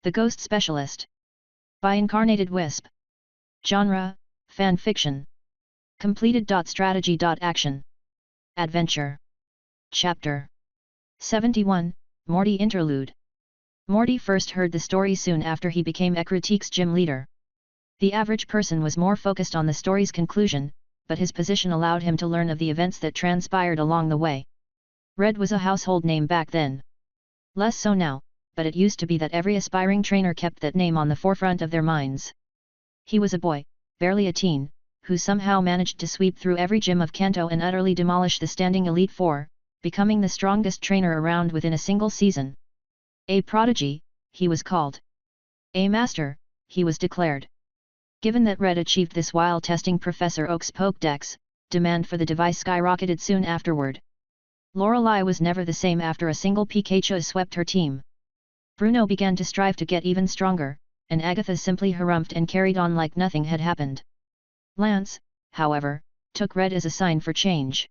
The Ghost Specialist. By Incarnated Wisp. Genre: FanFiction. Completed. Strategy. Action. Adventure. Chapter 71, Morty Interlude. Morty first heard the story soon after he became Ecrutique's gym leader. The average person was more focused on the story's conclusion, but his position allowed him to learn of the events that transpired along the way. Red was a household name back then. Less so now, but it used to be that every aspiring trainer kept that name on the forefront of their minds. He was a boy, barely a teen, who somehow managed to sweep through every gym of Kanto and utterly demolish the standing Elite Four, becoming the strongest trainer around within a single season. A prodigy, he was called. A master, he was declared. Given that Red achieved this while testing Professor Oak's Pokédex, demand for the device skyrocketed soon afterward. Lorelei was never the same after a single Pikachu swept her team. Bruno began to strive to get even stronger, and Agatha simply harumphed and carried on like nothing had happened. Lance, however, took Red as a sign for change.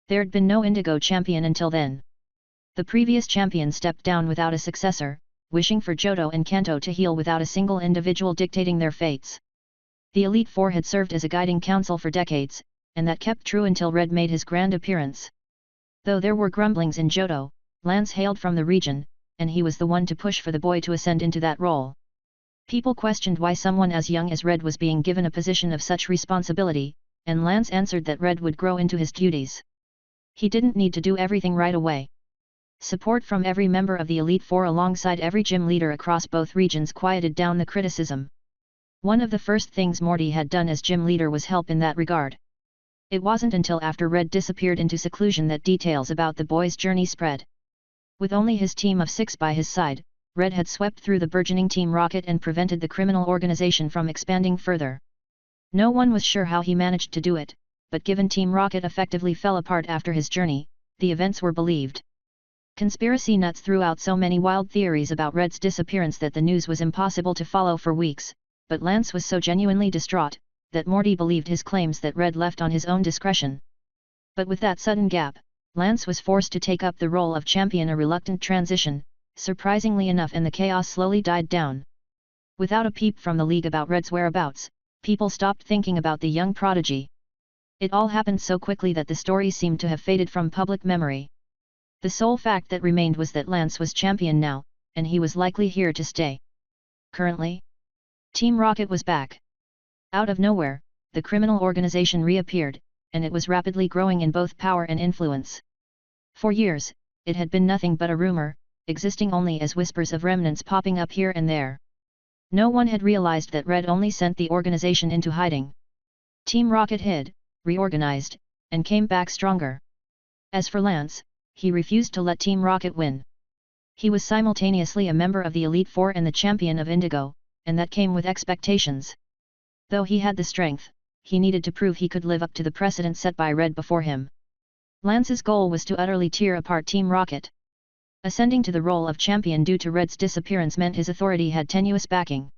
There'd been no Indigo champion until then. The previous champion stepped down without a successor, wishing for Johto and Kanto to heal without a single individual dictating their fates. The Elite Four had served as a guiding council for decades, and that kept true until Red made his grand appearance. Though there were grumblings in Johto, Lance hailed from the region, and he was the one to push for the boy to ascend into that role. People questioned why someone as young as Red was being given a position of such responsibility, and Lance answered that Red would grow into his duties. He didn't need to do everything right away. Support from every member of the Elite Four alongside every gym leader across both regions quieted down the criticism. One of the first things Morty had done as gym leader was help in that regard. It wasn't until after Red disappeared into seclusion that details about the boy's journey spread. With only his team of 6 by his side, Red had swept through the burgeoning Team Rocket and prevented the criminal organization from expanding further. No one was sure how he managed to do it, but given Team Rocket effectively fell apart after his journey, the events were believed. Conspiracy nuts threw out so many wild theories about Red's disappearance that the news was impossible to follow for weeks, but Lance was so genuinely distraught, that Morty believed his claims that Red left on his own discretion. But with that sudden gap, Lance was forced to take up the role of champion, a reluctant transition, surprisingly enough, and the chaos slowly died down. Without a peep from the league about Red's whereabouts, people stopped thinking about the young prodigy. It all happened so quickly that the story seemed to have faded from public memory. The sole fact that remained was that Lance was champion now, and he was likely here to stay. Currently, Team Rocket was back. Out of nowhere, the criminal organization reappeared, and it was rapidly growing in both power and influence. For years, it had been nothing but a rumor, existing only as whispers of remnants popping up here and there. No one had realized that Red only sent the organization into hiding. Team Rocket hid, reorganized, and came back stronger. As for Lance, he refused to let Team Rocket win. He was simultaneously a member of the Elite Four and the champion of Indigo, and that came with expectations. Though he had the strength, he needed to prove he could live up to the precedent set by Red before him. Lance's goal was to utterly tear apart Team Rocket. Ascending to the role of champion due to Red's disappearance meant his authority had tenuous backing.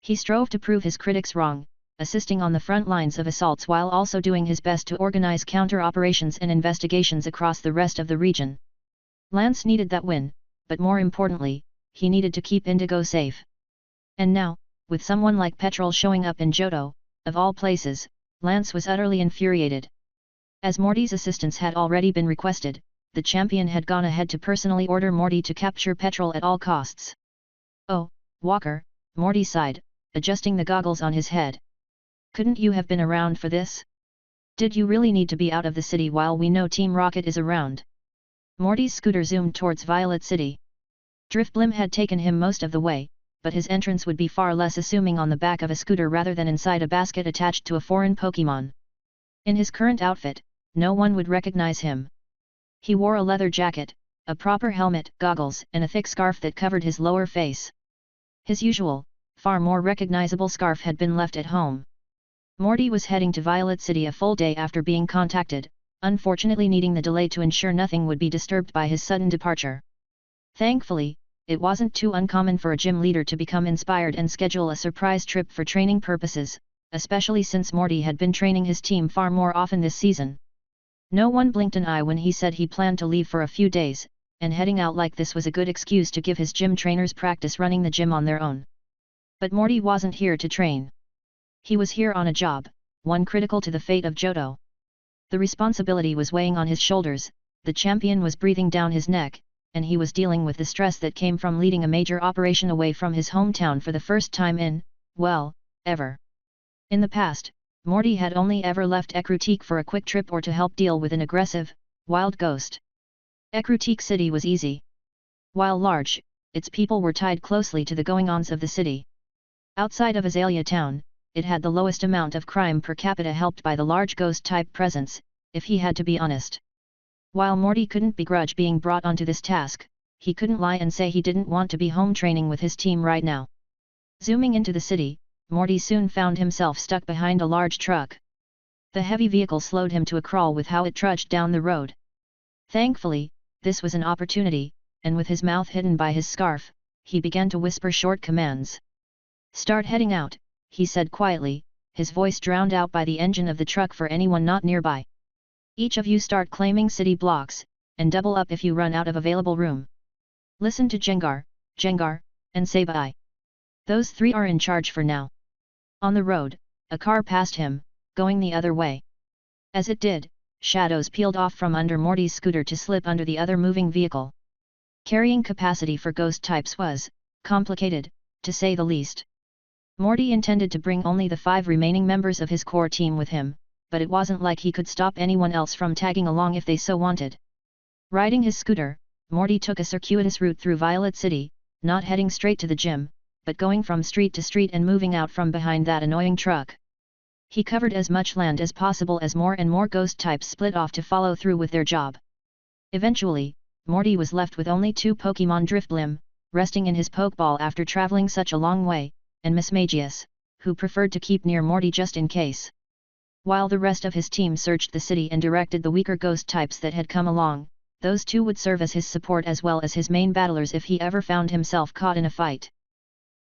He strove to prove his critics wrong, assisting on the front lines of assaults while also doing his best to organize counter-operations and investigations across the rest of the region. Lance needed that win, but more importantly, he needed to keep Indigo safe. And now, with someone like Petrol showing up in Johto, of all places, Lance was utterly infuriated. As Morty's assistance had already been requested, the champion had gone ahead to personally order Morty to capture Petrol at all costs. "Oh, Walker," Morty sighed, adjusting the goggles on his head. "Couldn't you have been around for this? Did you really need to be out of the city while we know Team Rocket is around?" Morty's scooter zoomed towards Violet City. Drifblim had taken him most of the way, but his entrance would be far less assuming on the back of a scooter rather than inside a basket attached to a foreign Pokémon. In his current outfit, no one would recognize him. He wore a leather jacket, a proper helmet, goggles, and a thick scarf that covered his lower face. His usual, far more recognizable scarf had been left at home. Morty was heading to Violet City a full day after being contacted, unfortunately needing the delay to ensure nothing would be disturbed by his sudden departure. Thankfully, it wasn't too uncommon for a gym leader to become inspired and schedule a surprise trip for training purposes, especially since Morty had been training his team far more often this season. No one blinked an eye when he said he planned to leave for a few days, and heading out like this was a good excuse to give his gym trainers practice running the gym on their own. But Morty wasn't here to train. He was here on a job, one critical to the fate of Johto. The responsibility was weighing on his shoulders, the champion was breathing down his neck, and he was dealing with the stress that came from leading a major operation away from his hometown for the first time in, well, ever. In the past, Morty had only ever left Ecruteak for a quick trip or to help deal with an aggressive, wild ghost. Ecruteak City was easy. While large, its people were tied closely to the goings-ons of the city. Outside of Azalea Town, it had the lowest amount of crime per capita, helped by the large ghost-type presence, if he had to be honest. While Morty couldn't begrudge being brought onto this task, he couldn't lie and say he didn't want to be home training with his team right now. Zooming into the city, Morty soon found himself stuck behind a large truck. The heavy vehicle slowed him to a crawl with how it trudged down the road. Thankfully, this was an opportunity, and with his mouth hidden by his scarf, he began to whisper short commands. "Start heading out," he said quietly, his voice drowned out by the engine of the truck for anyone not nearby. "Each of you start claiming city blocks, and double up if you run out of available room. Listen to Jengar, and say bye. Those three are in charge for now." On the road, a car passed him, going the other way. As it did, shadows peeled off from under Morty's scooter to slip under the other moving vehicle. Carrying capacity for ghost types was complicated, to say the least. Morty intended to bring only the 5 remaining members of his core team with him, but it wasn't like he could stop anyone else from tagging along if they so wanted. Riding his scooter, Morty took a circuitous route through Violet City, not heading straight to the gym, but going from street to street and moving out from behind that annoying truck. He covered as much land as possible as more and more ghost types split off to follow through with their job. Eventually, Morty was left with only 2 Pokémon Drifblim, resting in his Pokeball after traveling such a long way, and Mismagius, who preferred to keep near Morty just in case. While the rest of his team searched the city and directed the weaker ghost types that had come along, those 2 would serve as his support as well as his main battlers if he ever found himself caught in a fight.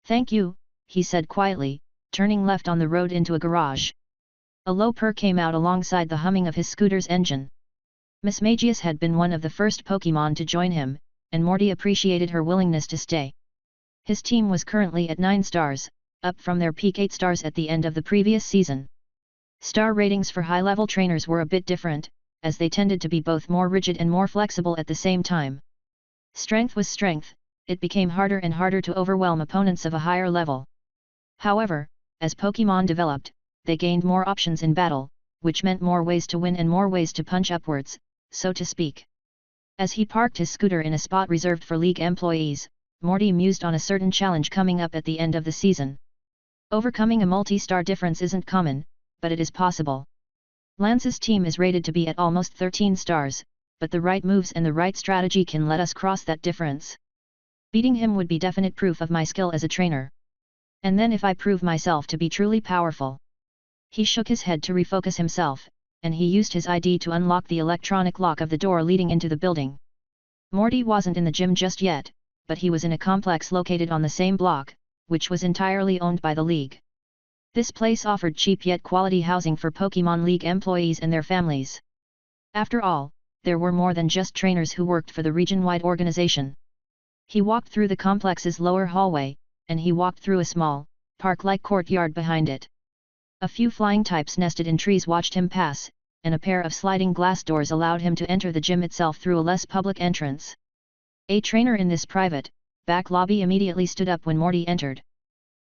"Thank you," he said quietly, turning left on the road into a garage. A low purr came out alongside the humming of his scooter's engine. Mismagius had been one of the first Pokémon to join him, and Morty appreciated her willingness to stay. His team was currently at 9 stars, up from their peak 8 stars at the end of the previous season. Star ratings for high-level trainers were a bit different, as they tended to be both more rigid and more flexible at the same time. Strength was strength, it became harder and harder to overwhelm opponents of a higher level. However, as Pokémon developed, they gained more options in battle, which meant more ways to win and more ways to punch upwards, so to speak. As he parked his scooter in a spot reserved for League employees, Morty mused on a certain challenge coming up at the end of the season. Overcoming a multi-star difference isn't common, but it is possible. Lance's team is rated to be at almost 13 stars, but the right moves and the right strategy can let us cross that difference. Beating him would be definite proof of my skill as a trainer. And then if I prove myself to be truly powerful. He shook his head to refocus himself, and he used his ID to unlock the electronic lock of the door leading into the building. Morty wasn't in the gym just yet, but he was in a complex located on the same block, which was entirely owned by the League. This place offered cheap yet quality housing for Pokémon League employees and their families. After all, there were more than just trainers who worked for the region-wide organization. He walked through the complex's lower hallway, and he walked through a small, park-like courtyard behind it. A few flying types nested in trees watched him pass, and a pair of sliding glass doors allowed him to enter the gym itself through a less public entrance. A trainer in this private, back lobby immediately stood up when Morty entered.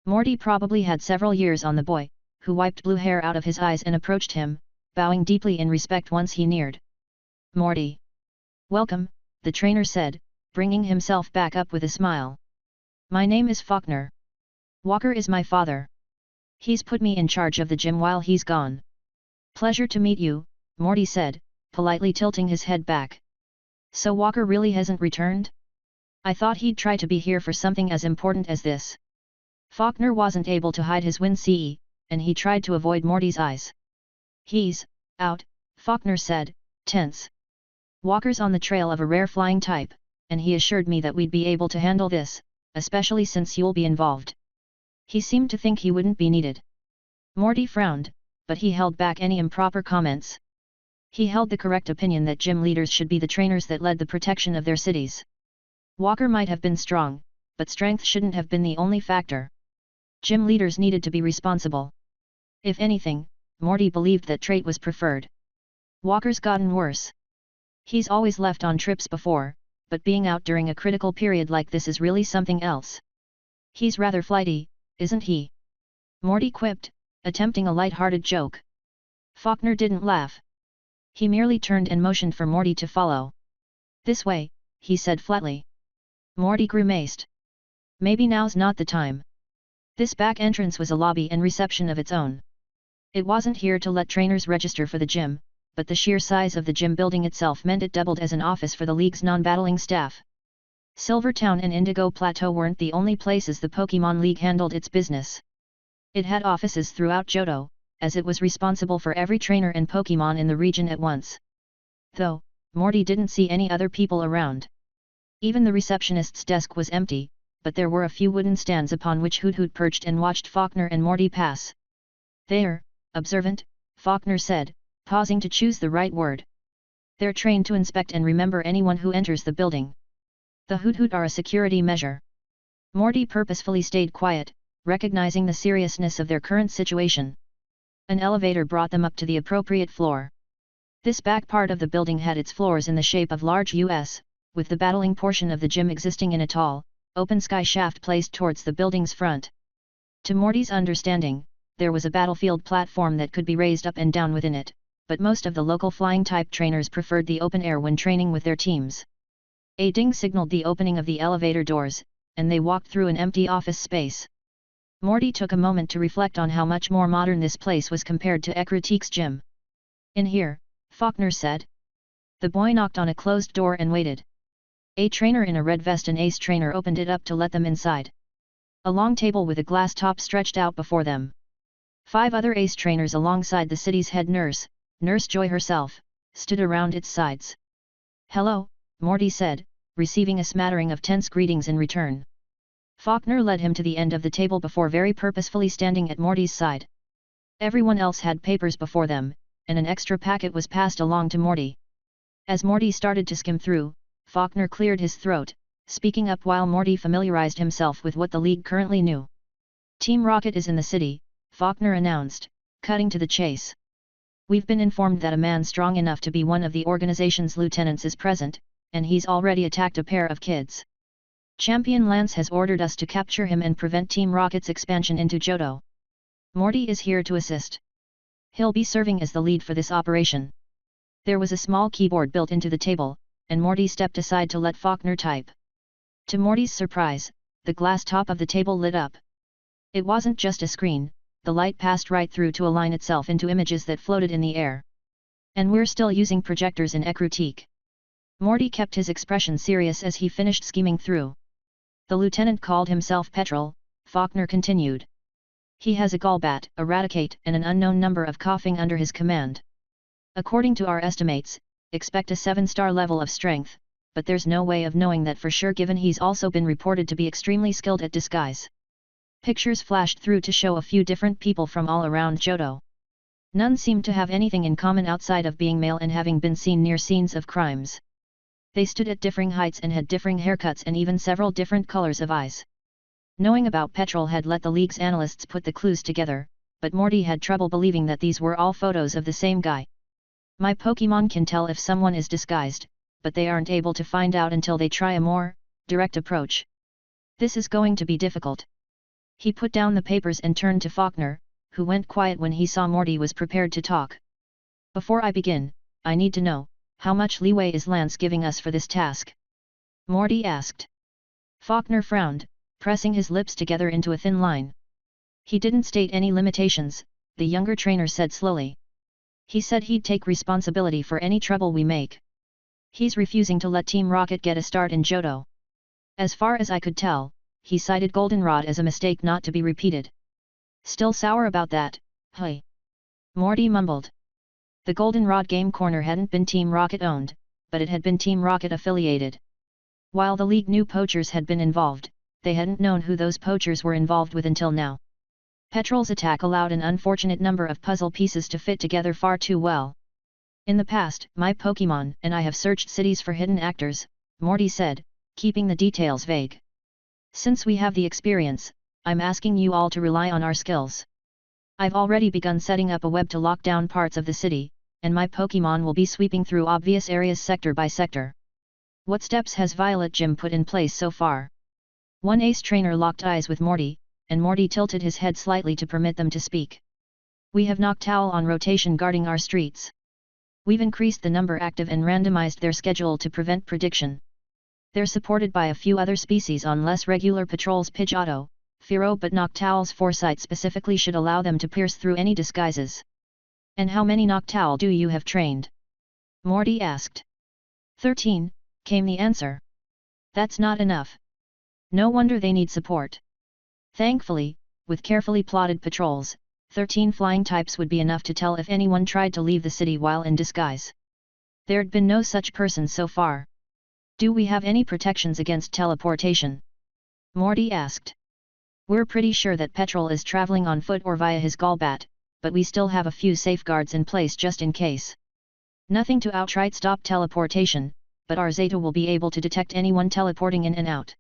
Morty probably had several years on the boy, who wiped blue hair out of his eyes and approached him, bowing deeply in respect once he neared. "Morty. Welcome," the trainer said, bringing himself back up with a smile. "My name is Faulkner. Walker is my father. He's put me in charge of the gym while he's gone." "Pleasure to meet you," Morty said, politely tilting his head back. "So Walker really hasn't returned? I thought he'd try to be here for something as important as this." Faulkner wasn't able to hide his wince, and he tried to avoid Morty's eyes. "He's out," Faulkner said, tense. "Walker's on the trail of a rare flying type, and he assured me that we'd be able to handle this, especially since you'll be involved." He seemed to think he wouldn't be needed. Morty frowned, but he held back any improper comments. He held the correct opinion that gym leaders should be the trainers that led the protection of their cities. Walker might have been strong, but strength shouldn't have been the only factor. Gym leaders needed to be responsible. If anything, Morty believed that trait was preferred. Walker's gotten worse. He's always left on trips before, but being out during a critical period like this is really something else. He's rather flighty, isn't he? Morty quipped, attempting a light-hearted joke. Faulkner didn't laugh. He merely turned and motioned for Morty to follow. This way, he said flatly. Morty grimaced. Maybe now's not the time. This back entrance was a lobby and reception of its own. It wasn't here to let trainers register for the gym, but the sheer size of the gym building itself meant it doubled as an office for the league's non-battling staff. Silvertown and Indigo Plateau weren't the only places the Pokémon League handled its business. It had offices throughout Johto, as it was responsible for every trainer and Pokémon in the region at once. Though, Morty didn't see any other people around. Even the receptionist's desk was empty, but there were a few wooden stands upon which Hoot Hoot perched and watched Faulkner and Morty pass. They're observant, Faulkner said, pausing to choose the right word. They're trained to inspect and remember anyone who enters the building. The Hoot Hoot are a security measure. Morty purposefully stayed quiet, recognizing the seriousness of their current situation. An elevator brought them up to the appropriate floor. This back part of the building had its floors in the shape of large U.S., with the battling portion of the gym existing in a tall, open sky shaft placed towards the building's front. To Morty's understanding, there was a battlefield platform that could be raised up and down within it, but most of the local flying-type trainers preferred the open air when training with their teams. A ding signaled the opening of the elevator doors, and they walked through an empty office space. Morty took a moment to reflect on how much more modern this place was compared to Ecruteak's gym. In here, Faulkner said. The boy knocked on a closed door and waited. A trainer in a red vest and ace trainer opened it up to let them inside. A long table with a glass top stretched out before them. 5 other ace trainers alongside the city's head nurse, Nurse Joy herself, stood around its sides. Hello, Morty said, receiving a smattering of tense greetings in return. Faulkner led him to the end of the table before very purposefully standing at Morty's side. Everyone else had papers before them, and an extra packet was passed along to Morty. As Morty started to skim through, Faulkner cleared his throat, speaking up while Morty familiarized himself with what the League currently knew. Team Rocket is in the city, Faulkner announced, cutting to the chase. We've been informed that a man strong enough to be one of the organization's lieutenants is present, and he's already attacked a pair of kids. Champion Lance has ordered us to capture him and prevent Team Rocket's expansion into Johto. Morty is here to assist. He'll be serving as the lead for this operation. There was a small keyboard built into the table, and Morty stepped aside to let Faulkner type. To Morty's surprise, the glass top of the table lit up. It wasn't just a screen, the light passed right through to align itself into images that floated in the air. And we're still using projectors in Ecruteak. Morty kept his expression serious as he finished scheming through. The lieutenant called himself Petrol, Faulkner continued. He has a Golbat, Eradicate and an unknown number of coughing under his command. According to our estimates, expect a 7-star level of strength, but there's no way of knowing that for sure given he's also been reported to be extremely skilled at disguise. Pictures flashed through to show a few different people from all around Johto. None seemed to have anything in common outside of being male and having been seen near scenes of crimes. They stood at differing heights and had differing haircuts and even several different colors of eyes. Knowing about Petrol had let the League's analysts put the clues together, but Morty had trouble believing that these were all photos of the same guy. My Pokémon can tell if someone is disguised, but they aren't able to find out until they try a more direct approach. This is going to be difficult. He put down the papers and turned to Faulkner, who went quiet when he saw Morty was prepared to talk. Before I begin, I need to know, how much leeway is Lance giving us for this task? Morty asked. Faulkner frowned, pressing his lips together into a thin line. He didn't state any limitations, the younger trainer said slowly. He said he'd take responsibility for any trouble we make. He's refusing to let Team Rocket get a start in Johto. As far as I could tell, he cited Goldenrod as a mistake not to be repeated. Still sour about that, huh? Morty mumbled. The Goldenrod Game Corner hadn't been Team Rocket owned, but it had been Team Rocket affiliated. While the League knew poachers had been involved, they hadn't known who those poachers were involved with until now. Petrol's attack allowed an unfortunate number of puzzle pieces to fit together far too well. In the past, my Pokémon and I have searched cities for hidden actors, Morty said, keeping the details vague. Since we have the experience, I'm asking you all to rely on our skills. I've already begun setting up a web to lock down parts of the city, and my Pokémon will be sweeping through obvious areas sector by sector. What steps has Violet Gym put in place so far? One ace trainer locked eyes with Morty, and Morty tilted his head slightly to permit them to speak. We have Noctowl on rotation guarding our streets. We've increased the number active and randomized their schedule to prevent prediction. They're supported by a few other species on less regular patrols. Pidgeotto, Fearow, but Noctowl's foresight specifically should allow them to pierce through any disguises. And how many Noctowl do you have trained? Morty asked. 13, came the answer. That's not enough. No wonder they need support. Thankfully, with carefully plotted patrols, 13 flying types would be enough to tell if anyone tried to leave the city while in disguise. There'd been no such person so far. Do we have any protections against teleportation? Morty asked. We're pretty sure that Petrol is traveling on foot or via his Golbat, but we still have a few safeguards in place just in case. Nothing to outright stop teleportation, but our Zeta will be able to detect anyone teleporting in and out.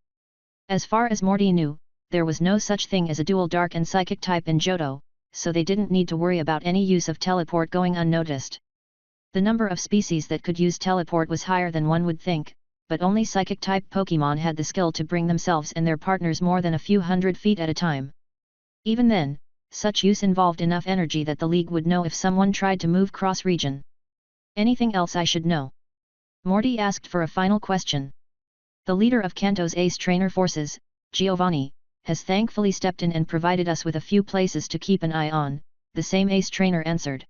As far as Morty knew, there was no such thing as a dual dark and psychic type in Johto, so they didn't need to worry about any use of teleport going unnoticed. The number of species that could use teleport was higher than one would think, but only psychic-type Pokémon had the skill to bring themselves and their partners more than a few hundred feet at a time. Even then, such use involved enough energy that the League would know if someone tried to move cross-region. Anything else I should know? Morty asked for a final question. The leader of Kanto's ace trainer forces, Giovanni, has thankfully stepped in and provided us with a few places to keep an eye on, the same ace trainer answered.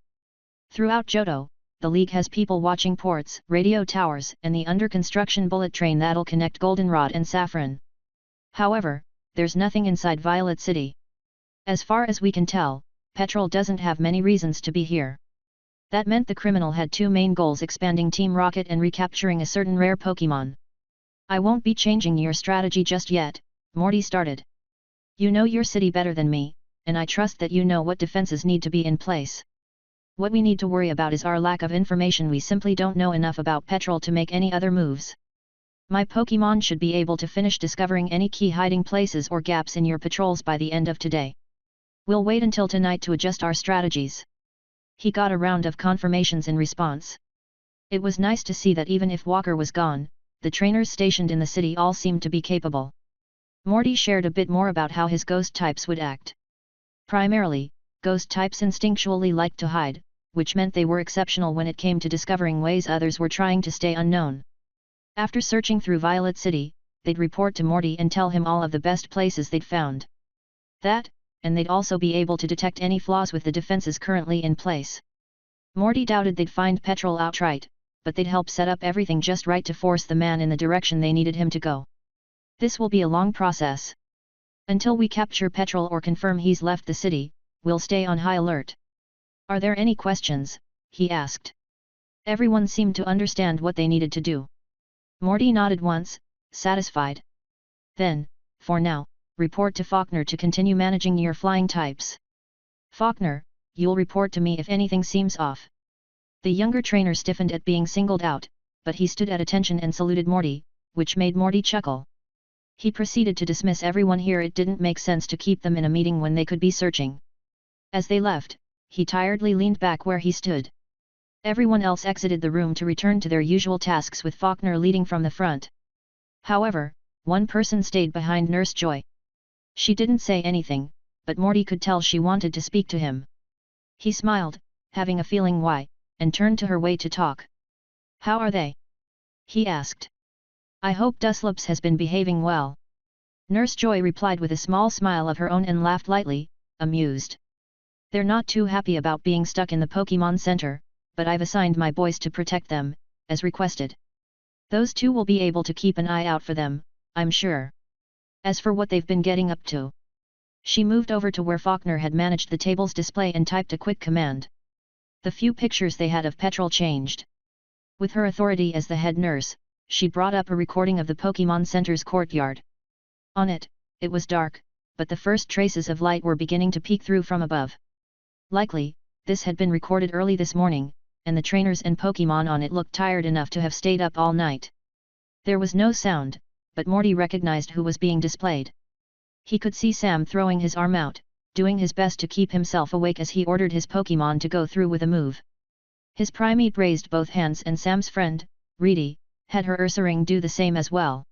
Throughout Johto, the League has people watching ports, radio towers, and the under-construction bullet train that'll connect Goldenrod and Saffron. However, there's nothing inside Violet City. As far as we can tell, Petrol doesn't have many reasons to be here. That meant the criminal had two main goals: expanding Team Rocket and recapturing a certain rare Pokémon. I won't be changing your strategy just yet, Morty started. You know your city better than me, and I trust that you know what defenses need to be in place. What we need to worry about is our lack of information. We simply don't know enough about Petrol to make any other moves. My Pokémon should be able to finish discovering any key hiding places or gaps in your patrols by the end of today. We'll wait until tonight to adjust our strategies. He got a round of confirmations in response. It was nice to see that even if Walker was gone, the trainers stationed in the city all seemed to be capable. Morty shared a bit more about how his ghost types would act. Primarily, ghost types instinctually liked to hide, which meant they were exceptional when it came to discovering ways others were trying to stay unknown. After searching through Violet City, they'd report to Morty and tell him all of the best places they'd found. That, and they'd also be able to detect any flaws with the defenses currently in place. Morty doubted they'd find Petrol outright, but they'd help set up everything just right to force the man in the direction they needed him to go. This will be a long process. Until we capture Petrol or confirm he's left the city, we'll stay on high alert. Are there any questions? He asked. Everyone seemed to understand what they needed to do. Morty nodded once, satisfied. Then, for now, report to Faulkner to continue managing your flying types. Faulkner, you'll report to me if anything seems off. The younger trainer stiffened at being singled out, but he stood at attention and saluted Morty, which made Morty chuckle. He proceeded to dismiss everyone here. It didn't make sense to keep them in a meeting when they could be searching. As they left, he tiredly leaned back where he stood. Everyone else exited the room to return to their usual tasks, with Faulkner leading from the front. However, one person stayed behind: Nurse Joy. She didn't say anything, but Morty could tell she wanted to speak to him. He smiled, having a feeling why, and turned to her way to talk. How are they? He asked. I hope Duslops has been behaving well. Nurse Joy replied with a small smile of her own and laughed lightly, amused. They're not too happy about being stuck in the Pokémon Center, but I've assigned my boys to protect them, as requested. Those two will be able to keep an eye out for them, I'm sure. As for what they've been getting up to. She moved over to where Faulkner had managed the table's display and typed a quick command. The few pictures they had of Petrol changed. With her authority as the head nurse, she brought up a recording of the Pokémon Center's courtyard. On it, it was dark, but the first traces of light were beginning to peek through from above. Likely, this had been recorded early this morning, and the trainers and Pokémon on it looked tired enough to have stayed up all night. There was no sound, but Morty recognized who was being displayed. He could see Sam throwing his arm out, doing his best to keep himself awake as he ordered his Pokémon to go through with a move. His Primeape raised both hands and Sam's friend, Reedy, had her Ursaring do the same as well.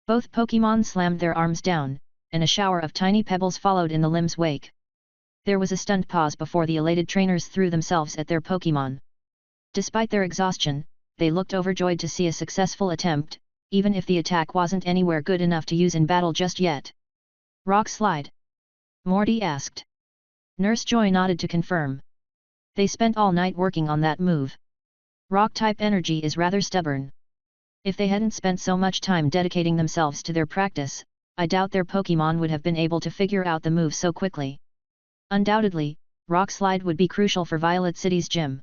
Both Pokémon slammed their arms down, and a shower of tiny pebbles followed in the limb's wake. There was a stunned pause before the elated trainers threw themselves at their Pokémon. Despite their exhaustion, they looked overjoyed to see a successful attempt, even if the attack wasn't anywhere good enough to use in battle just yet. Rock Slide? Morty asked. Nurse Joy nodded to confirm. They spent all night working on that move. Rock-type energy is rather stubborn. If they hadn't spent so much time dedicating themselves to their practice, I doubt their Pokémon would have been able to figure out the move so quickly. Undoubtedly, Rock Slide would be crucial for Violet City's gym.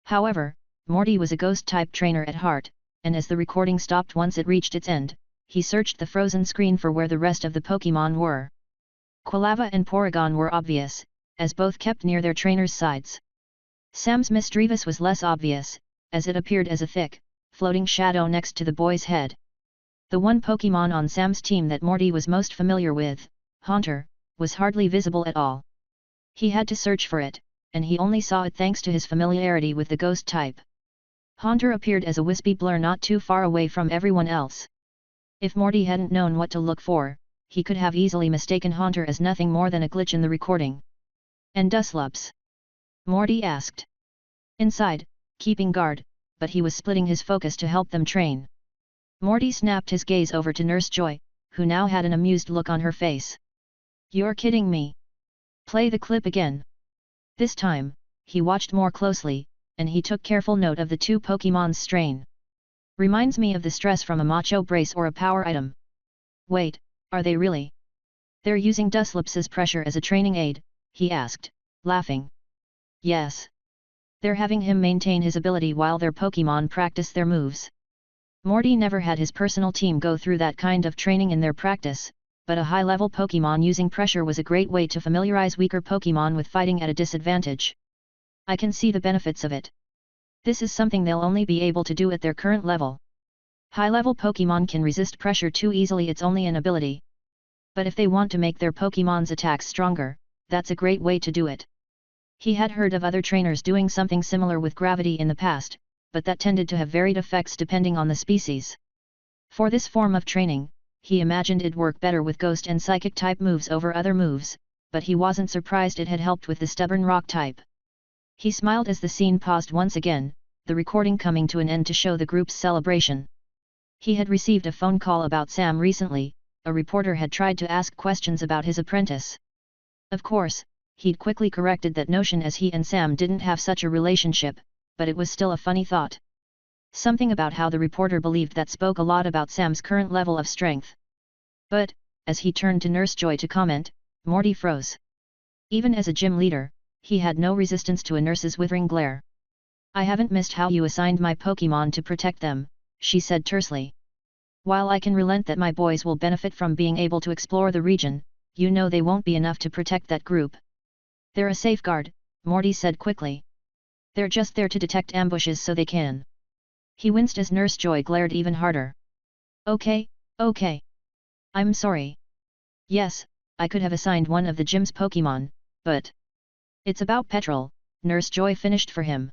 However, Morty was a ghost-type trainer at heart, and as the recording stopped once it reached its end, he searched the frozen screen for where the rest of the Pokémon were. Quilava and Porygon were obvious, as both kept near their trainers' sides. Sam's Misdreavus was less obvious, as it appeared as a thick, floating shadow next to the boy's head. The one Pokémon on Sam's team that Morty was most familiar with, Haunter, was hardly visible at all. He had to search for it, and he only saw it thanks to his familiarity with the ghost type. Haunter appeared as a wispy blur not too far away from everyone else. If Morty hadn't known what to look for, he could have easily mistaken Haunter as nothing more than a glitch in the recording. And Duslops? Morty asked. Inside, keeping guard, but he was splitting his focus to help them train. Morty snapped his gaze over to Nurse Joy, who now had an amused look on her face. You're kidding me. Play the clip again. This time, he watched more closely, and he took careful note of the two Pokémon's strain. Reminds me of the stress from a macho brace or a power item. Wait, are they really? They're using Duslops's pressure as a training aid, he asked, laughing. Yes. They're having him maintain his ability while their Pokémon practice their moves. Morty never had his personal team go through that kind of training in their practice, but a high-level Pokémon using pressure was a great way to familiarize weaker Pokémon with fighting at a disadvantage. I can see the benefits of it. This is something they'll only be able to do at their current level. High-level Pokémon can resist pressure too easily, it's only an ability. But if they want to make their Pokémon's attacks stronger, that's a great way to do it. He had heard of other trainers doing something similar with gravity in the past, but that tended to have varied effects depending on the species. For this form of training, he imagined it'd work better with ghost and psychic type moves over other moves, but he wasn't surprised it had helped with the stubborn rock type. He smiled as the scene paused once again, the recording coming to an end to show the group's celebration. He had received a phone call about Sam recently. A reporter had tried to ask questions about his apprentice. Of course, he'd quickly corrected that notion as he and Sam didn't have such a relationship, but it was still a funny thought. Something about how the reporter believed that spoke a lot about Sam's current level of strength. But, as he turned to Nurse Joy to comment, Morty froze. Even as a gym leader, he had no resistance to a nurse's withering glare. I haven't missed how you assigned my Pokémon to protect them, she said tersely. While I can relent that my boys will benefit from being able to explore the region, you know they won't be enough to protect that group. They're a safeguard, Morty said quickly. They're just there to detect ambushes so they can. He winced as Nurse Joy glared even harder. Okay. I'm sorry. Yes, I could have assigned one of the gym's Pokémon, but... It's about petrol, Nurse Joy finished for him.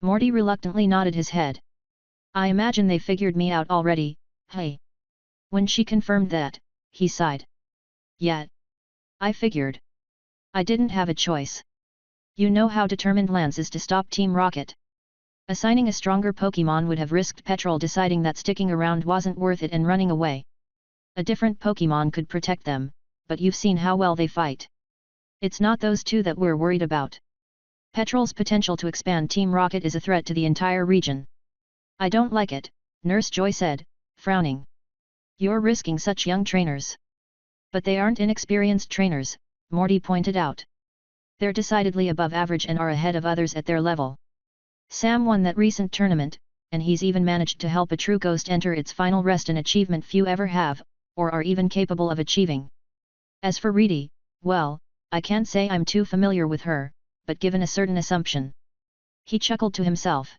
Morty reluctantly nodded his head. I imagine they figured me out already, hey. When she confirmed that, he sighed. Yeah. I figured. I didn't have a choice. You know how determined Lance is to stop Team Rocket. Assigning a stronger Pokémon would have risked Petrol deciding that sticking around wasn't worth it and running away. A different Pokémon could protect them, but you've seen how well they fight. It's not those two that we're worried about. Petrol's potential to expand Team Rocket is a threat to the entire region. I don't like it, Nurse Joy said, frowning. You're risking such young trainers. But they aren't inexperienced trainers, Morty pointed out. They're decidedly above average and are ahead of others at their level. Sam won that recent tournament, and he's even managed to help a true ghost enter its final rest, an achievement few ever have, or are even capable of achieving. As for Reedy, well, I can't say I'm too familiar with her, but given a certain assumption. He chuckled to himself.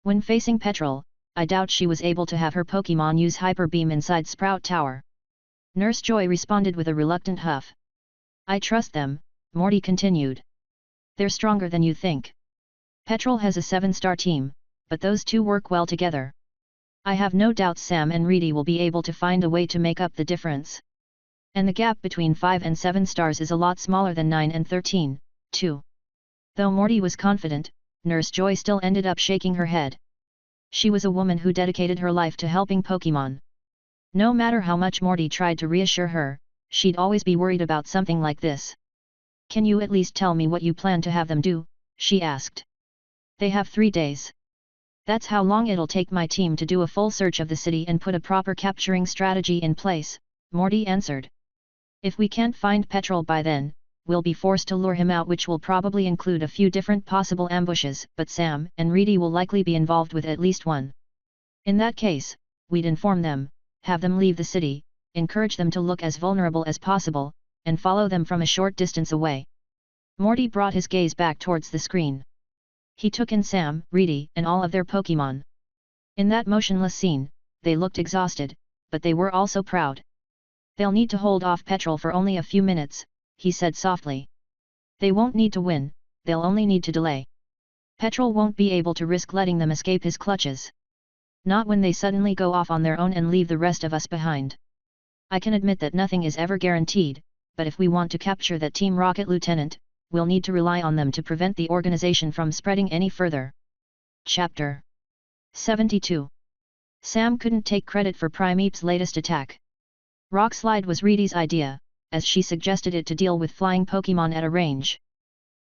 When facing Petrol, I doubt she was able to have her Pokémon use Hyper Beam inside Sprout Tower. Nurse Joy responded with a reluctant huff. I trust them, Morty continued. They're stronger than you think. Petrol has a 7-star team, but those two work well together. I have no doubts Sam and Reedy will be able to find a way to make up the difference. And the gap between 5 and 7 stars is a lot smaller than 9 and 13, too. Though Morty was confident, Nurse Joy still ended up shaking her head. She was a woman who dedicated her life to helping Pokémon. No matter how much Morty tried to reassure her, she'd always be worried about something like this. Can you at least tell me what you plan to have them do? She asked. They have 3 days. That's how long it'll take my team to do a full search of the city and put a proper capturing strategy in place, Morty answered. If we can't find Petrol by then, we'll be forced to lure him out, which will probably include a few different possible ambushes, but Sam and Reedy will likely be involved with at least one. In that case, we'd inform them, have them leave the city, encourage them to look as vulnerable as possible, and follow them from a short distance away. Morty brought his gaze back towards the screen. He took in Sam, Reedy, and all of their Pokémon. In that motionless scene, they looked exhausted, but they were also proud. They'll need to hold off Petrol for only a few minutes, he said softly. They won't need to win, they'll only need to delay. Petrol won't be able to risk letting them escape his clutches. Not when they suddenly go off on their own and leave the rest of us behind. I can admit that nothing is ever guaranteed, but if we want to capture that Team Rocket Lieutenant, we'll need to rely on them to prevent the organization from spreading any further. Chapter 72. Sam couldn't take credit for Primeape's latest attack. Rock Slide was Reedy's idea, as she suggested it to deal with flying Pokémon at a range.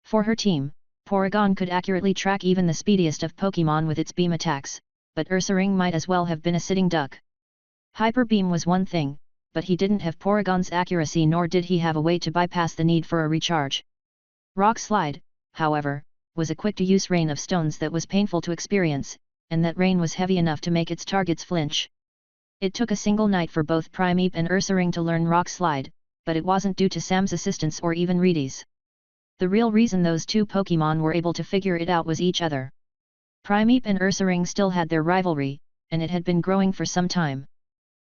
For her team, Porygon could accurately track even the speediest of Pokémon with its beam attacks, but Ursaring might as well have been a sitting duck. Hyper Beam was one thing, but he didn't have Porygon's accuracy, nor did he have a way to bypass the need for a recharge. Rock Slide, however, was a quick-to-use rain of stones that was painful to experience, and that rain was heavy enough to make its targets flinch. It took a single night for both Primeape and Ursaring to learn Rock Slide, but it wasn't due to Sam's assistance or even Reedy's. The real reason those two Pokémon were able to figure it out was each other. Primeape and Ursaring still had their rivalry, and it had been growing for some time.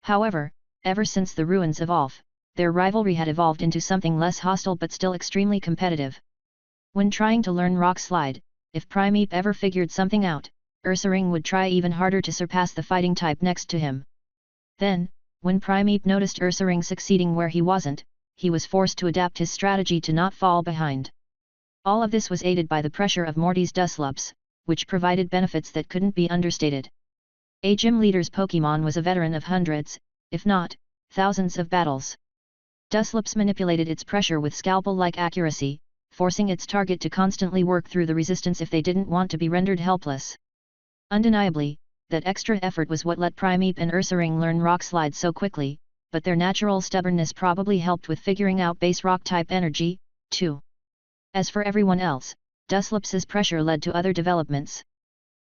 However, ever since the ruins of Alph, their rivalry had evolved into something less hostile but still extremely competitive. When trying to learn Rock Slide, if Primeape ever figured something out, Ursaring would try even harder to surpass the fighting type next to him. Then, when Primeape noticed Ursaring succeeding where he wasn't, he was forced to adapt his strategy to not fall behind. All of this was aided by the pressure of Morty's Dusclops, which provided benefits that couldn't be understated. A gym leader's Pokémon was a veteran of hundreds, if not thousands of battles. Dusclops manipulated its pressure with scalpel-like accuracy, forcing its target to constantly work through the resistance if they didn't want to be rendered helpless. Undeniably, that extra effort was what let Primeape and Ursaring learn Rock Slide so quickly, but their natural stubbornness probably helped with figuring out base rock-type energy, too. As for everyone else, Dusclops's pressure led to other developments.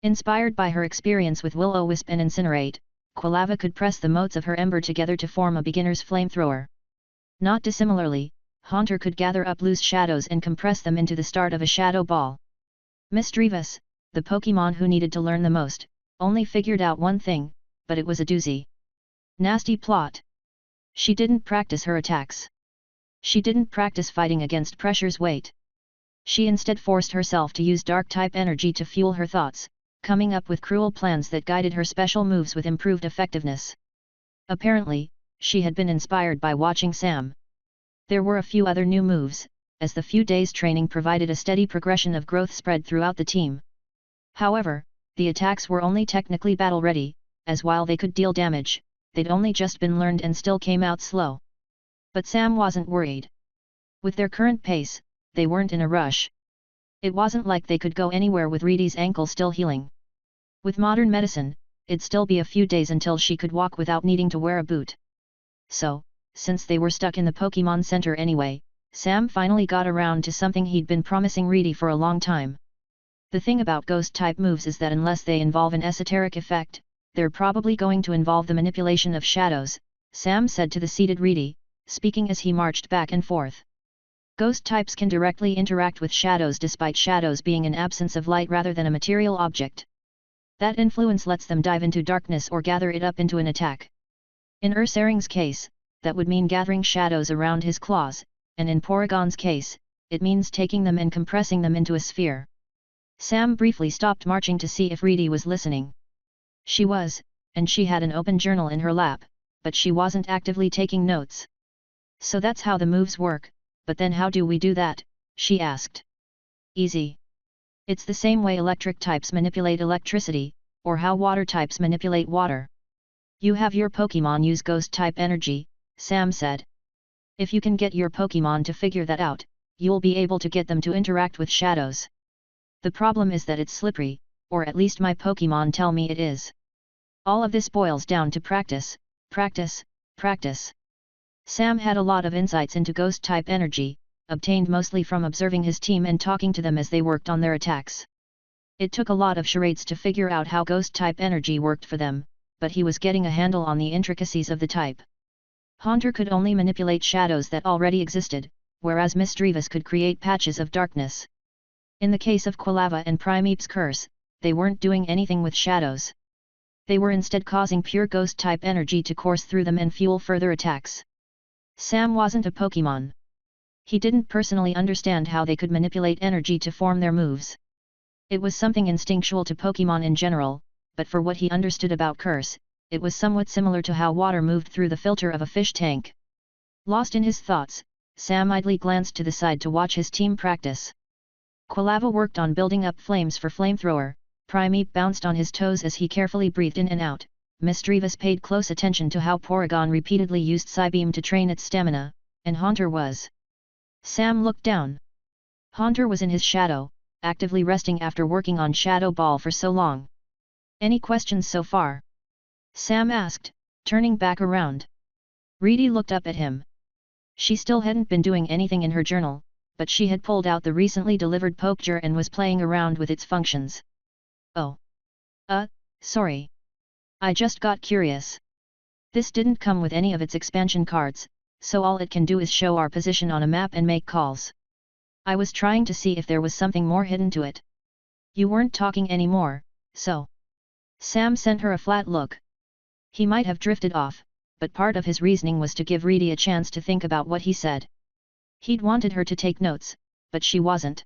Inspired by her experience with Will-O-Wisp and Incinerate, Quilava could press the motes of her ember together to form a beginner's flamethrower. Not dissimilarly, Haunter could gather up loose shadows and compress them into the start of a shadow ball. Misdreavus, the Pokémon who needed to learn the most, only figured out one thing, but it was a doozy. Nasty plot. She didn't practice her attacks. She didn't practice fighting against pressure's weight. She instead forced herself to use dark-type energy to fuel her thoughts, coming up with cruel plans that guided her special moves with improved effectiveness. Apparently, she had been inspired by watching Sam. There were a few other new moves, as the few days' training provided a steady progression of growth spread throughout the team. However, the attacks were only technically battle-ready, as while they could deal damage, they'd only just been learned and still came out slow. But Sam wasn't worried. With their current pace, they weren't in a rush. It wasn't like they could go anywhere with Reedy's ankle still healing. With modern medicine, it'd still be a few days until she could walk without needing to wear a boot. So, since they were stuck in the Pokémon Center anyway, Sam finally got around to something he'd been promising Reedy for a long time. The thing about ghost-type moves is that unless they involve an esoteric effect, they're probably going to involve the manipulation of shadows, Sam said to the seated Reedy, speaking as he marched back and forth. Ghost types can directly interact with shadows despite shadows being an absence of light rather than a material object. That influence lets them dive into darkness or gather it up into an attack. In Ursaring's case, that would mean gathering shadows around his claws, and in Porygon's case, it means taking them and compressing them into a sphere. Sam briefly stopped marching to see if Reedy was listening. She was, and she had an open journal in her lap, but she wasn't actively taking notes. So that's how the moves work, but then how do we do that? She asked. Easy. It's the same way electric types manipulate electricity, or how water types manipulate water. You have your Pokémon use ghost type energy, Sam said. If you can get your Pokémon to figure that out, you'll be able to get them to interact with shadows. The problem is that it's slippery, or at least my Pokémon tell me it is. All of this boils down to practice, practice, practice. Sam had a lot of insights into ghost-type energy, obtained mostly from observing his team and talking to them as they worked on their attacks. It took a lot of charades to figure out how ghost-type energy worked for them, but he was getting a handle on the intricacies of the type. Haunter could only manipulate shadows that already existed, whereas Misdreavus could create patches of darkness. In the case of Quilava and Primeape's curse, they weren't doing anything with shadows. They were instead causing pure ghost-type energy to course through them and fuel further attacks. Sam wasn't a Pokémon. He didn't personally understand how they could manipulate energy to form their moves. It was something instinctual to Pokémon in general, but for what he understood about curse, it was somewhat similar to how water moved through the filter of a fish tank. Lost in his thoughts, Sam idly glanced to the side to watch his team practice. Quilava worked on building up flames for Flamethrower, Primeape bounced on his toes as he carefully breathed in and out, Misdreavus paid close attention to how Porygon repeatedly used Psybeam to train its stamina, and Haunter was. Sam looked down. Haunter was in his shadow, actively resting after working on Shadow Ball for so long. Any questions so far? Sam asked, turning back around. Reedy looked up at him. She still hadn't been doing anything in her journal, but she had pulled out the recently delivered Pokejar and was playing around with its functions. Oh. Sorry. I just got curious. This didn't come with any of its expansion cards, so all it can do is show our position on a map and make calls. I was trying to see if there was something more hidden to it. You weren't talking anymore, so. Sam sent her a flat look. He might have drifted off, but part of his reasoning was to give Reedy a chance to think about what he said. He'd wanted her to take notes, but she wasn't.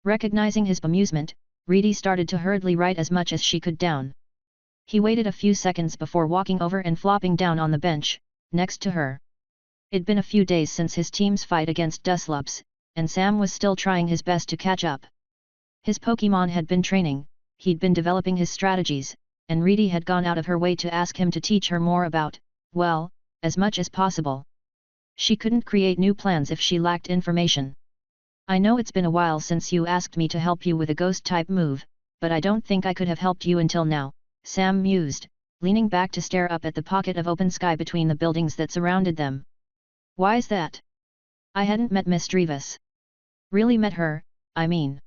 Recognizing his bemusement, Reedy started to hurriedly write as much as she could down. He waited a few seconds before walking over and flopping down on the bench, next to her. It'd been a few days since his team's fight against Dusclops, and Sam was still trying his best to catch up. His Pokémon had been training, he'd been developing his strategies, and Reedy had gone out of her way to ask him to teach her more about, well, as much as possible. She couldn't create new plans if she lacked information. I know it's been a while since you asked me to help you with a ghost-type move, but I don't think I could have helped you until now, Sam mused, leaning back to stare up at the pocket of open sky between the buildings that surrounded them. Why's that? I hadn't met Misdreavus. Really met her, I mean.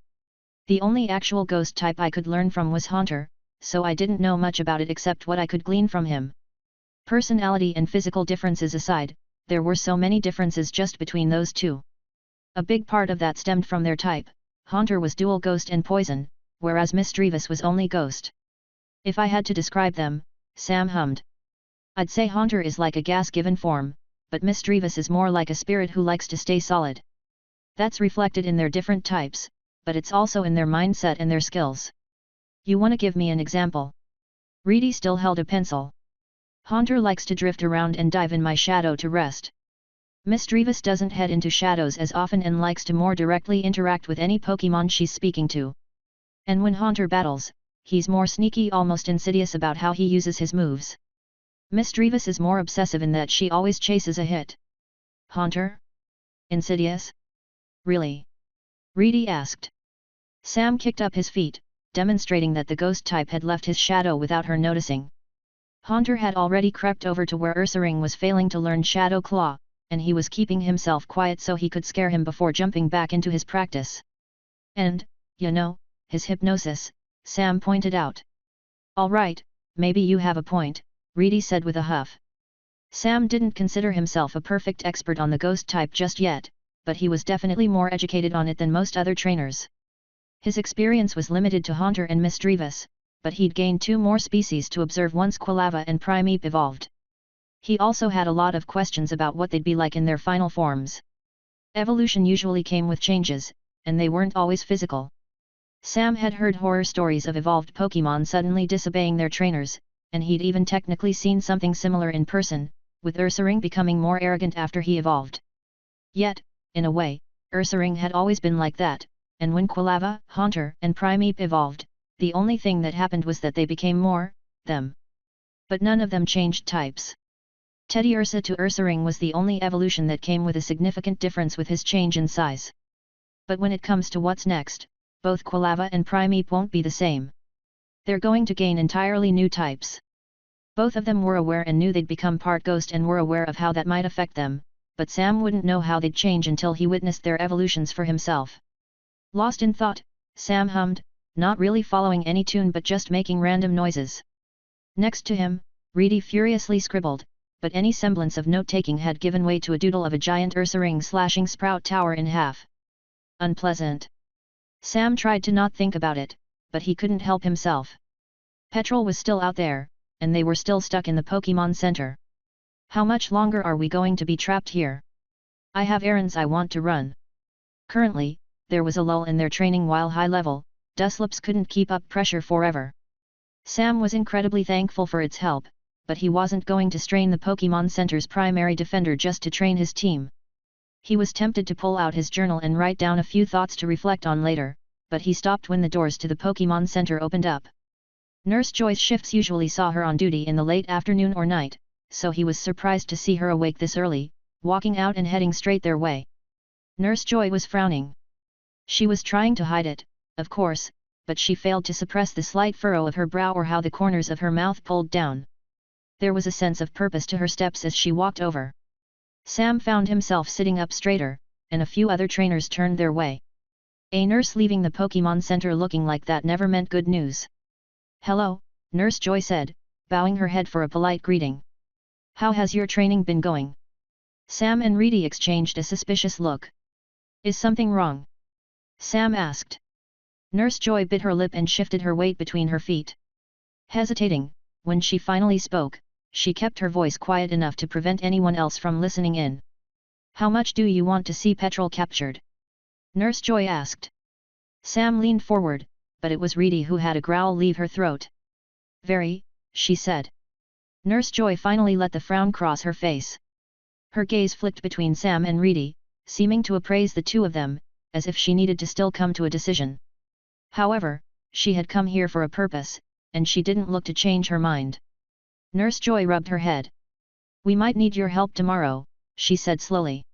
The only actual ghost type I could learn from was Haunter, so I didn't know much about it except what I could glean from him. Personality and physical differences aside, there were so many differences just between those two. A big part of that stemmed from their type. Haunter was dual ghost and poison, whereas Misdreavus was only ghost. If I had to describe them, Sam hummed. I'd say Haunter is like a gas given form, but Misdreavus is more like a spirit who likes to stay solid. That's reflected in their different types, but it's also in their mindset and their skills. You want to give me an example? Reedy still held a pencil. Haunter likes to drift around and dive in my shadow to rest. Misdreavus doesn't head into shadows as often and likes to more directly interact with any Pokémon she's speaking to. And when Haunter battles, he's more sneaky, almost insidious about how he uses his moves. Misdreavus is more obsessive in that she always chases a hit. Haunter? Insidious? Really? Reedy asked. Sam kicked up his feet, demonstrating that the ghost type had left his shadow without her noticing. Haunter had already crept over to where Ursaring was failing to learn Shadow Claw, and he was keeping himself quiet so he could scare him before jumping back into his practice. And, you know, his hypnosis, Sam pointed out. All right, maybe you have a point, Reedy said with a huff. Sam didn't consider himself a perfect expert on the ghost type just yet, but he was definitely more educated on it than most other trainers. His experience was limited to Haunter and Misdreavus, but he'd gained 2 more species to observe once Quilava and Primeape evolved. He also had a lot of questions about what they'd be like in their final forms. Evolution usually came with changes, and they weren't always physical. Sam had heard horror stories of evolved Pokémon suddenly disobeying their trainers, and he'd even technically seen something similar in person, with Ursaring becoming more arrogant after he evolved. Yet, in a way, Ursaring had always been like that, and when Quilava, Haunter, and Primeape evolved, the only thing that happened was that they became more, them. But none of them changed types. Teddiursa to Ursaring was the only evolution that came with a significant difference with his change in size. But when it comes to what's next, both Quilava and Primeape won't be the same. They're going to gain entirely new types. Both of them were aware and knew they'd become part ghost and were aware of how that might affect them, but Sam wouldn't know how they'd change until he witnessed their evolutions for himself. Lost in thought, Sam hummed, not really following any tune but just making random noises. Next to him, Reedy furiously scribbled, but any semblance of note-taking had given way to a doodle of a giant Ursaring slashing Sprout Tower in half. Unpleasant. Sam tried to not think about it, but he couldn't help himself. Petrol was still out there, and they were still stuck in the Pokémon Center. How much longer are we going to be trapped here? I have errands I want to run. Currently, there was a lull in their training while high-level, Dusclops couldn't keep up pressure forever. Sam was incredibly thankful for its help, but he wasn't going to strain the Pokémon Center's primary defender just to train his team. He was tempted to pull out his journal and write down a few thoughts to reflect on later, but he stopped when the doors to the Pokémon Center opened up. Nurse Joy's shifts usually saw her on duty in the late afternoon or night, so he was surprised to see her awake this early, walking out and heading straight their way. Nurse Joy was frowning. She was trying to hide it, of course, but she failed to suppress the slight furrow of her brow or how the corners of her mouth pulled down. There was a sense of purpose to her steps as she walked over. Sam found himself sitting up straighter, and a few other trainers turned their way. A nurse leaving the Pokémon Center looking like that never meant good news. "Hello," Nurse Joy said, bowing her head for a polite greeting. "How has your training been going?" Sam and Reedy exchanged a suspicious look. "Is something wrong?" Sam asked. Nurse Joy bit her lip and shifted her weight between her feet. Hesitating, when she finally spoke, she kept her voice quiet enough to prevent anyone else from listening in. "How much do you want to see Petrol captured?" Nurse Joy asked. Sam leaned forward, but it was Reedy who had a growl leave her throat. "Very," she said. Nurse Joy finally let the frown cross her face. Her gaze flicked between Sam and Reedy, seeming to appraise the two of them, as if she needed to still come to a decision. However, she had come here for a purpose, and she didn't look to change her mind. Nurse Joy rubbed her head. "We might need your help tomorrow," she said slowly.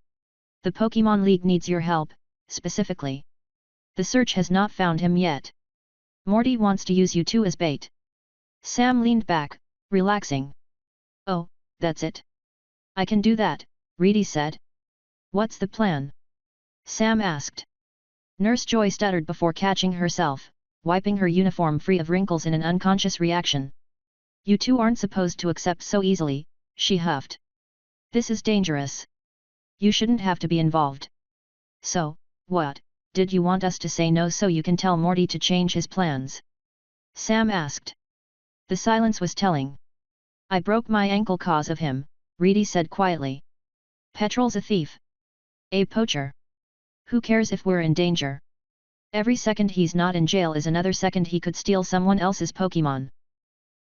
"The Pokémon League needs your help, specifically. The search has not found him yet. Morty wants to use you two as bait." Sam leaned back, relaxing. "Oh, that's it. I can do that," Reedy said. "What's the plan?" Sam asked. Nurse Joy stuttered before catching herself, wiping her uniform free of wrinkles in an unconscious reaction. "You two aren't supposed to accept so easily," she huffed. "This is dangerous. You shouldn't have to be involved." "So, what, did you want us to say no so you can tell Morty to change his plans?" Sam asked. The silence was telling. "I broke my ankle cause of him," Reedy said quietly. "Petrol's a thief. A poacher. Who cares if we're in danger? Every second he's not in jail is another second he could steal someone else's Pokémon."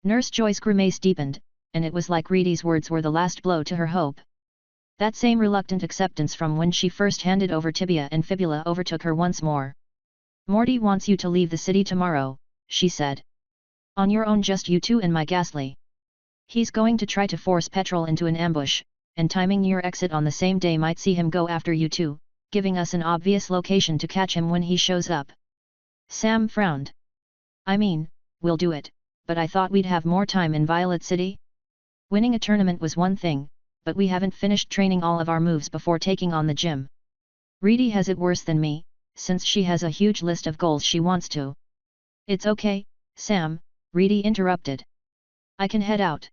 Nurse Joy's grimace deepened, and it was like Reedy's words were the last blow to her hope. That same reluctant acceptance from when she first handed over Tibia and Fibula overtook her once more. "Morty wants you to leave the city tomorrow," she said. "On your own, just you two and my Ghastly. He's going to try to force Petrol into an ambush, and timing your exit on the same day might see him go after you two, giving us an obvious location to catch him when he shows up." Sam frowned. "I mean, we'll do it, but I thought we'd have more time in Violet City? Winning a tournament was one thing, but we haven't finished training all of our moves before taking on the gym. Reedy has it worse than me, since she has a huge list of goals she wants to." "It's okay, Sam," Reedy interrupted. "I can head out.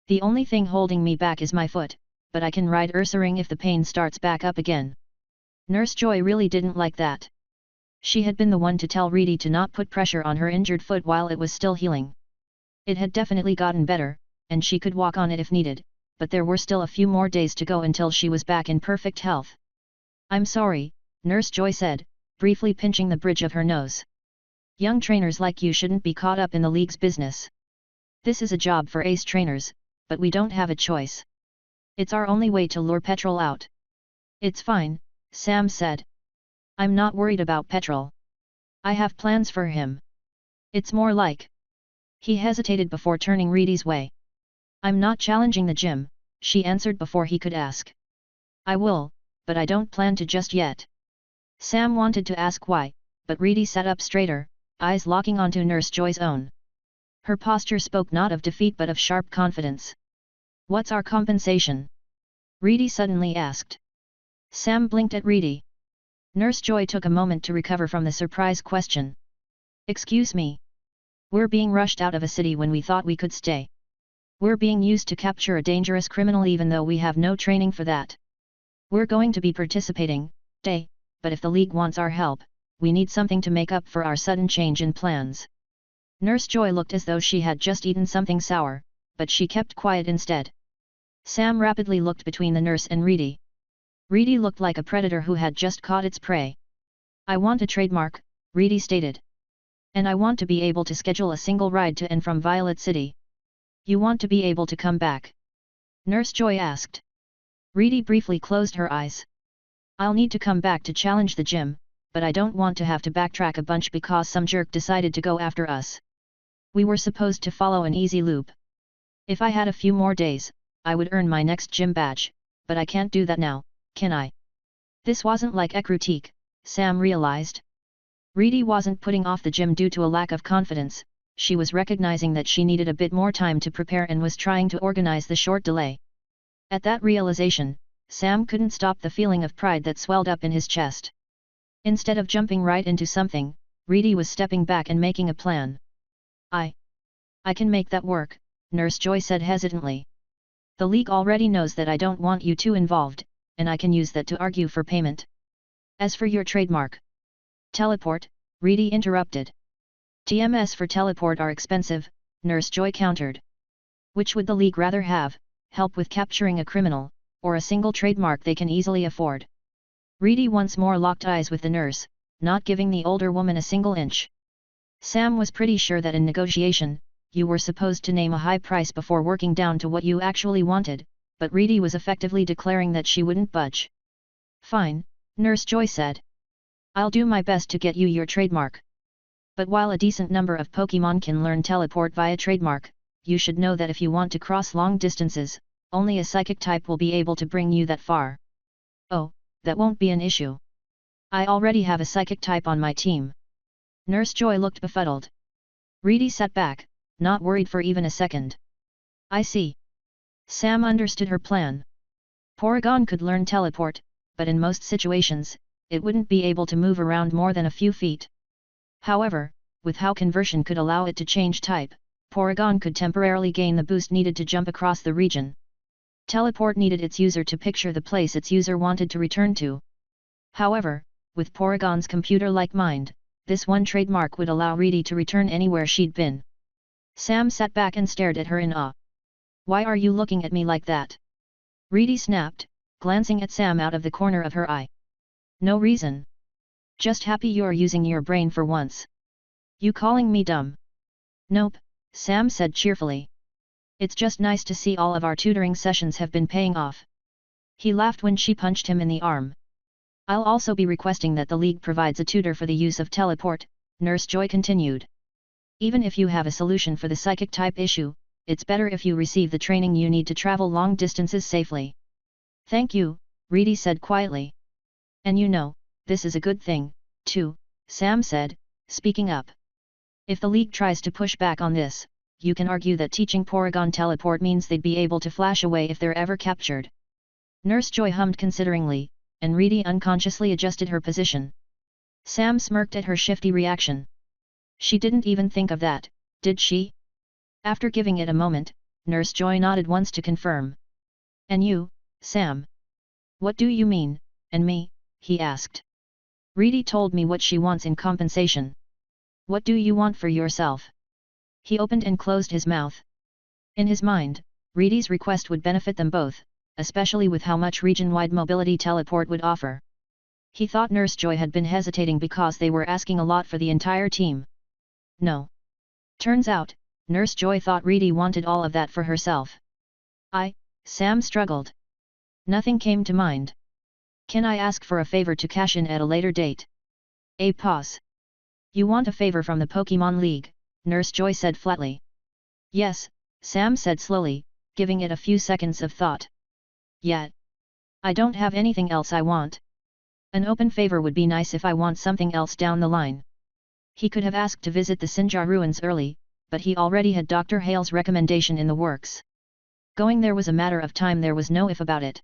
The only thing holding me back is my foot, but I can ride Ursaring if the pain starts back up again." Nurse Joy really didn't like that. She had been the one to tell Reedy to not put pressure on her injured foot while it was still healing. It had definitely gotten better, and she could walk on it if needed, but there were still a few more days to go until she was back in perfect health. "I'm sorry," Nurse Joy said, briefly pinching the bridge of her nose. "Young trainers like you shouldn't be caught up in the league's business. This is a job for ace trainers, but we don't have a choice. It's our only way to lure Petrol out." "It's fine," Sam said. "I'm not worried about Petrol. I have plans for him. It's more like..." He hesitated before turning Reedy's way. "I'm not challenging the gym," she answered before he could ask. "I will, but I don't plan to just yet." Sam wanted to ask why, but Reedy sat up straighter, eyes locking onto Nurse Joy's own. Her posture spoke not of defeat but of sharp confidence. "What's our compensation?" Reedy suddenly asked. Sam blinked at Reedy. Nurse Joy took a moment to recover from the surprise question. "Excuse me. We're being rushed out of a city when we thought we could stay. We're being used to capture a dangerous criminal even though we have no training for that. We're going to be participating, but if the league wants our help, we need something to make up for our sudden change in plans." Nurse Joy looked as though she had just eaten something sour, but she kept quiet instead. Sam rapidly looked between the nurse and Reedy. Reedy looked like a predator who had just caught its prey. "I want a trademark," Reedy stated. "And I want to be able to schedule a single ride to and from Violet City." "You want to be able to come back?" Nurse Joy asked. Reedy briefly closed her eyes. "I'll need to come back to challenge the gym, but I don't want to have to backtrack a bunch because some jerk decided to go after us. We were supposed to follow an easy loop. If I had a few more days, I would earn my next gym badge, but I can't do that now, can I?" This wasn't like a critique, Sam realized. Reedy wasn't putting off the gym due to a lack of confidence, she was recognizing that she needed a bit more time to prepare and was trying to organize the short delay. At that realization, Sam couldn't stop the feeling of pride that swelled up in his chest. Instead of jumping right into something, Reedy was stepping back and making a plan. I can make that work," Nurse Joy said hesitantly. "The league already knows that I don't want you two involved, and I can use that to argue for payment. As for your trademark..." "Teleport," Reedy interrupted. "TMS for teleport are expensive," Nurse Joy countered. "Which would the league rather have, help with capturing a criminal, or a single trademark they can easily afford?" Reedy once more locked eyes with the nurse, not giving the older woman a single inch. Sam was pretty sure that in negotiation, you were supposed to name a high price before working down to what you actually wanted, but Reedy was effectively declaring that she wouldn't budge. "Fine," Nurse Joy said. "I'll do my best to get you your trademark. But while a decent number of Pokémon can learn teleport via trademark, you should know that if you want to cross long distances, only a psychic type will be able to bring you that far." "Oh, that won't be an issue. I already have a psychic type on my team." Nurse Joy looked befuddled. Reedy sat back, not worried for even a second. "I see." Sam understood her plan. Porygon could learn teleport, but in most situations, it wouldn't be able to move around more than a few feet. However, with how conversion could allow it to change type, Porygon could temporarily gain the boost needed to jump across the region. Teleport needed its user to picture the place its user wanted to return to. However, with Porygon's computer-like mind, this one trademark would allow Reedy to return anywhere she'd been. Sam sat back and stared at her in awe. "Why are you looking at me like that?" Reedy snapped, glancing at Sam out of the corner of her eye. "No reason. Just happy you're using your brain for once." "You calling me dumb?" "Nope," Sam said cheerfully. "It's just nice to see all of our tutoring sessions have been paying off." He laughed when she punched him in the arm. "I'll also be requesting that the league provides a tutor for the use of teleport," Nurse Joy continued. "Even if you have a solution for the psychic type issue, it's better if you receive the training you need to travel long distances safely." "Thank you," Reedy said quietly. "And you know, this is a good thing, too," Sam said, speaking up. "If the league tries to push back on this, you can argue that teaching Porygon teleport means they'd be able to flash away if they're ever captured." Nurse Joy hummed consideringly, and Reedy unconsciously adjusted her position. Sam smirked at her shifty reaction. She didn't even think of that, did she? After giving it a moment, Nurse Joy nodded once to confirm. "And you, Sam? What do you mean, and me?" he asked. Reedy told me what she wants in compensation. What do you want for yourself? He opened and closed his mouth. In his mind, Reedy's request would benefit them both, especially with how much region-wide mobility teleport would offer. He thought Nurse Joy had been hesitating because they were asking a lot for the entire team. No. Turns out, Nurse Joy thought Reedy wanted all of that for herself. Sam struggled. Nothing came to mind. Can I ask for a favor to cash in at a later date? A pause. You want a favor from the Pokémon League, Nurse Joy said flatly. Yes, Sam said slowly, giving it a few seconds of thought. Yet. I don't have anything else I want. An open favor would be nice if I want something else down the line. He could have asked to visit the Sinjar ruins early, but he already had Dr. Hale's recommendation in the works. Going there was a matter of time, there was no if about it.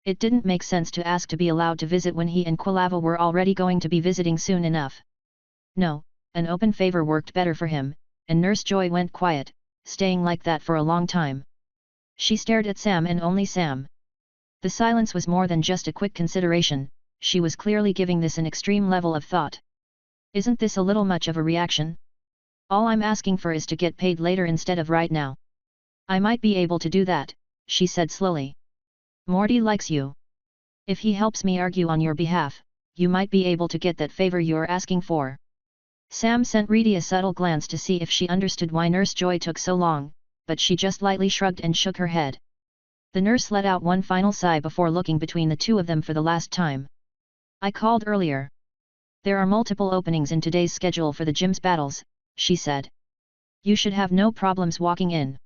It didn't make sense to ask to be allowed to visit when he and Quilava were already going to be visiting soon enough. No, an open favor worked better for him, and Nurse Joy went quiet, staying like that for a long time. She stared at Sam and only Sam. The silence was more than just a quick consideration, she was clearly giving this an extreme level of thought. Isn't this a little much of a reaction? All I'm asking for is to get paid later instead of right now. I might be able to do that, she said slowly. Morty likes you. If he helps me argue on your behalf, you might be able to get that favor you're asking for. Sam sent Reedy a subtle glance to see if she understood why Nurse Joy took so long, but she just lightly shrugged and shook her head. The nurse let out one final sigh before looking between the two of them for the last time. I called earlier. There are multiple openings in today's schedule for the gym's battles, she said. You should have no problems walking in.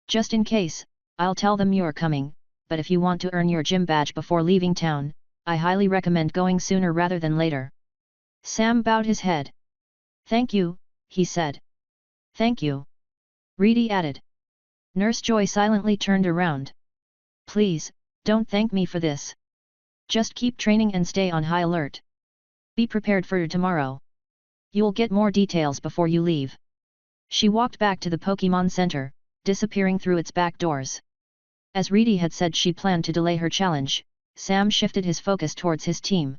Just in case, I'll tell them you're coming, but if you want to earn your gym badge before leaving town, I highly recommend going sooner rather than later. Sam bowed his head. Thank you, he said. Thank you. Reedy added. Nurse Joy silently turned around. Please, don't thank me for this. Just keep training and stay on high alert. Be prepared for tomorrow. You'll get more details before you leave. She walked back to the Pokémon Center, disappearing through its back doors. As Reedy had said she planned to delay her challenge, Sam shifted his focus towards his team.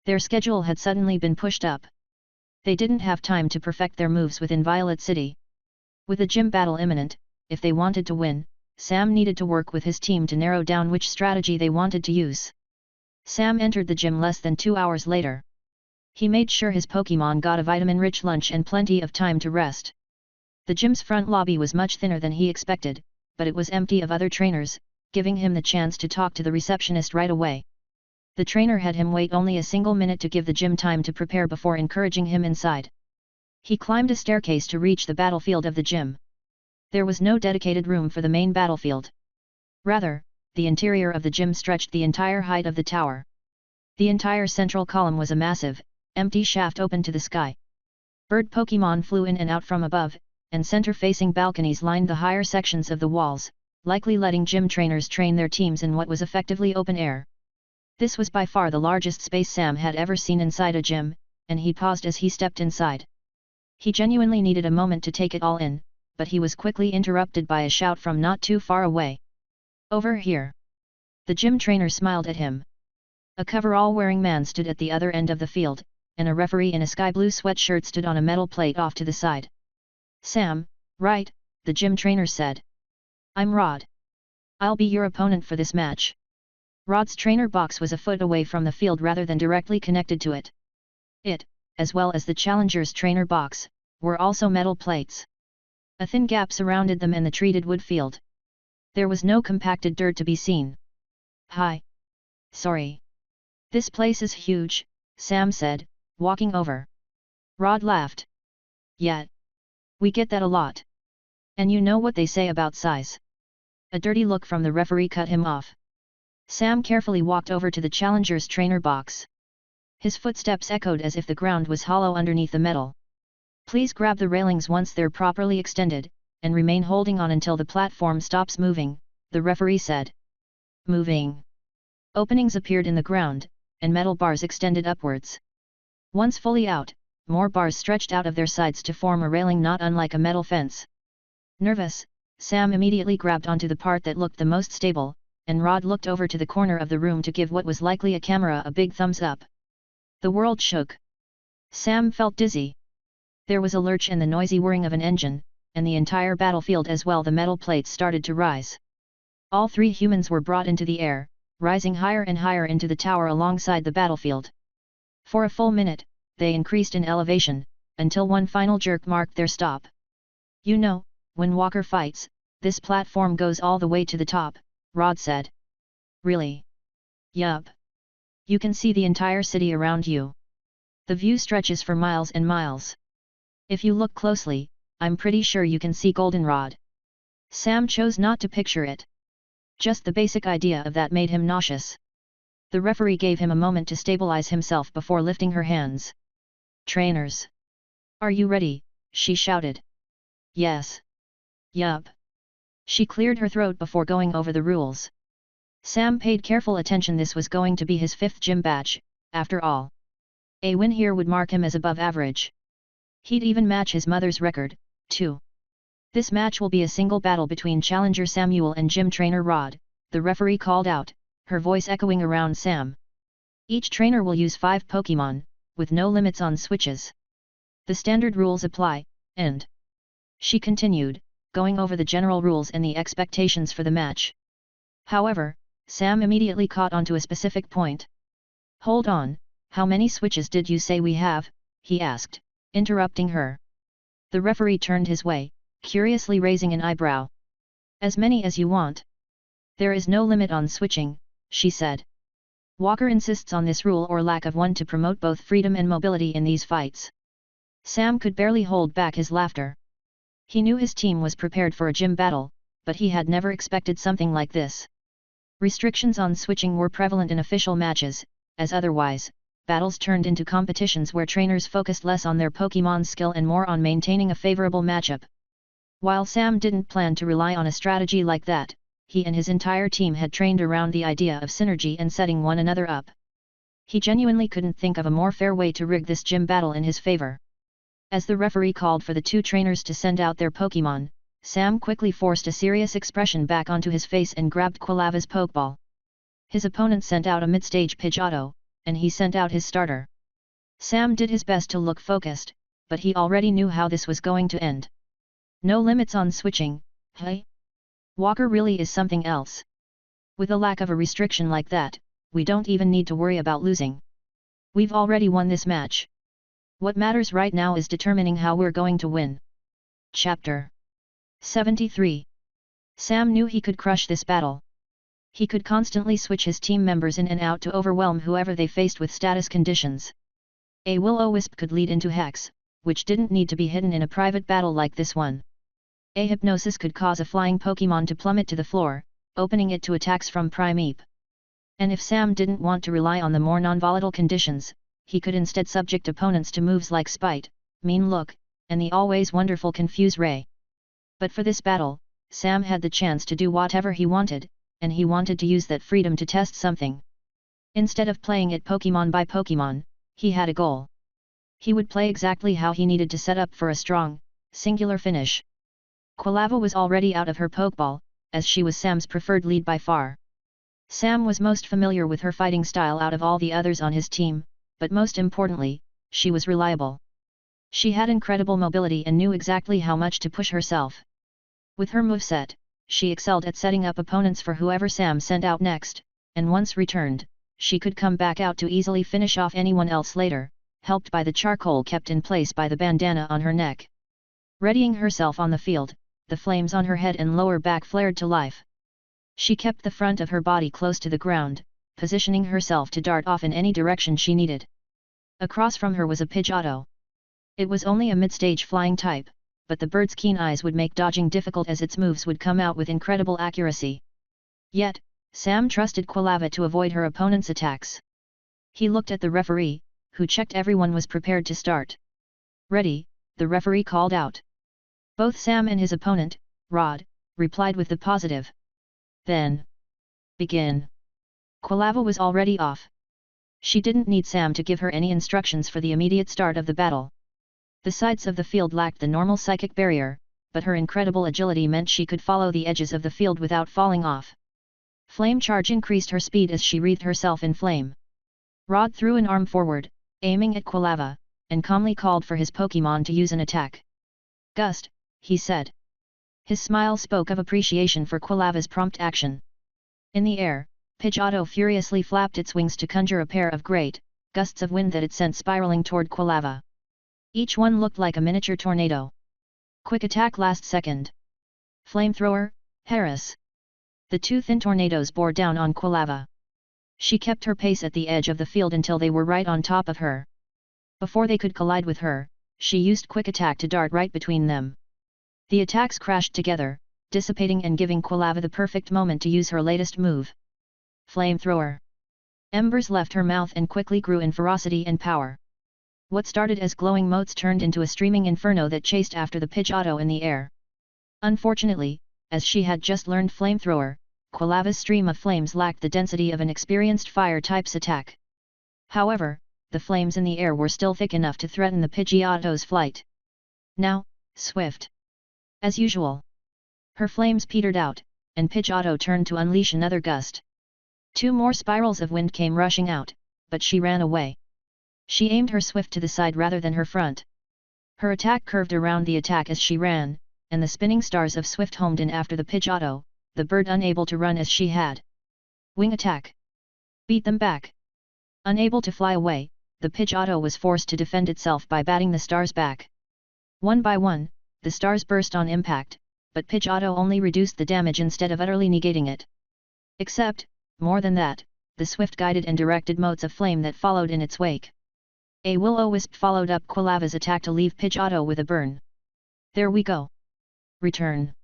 Their schedule had suddenly been pushed up. They didn't have time to perfect their moves within Violet City. With the gym battle imminent, if they wanted to win, Sam needed to work with his team to narrow down which strategy they wanted to use. Sam entered the gym less than 2 hours later. He made sure his Pokémon got a vitamin-rich lunch and plenty of time to rest. The gym's front lobby was much thinner than he expected, but it was empty of other trainers, giving him the chance to talk to the receptionist right away. The trainer had him wait only a single minute to give the gym time to prepare before encouraging him inside. He climbed a staircase to reach the battlefield of the gym. There was no dedicated room for the main battlefield. Rather, the interior of the gym stretched the entire height of the tower. The entire central column was a massive, empty shaft open to the sky. Bird Pokémon flew in and out from above, and center-facing balconies lined the higher sections of the walls, likely letting gym trainers train their teams in what was effectively open air. This was by far the largest space Sam had ever seen inside a gym, and he paused as he stepped inside. He genuinely needed a moment to take it all in, but he was quickly interrupted by a shout from not too far away. Over here! The gym trainer smiled at him. A coverall-wearing man stood at the other end of the field, and a referee in a sky-blue sweatshirt stood on a metal plate off to the side. Sam, right, the gym trainer said. I'm Rod. I'll be your opponent for this match. Rod's trainer box was a foot away from the field rather than directly connected to it. It, as well as the challenger's trainer box, were also metal plates. A thin gap surrounded them and the treated wood field. There was no compacted dirt to be seen. Hi. Sorry. This place is huge, Sam said, walking over. Rod laughed. Yeah. We get that a lot. And you know what they say about size. A dirty look from the referee cut him off. Sam carefully walked over to the challenger's trainer box. His footsteps echoed as if the ground was hollow underneath the metal. Please grab the railings once they're properly extended, and remain holding on until the platform stops moving, the referee said. Moving. Openings appeared in the ground, and metal bars extended upwards. Once fully out, more bars stretched out of their sides to form a railing not unlike a metal fence. Nervous, Sam immediately grabbed onto the part that looked the most stable, and Rod looked over to the corner of the room to give what was likely a camera a big thumbs up. The world shook. Sam felt dizzy. There was a lurch and the noisy whirring of an engine, and the entire battlefield as well. The metal plates started to rise. All three humans were brought into the air, rising higher and higher into the tower alongside the battlefield. For a full minute, they increased in elevation, until one final jerk marked their stop. You know, when Walker fights, this platform goes all the way to the top, Rod said. Really? Yup. You can see the entire city around you. The view stretches for miles and miles. If you look closely, I'm pretty sure you can see Goldenrod. Sam chose not to picture it. Just the basic idea of that made him nauseous. The referee gave him a moment to stabilize himself before lifting her hands. Trainers. Are you ready? She shouted. Yes. Yup. She cleared her throat before going over the rules. Sam paid careful attention. This was going to be his 5th gym badge, after all. A win here would mark him as above average. He'd even match his mother's record, too. This match will be a single battle between challenger Samuel and gym trainer Rod, the referee called out, her voice echoing around Sam. Each trainer will use 5 Pokémon, with no limits on switches. The standard rules apply, and she continued, going over the general rules and the expectations for the match. However, Sam immediately caught onto a specific point. Hold on, how many switches did you say we have? He asked, interrupting her. The referee turned his way, curiously raising an eyebrow. As many as you want. There is no limit on switching, she said. Walker insists on this rule or lack of one to promote both freedom and mobility in these fights. Sam could barely hold back his laughter. He knew his team was prepared for a gym battle, but he had never expected something like this. Restrictions on switching were prevalent in official matches, as otherwise, battles turned into competitions where trainers focused less on their Pokémon's skill and more on maintaining a favorable matchup. While Sam didn't plan to rely on a strategy like that, he and his entire team had trained around the idea of synergy and setting one another up. He genuinely couldn't think of a more fair way to rig this gym battle in his favor. As the referee called for the 2 trainers to send out their Pokémon, Sam quickly forced a serious expression back onto his face and grabbed Quilava's Pokeball. His opponent sent out a mid-stage Pidgeotto, and he sent out his starter. Sam did his best to look focused, but he already knew how this was going to end. No limits on switching, hey? Walker really is something else. With a lack of a restriction like that, we don't even need to worry about losing. We've already won this match. What matters right now is determining how we're going to win. Chapter 73. Sam knew he could crush this battle. He could constantly switch his team members in and out to overwhelm whoever they faced with status conditions. A will-o-wisp could lead into Hex, which didn't need to be hidden in a private battle like this one. A Hypnosis could cause a flying Pokémon to plummet to the floor, opening it to attacks from Primeape. And if Sam didn't want to rely on the more non-volatile conditions, he could instead subject opponents to moves like Spite, Mean Look, and the always wonderful Confuse Ray. But for this battle, Sam had the chance to do whatever he wanted, and he wanted to use that freedom to test something. Instead of playing it Pokémon by Pokémon, he had a goal. He would play exactly how he needed to set up for a strong, singular finish. Quilava was already out of her Pokeball, as she was Sam's preferred lead by far. Sam was most familiar with her fighting style out of all the others on his team, but most importantly, she was reliable. She had incredible mobility and knew exactly how much to push herself. With her moveset, she excelled at setting up opponents for whoever Sam sent out next, and once returned, she could come back out to easily finish off anyone else later, helped by the charcoal kept in place by the bandana on her neck. Readying herself on the field, the flames on her head and lower back flared to life. She kept the front of her body close to the ground, positioning herself to dart off in any direction she needed. Across from her was a Pidgeotto. It was only a mid-stage flying type, but the bird's keen eyes would make dodging difficult as its moves would come out with incredible accuracy. Yet, Sam trusted Quilava to avoid her opponent's attacks. He looked at the referee, who checked everyone was prepared to start. Ready, the referee called out. Both Sam and his opponent, Rod, replied with the positive. Then, begin. Quilava was already off. She didn't need Sam to give her any instructions for the immediate start of the battle. The sides of the field lacked the normal psychic barrier, but her incredible agility meant she could follow the edges of the field without falling off. Flame charge increased her speed as she wreathed herself in flame. Rod threw an arm forward, aiming at Quilava, and calmly called for his Pokémon to use an attack. Gust, he said. His smile spoke of appreciation for Quilava's prompt action. In the air, Pidgeotto furiously flapped its wings to conjure a pair of great gusts of wind that it sent spiraling toward Quilava. Each one looked like a miniature tornado. Quick attack last second. Flamethrower, Harris. The two thin tornadoes bore down on Quilava. She kept her pace at the edge of the field until they were right on top of her. Before they could collide with her, she used quick attack to dart right between them. The attacks crashed together, dissipating and giving Quilava the perfect moment to use her latest move. Flamethrower. Embers left her mouth and quickly grew in ferocity and power. What started as glowing motes turned into a streaming inferno that chased after the Pidgeotto in the air. Unfortunately, as she had just learned Flamethrower, Quilava's stream of flames lacked the density of an experienced fire-type's attack. However, the flames in the air were still thick enough to threaten the Pidgeotto's flight. Now, swift. As usual. Her flames petered out, and Pidgeotto turned to unleash another gust. Two more spirals of wind came rushing out, but she ran away. She aimed her Swift to the side rather than her front. Her attack curved around the attack as she ran, and the spinning stars of Swift homed in after the Pidgeotto, the bird unable to run as she had. Wing attack. Beat them back. Unable to fly away, the Pidgeotto was forced to defend itself by batting the stars back. One by one, the stars burst on impact, but Pidgeotto only reduced the damage instead of utterly negating it. Except, more than that, the Swift guided and directed motes of flame that followed in its wake. A will-o-wisp followed up Quilava's attack to leave Pidgeotto with a burn. There we go. Return.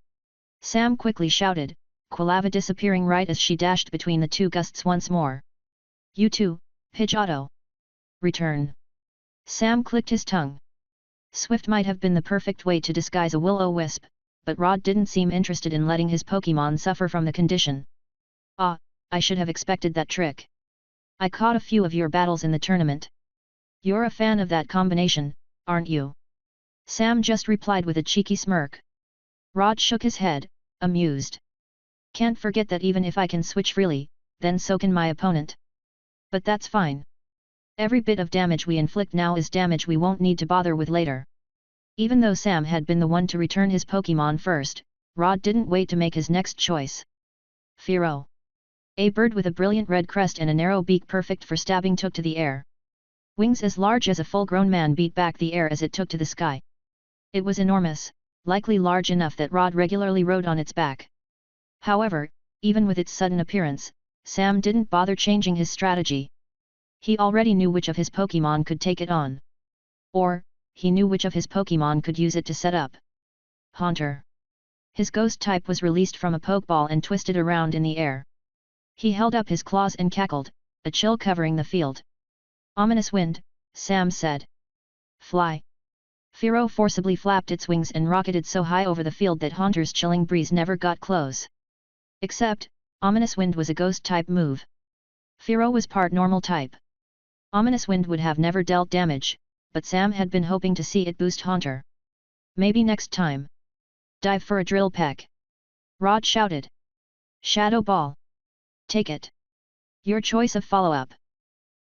Sam quickly shouted, Quilava disappearing right as she dashed between the two gusts once more. You too, Pidgeotto. Return. Sam clicked his tongue. Swift might have been the perfect way to disguise a will-o-wisp, but Rod didn't seem interested in letting his Pokémon suffer from the condition. Ah, I should have expected that trick. I caught a few of your battles in the tournament. You're a fan of that combination, aren't you? Sam just replied with a cheeky smirk. Rod shook his head, amused. Can't forget that even if I can switch freely, then so can my opponent. But that's fine. Every bit of damage we inflict now is damage we won't need to bother with later. Even though Sam had been the one to return his Pokémon first, Rod didn't wait to make his next choice. Fearow. A bird with a brilliant red crest and a narrow beak perfect for stabbing took to the air. Wings as large as a full-grown man beat back the air as it took to the sky. It was enormous, likely large enough that Rod regularly rode on its back. However, even with its sudden appearance, Sam didn't bother changing his strategy. He already knew which of his Pokémon could take it on. Or, he knew which of his Pokémon could use it to set up. Haunter. His ghost type was released from a Pokeball and twisted around in the air. He held up his claws and cackled, a chill covering the field. Ominous wind, Sam said. Fly. Fearow forcibly flapped its wings and rocketed so high over the field that Haunter's chilling breeze never got close. Except, Ominous Wind was a ghost-type move. Fearow was part normal type. Ominous Wind would have never dealt damage, but Sam had been hoping to see it boost Haunter. Maybe next time. Dive for a drill peck. Rod shouted. Shadow Ball. Take it. Your choice of follow-up.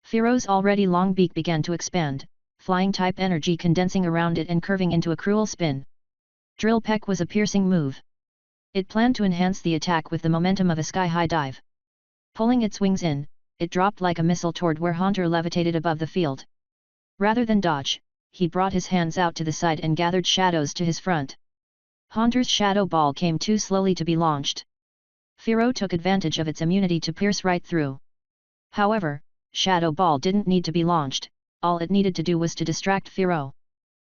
Fearow's already long beak began to expand, flying-type energy condensing around it and curving into a cruel spin. Drill Peck was a piercing move. It planned to enhance the attack with the momentum of a sky-high dive. Pulling its wings in, it dropped like a missile toward where Haunter levitated above the field. Rather than dodge, he brought his hands out to the side and gathered shadows to his front. Haunter's Shadow Ball came too slowly to be launched. Fearow took advantage of its immunity to pierce right through. However, Shadow Ball didn't need to be launched, all it needed to do was to distract Fearow.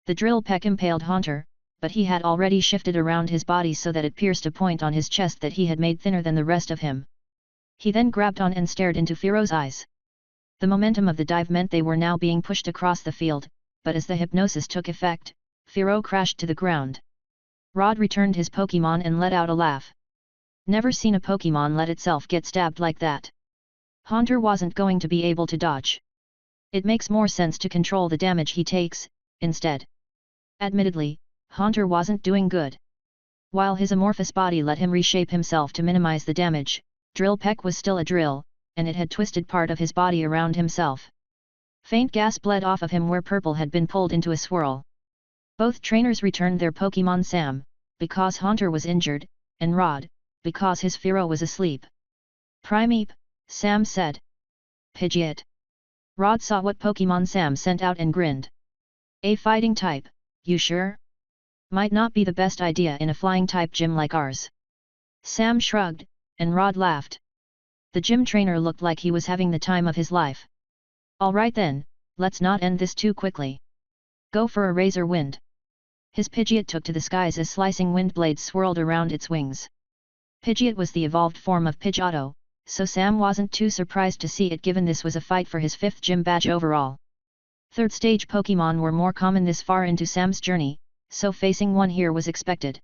The drill peck impaled Haunter, but he had already shifted around his body so that it pierced a point on his chest that he had made thinner than the rest of him. He then grabbed on and stared into Fearow's eyes. The momentum of the dive meant they were now being pushed across the field, but as the hypnosis took effect, Fearow crashed to the ground. Rod returned his Pokémon and let out a laugh. Never seen a Pokémon let itself get stabbed like that. Haunter wasn't going to be able to dodge. It makes more sense to control the damage he takes, instead. Admittedly, Haunter wasn't doing good. While his amorphous body let him reshape himself to minimize the damage, Drill peck was still a drill, and it had twisted part of his body around himself. Faint gas bled off of him where Purple had been pulled into a swirl. Both trainers returned their Pokémon Sam, because Haunter was injured, and Rod, because his Fearow was asleep. Primeape, Sam said. Pidgeot. Rod saw what Pokémon Sam sent out and grinned. A fighting type, you sure? Might not be the best idea in a flying type gym like ours. Sam shrugged, and Rod laughed. The gym trainer looked like he was having the time of his life. Alright then, let's not end this too quickly. Go for a Razor Wind. His Pidgeot took to the skies as slicing wind blades swirled around its wings. Pidgeot was the evolved form of Pidgeotto, so Sam wasn't too surprised to see it given this was a fight for his 5th gym badge overall. 3rd stage Pokémon were more common this far into Sam's journey, so facing one here was expected.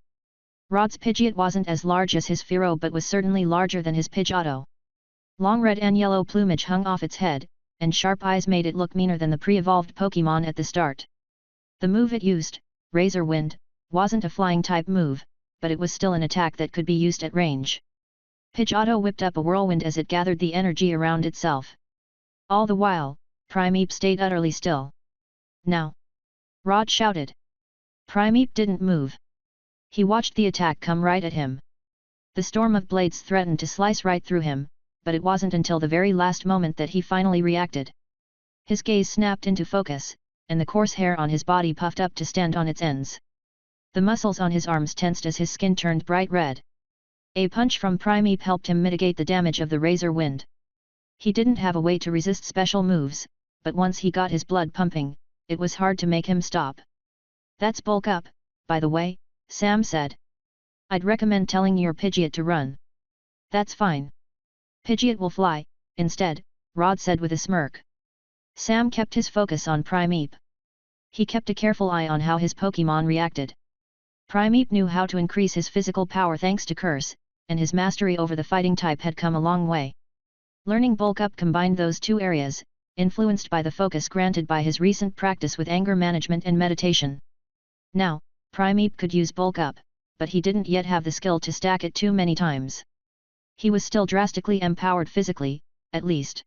Rod's Pidgeot wasn't as large as his Fearow but was certainly larger than his Pidgeotto. Long red and yellow plumage hung off its head, and sharp eyes made it look meaner than the pre-evolved Pokémon at the start. The move it used, Razor Wind, wasn't a flying type move, but it was still an attack that could be used at range. Pidgeotto whipped up a whirlwind as it gathered the energy around itself. All the while, Primeape stayed utterly still. Now! Rod shouted. Primeape didn't move. He watched the attack come right at him. The storm of blades threatened to slice right through him, but it wasn't until the very last moment that he finally reacted. His gaze snapped into focus, and the coarse hair on his body puffed up to stand on its ends. The muscles on his arms tensed as his skin turned bright red. A punch from Primeape helped him mitigate the damage of the Razor Wind. He didn't have a way to resist special moves, but once he got his blood pumping, it was hard to make him stop. That's bulk up, by the way, Sam said. I'd recommend telling your Pidgeot to run. That's fine. Pidgeot will fly, instead, Rod said with a smirk. Sam kept his focus on Primeape. He kept a careful eye on how his Pokémon reacted. Primeape knew how to increase his physical power thanks to Curse, and his mastery over the fighting type had come a long way. Learning Bulk Up combined those two areas, influenced by the focus granted by his recent practice with anger management and meditation. Now, Primeape could use Bulk Up, but he didn't yet have the skill to stack it too many times. He was still drastically empowered physically, at least.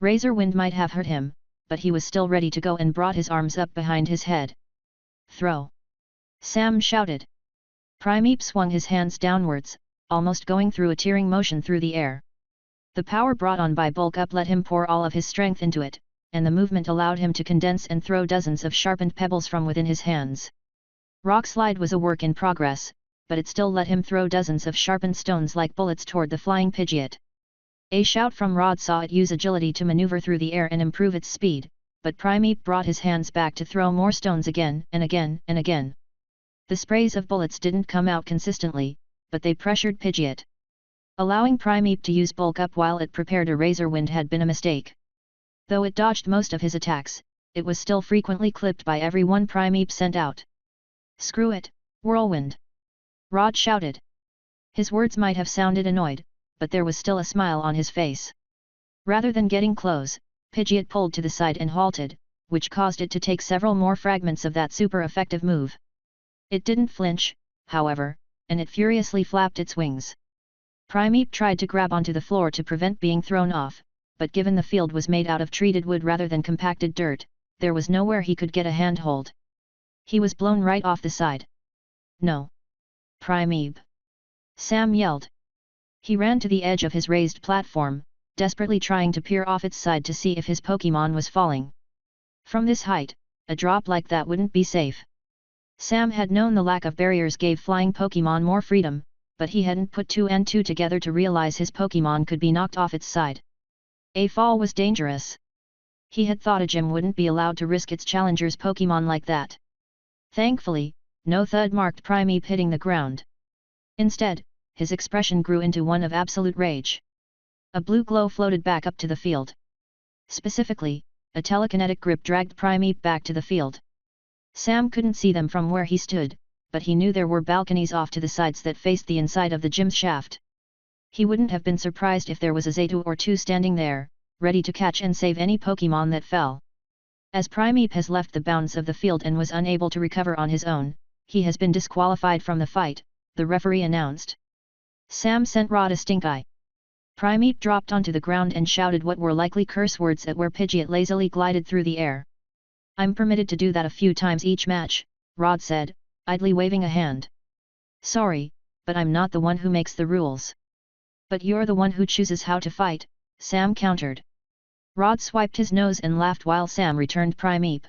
Razor Wind might have hurt him, but he was still ready to go and brought his arms up behind his head. Throw! Sam shouted. Primeape swung his hands downwards, almost going through a tearing motion through the air. The power brought on by Bulk Up let him pour all of his strength into it, and the movement allowed him to condense and throw dozens of sharpened pebbles from within his hands. Rock Slide was a work in progress, but it still let him throw dozens of sharpened stones like bullets toward the flying Pidgeot. A shout from Rod saw it use agility to maneuver through the air and improve its speed, but Primeape brought his hands back to throw more stones again and again and again. The sprays of bullets didn't come out consistently, but they pressured Pidgeot. Allowing Primeape to use Bulk Up while it prepared a Razor Wind had been a mistake. Though it dodged most of his attacks, it was still frequently clipped by every one Primeape sent out. Screw it, Whirlwind! Rod shouted. His words might have sounded annoyed, but there was still a smile on his face. Rather than getting close, Pidgeot pulled to the side and halted, which caused it to take several more fragments of that super effective move. It didn't flinch, however, and it furiously flapped its wings. Primeape tried to grab onto the floor to prevent being thrown off, but given the field was made out of treated wood rather than compacted dirt, there was nowhere he could get a handhold. He was blown right off the side. No! Primeape! Sam yelled. He ran to the edge of his raised platform, desperately trying to peer off its side to see if his Pokémon was falling. From this height, a drop like that wouldn't be safe. Sam had known the lack of barriers gave flying Pokémon more freedom, but he hadn't put two and two together to realize his Pokémon could be knocked off its side. A fall was dangerous. He had thought a gym wouldn't be allowed to risk its challenger's Pokémon like that. Thankfully, no thud marked Primeape hitting the ground. Instead, his expression grew into one of absolute rage. A blue glow floated back up to the field. Specifically, a telekinetic grip dragged Primeape back to the field. Sam couldn't see them from where he stood, but he knew there were balconies off to the sides that faced the inside of the gym's shaft. He wouldn't have been surprised if there was a Zatu or two standing there, ready to catch and save any Pokémon that fell. As Primeape has left the bounds of the field and was unable to recover on his own, he has been disqualified from the fight, the referee announced. Sam sent Rod a stink eye. Primeape dropped onto the ground and shouted what were likely curse words at where Pidgeot lazily glided through the air. I'm permitted to do that a few times each match, Rod said, idly waving a hand. Sorry, but I'm not the one who makes the rules. But you're the one who chooses how to fight, Sam countered. Rod swiped his nose and laughed while Sam returned Primeape.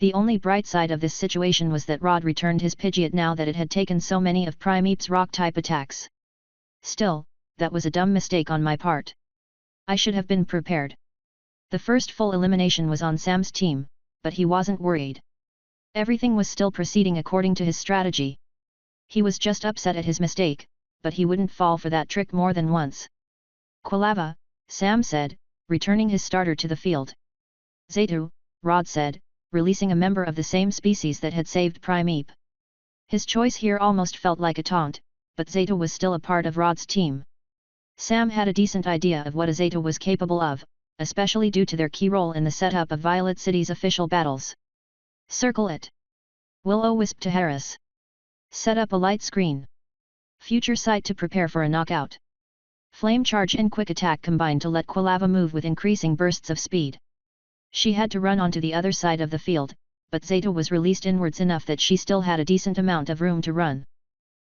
The only bright side of this situation was that Rod returned his Pidgeot now that it had taken so many of Primeape's rock-type attacks. Still, that was a dumb mistake on my part. I should have been prepared. The first full elimination was on Sam's team, but he wasn't worried. Everything was still proceeding according to his strategy. He was just upset at his mistake, but he wouldn't fall for that trick more than once. Quilava, Sam said, returning his starter to the field. Zayto, Rod said, releasing a member of the same species that had saved Primeape. His choice here almost felt like a taunt, but Zayto was still a part of Rod's team. Sam had a decent idea of what a Zayto was capable of, especially due to their key role in the setup of Violet City's official battles. Circle it. Will-O-Wisp to Harris. Set up a light screen. Future Sight to prepare for a knockout. Flame Charge and Quick Attack combined to let Quilava move with increasing bursts of speed. She had to run onto the other side of the field, but Zayto was released inwards enough that she still had a decent amount of room to run.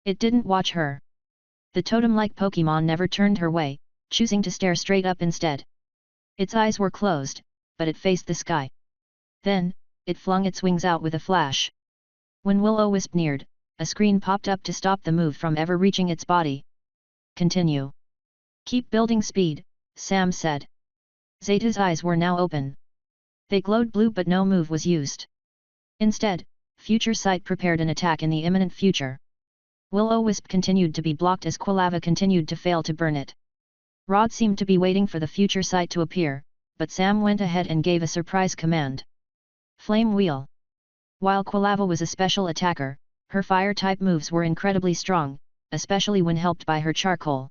It didn't watch her. The totem-like Pokémon never turned her way, choosing to stare straight up instead. Its eyes were closed, but it faced the sky. Then, it flung its wings out with a flash. When Will-O-Wisp neared, a screen popped up to stop the move from ever reaching its body. Continue. Keep building speed, Sam said. Zayto's eyes were now open. They glowed blue but no move was used. Instead, Future Sight prepared an attack in the imminent future. Will-O-Wisp continued to be blocked as Quilava continued to fail to burn it. Rod seemed to be waiting for the Future Sight to appear, but Sam went ahead and gave a surprise command. Flame Wheel. While Quilava was a special attacker, her fire-type moves were incredibly strong, especially when helped by her charcoal.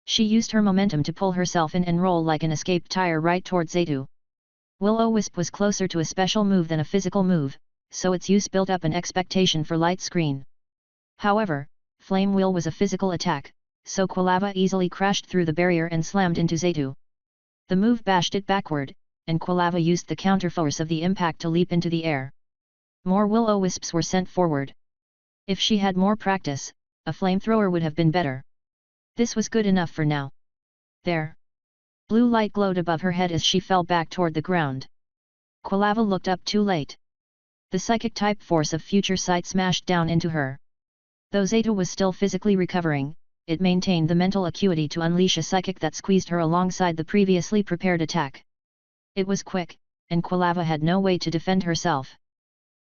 She used her momentum to pull herself in and roll like an escaped tire right towards Zayto. Will-O-Wisp was closer to a special move than a physical move, so its use built up an expectation for light screen. However, Flame Wheel was a physical attack, so Quilava easily crashed through the barrier and slammed into Zayto. The move bashed it backward, and Quilava used the counterforce of the impact to leap into the air. More Will-O-Wisps were sent forward. If she had more practice, a flamethrower would have been better. This was good enough for now. There. Blue light glowed above her head as she fell back toward the ground. Quilava looked up too late. The psychic-type force of Future Sight smashed down into her. Though Zayto was still physically recovering, it maintained the mental acuity to unleash a psychic that squeezed her alongside the previously prepared attack. It was quick, and Quilava had no way to defend herself.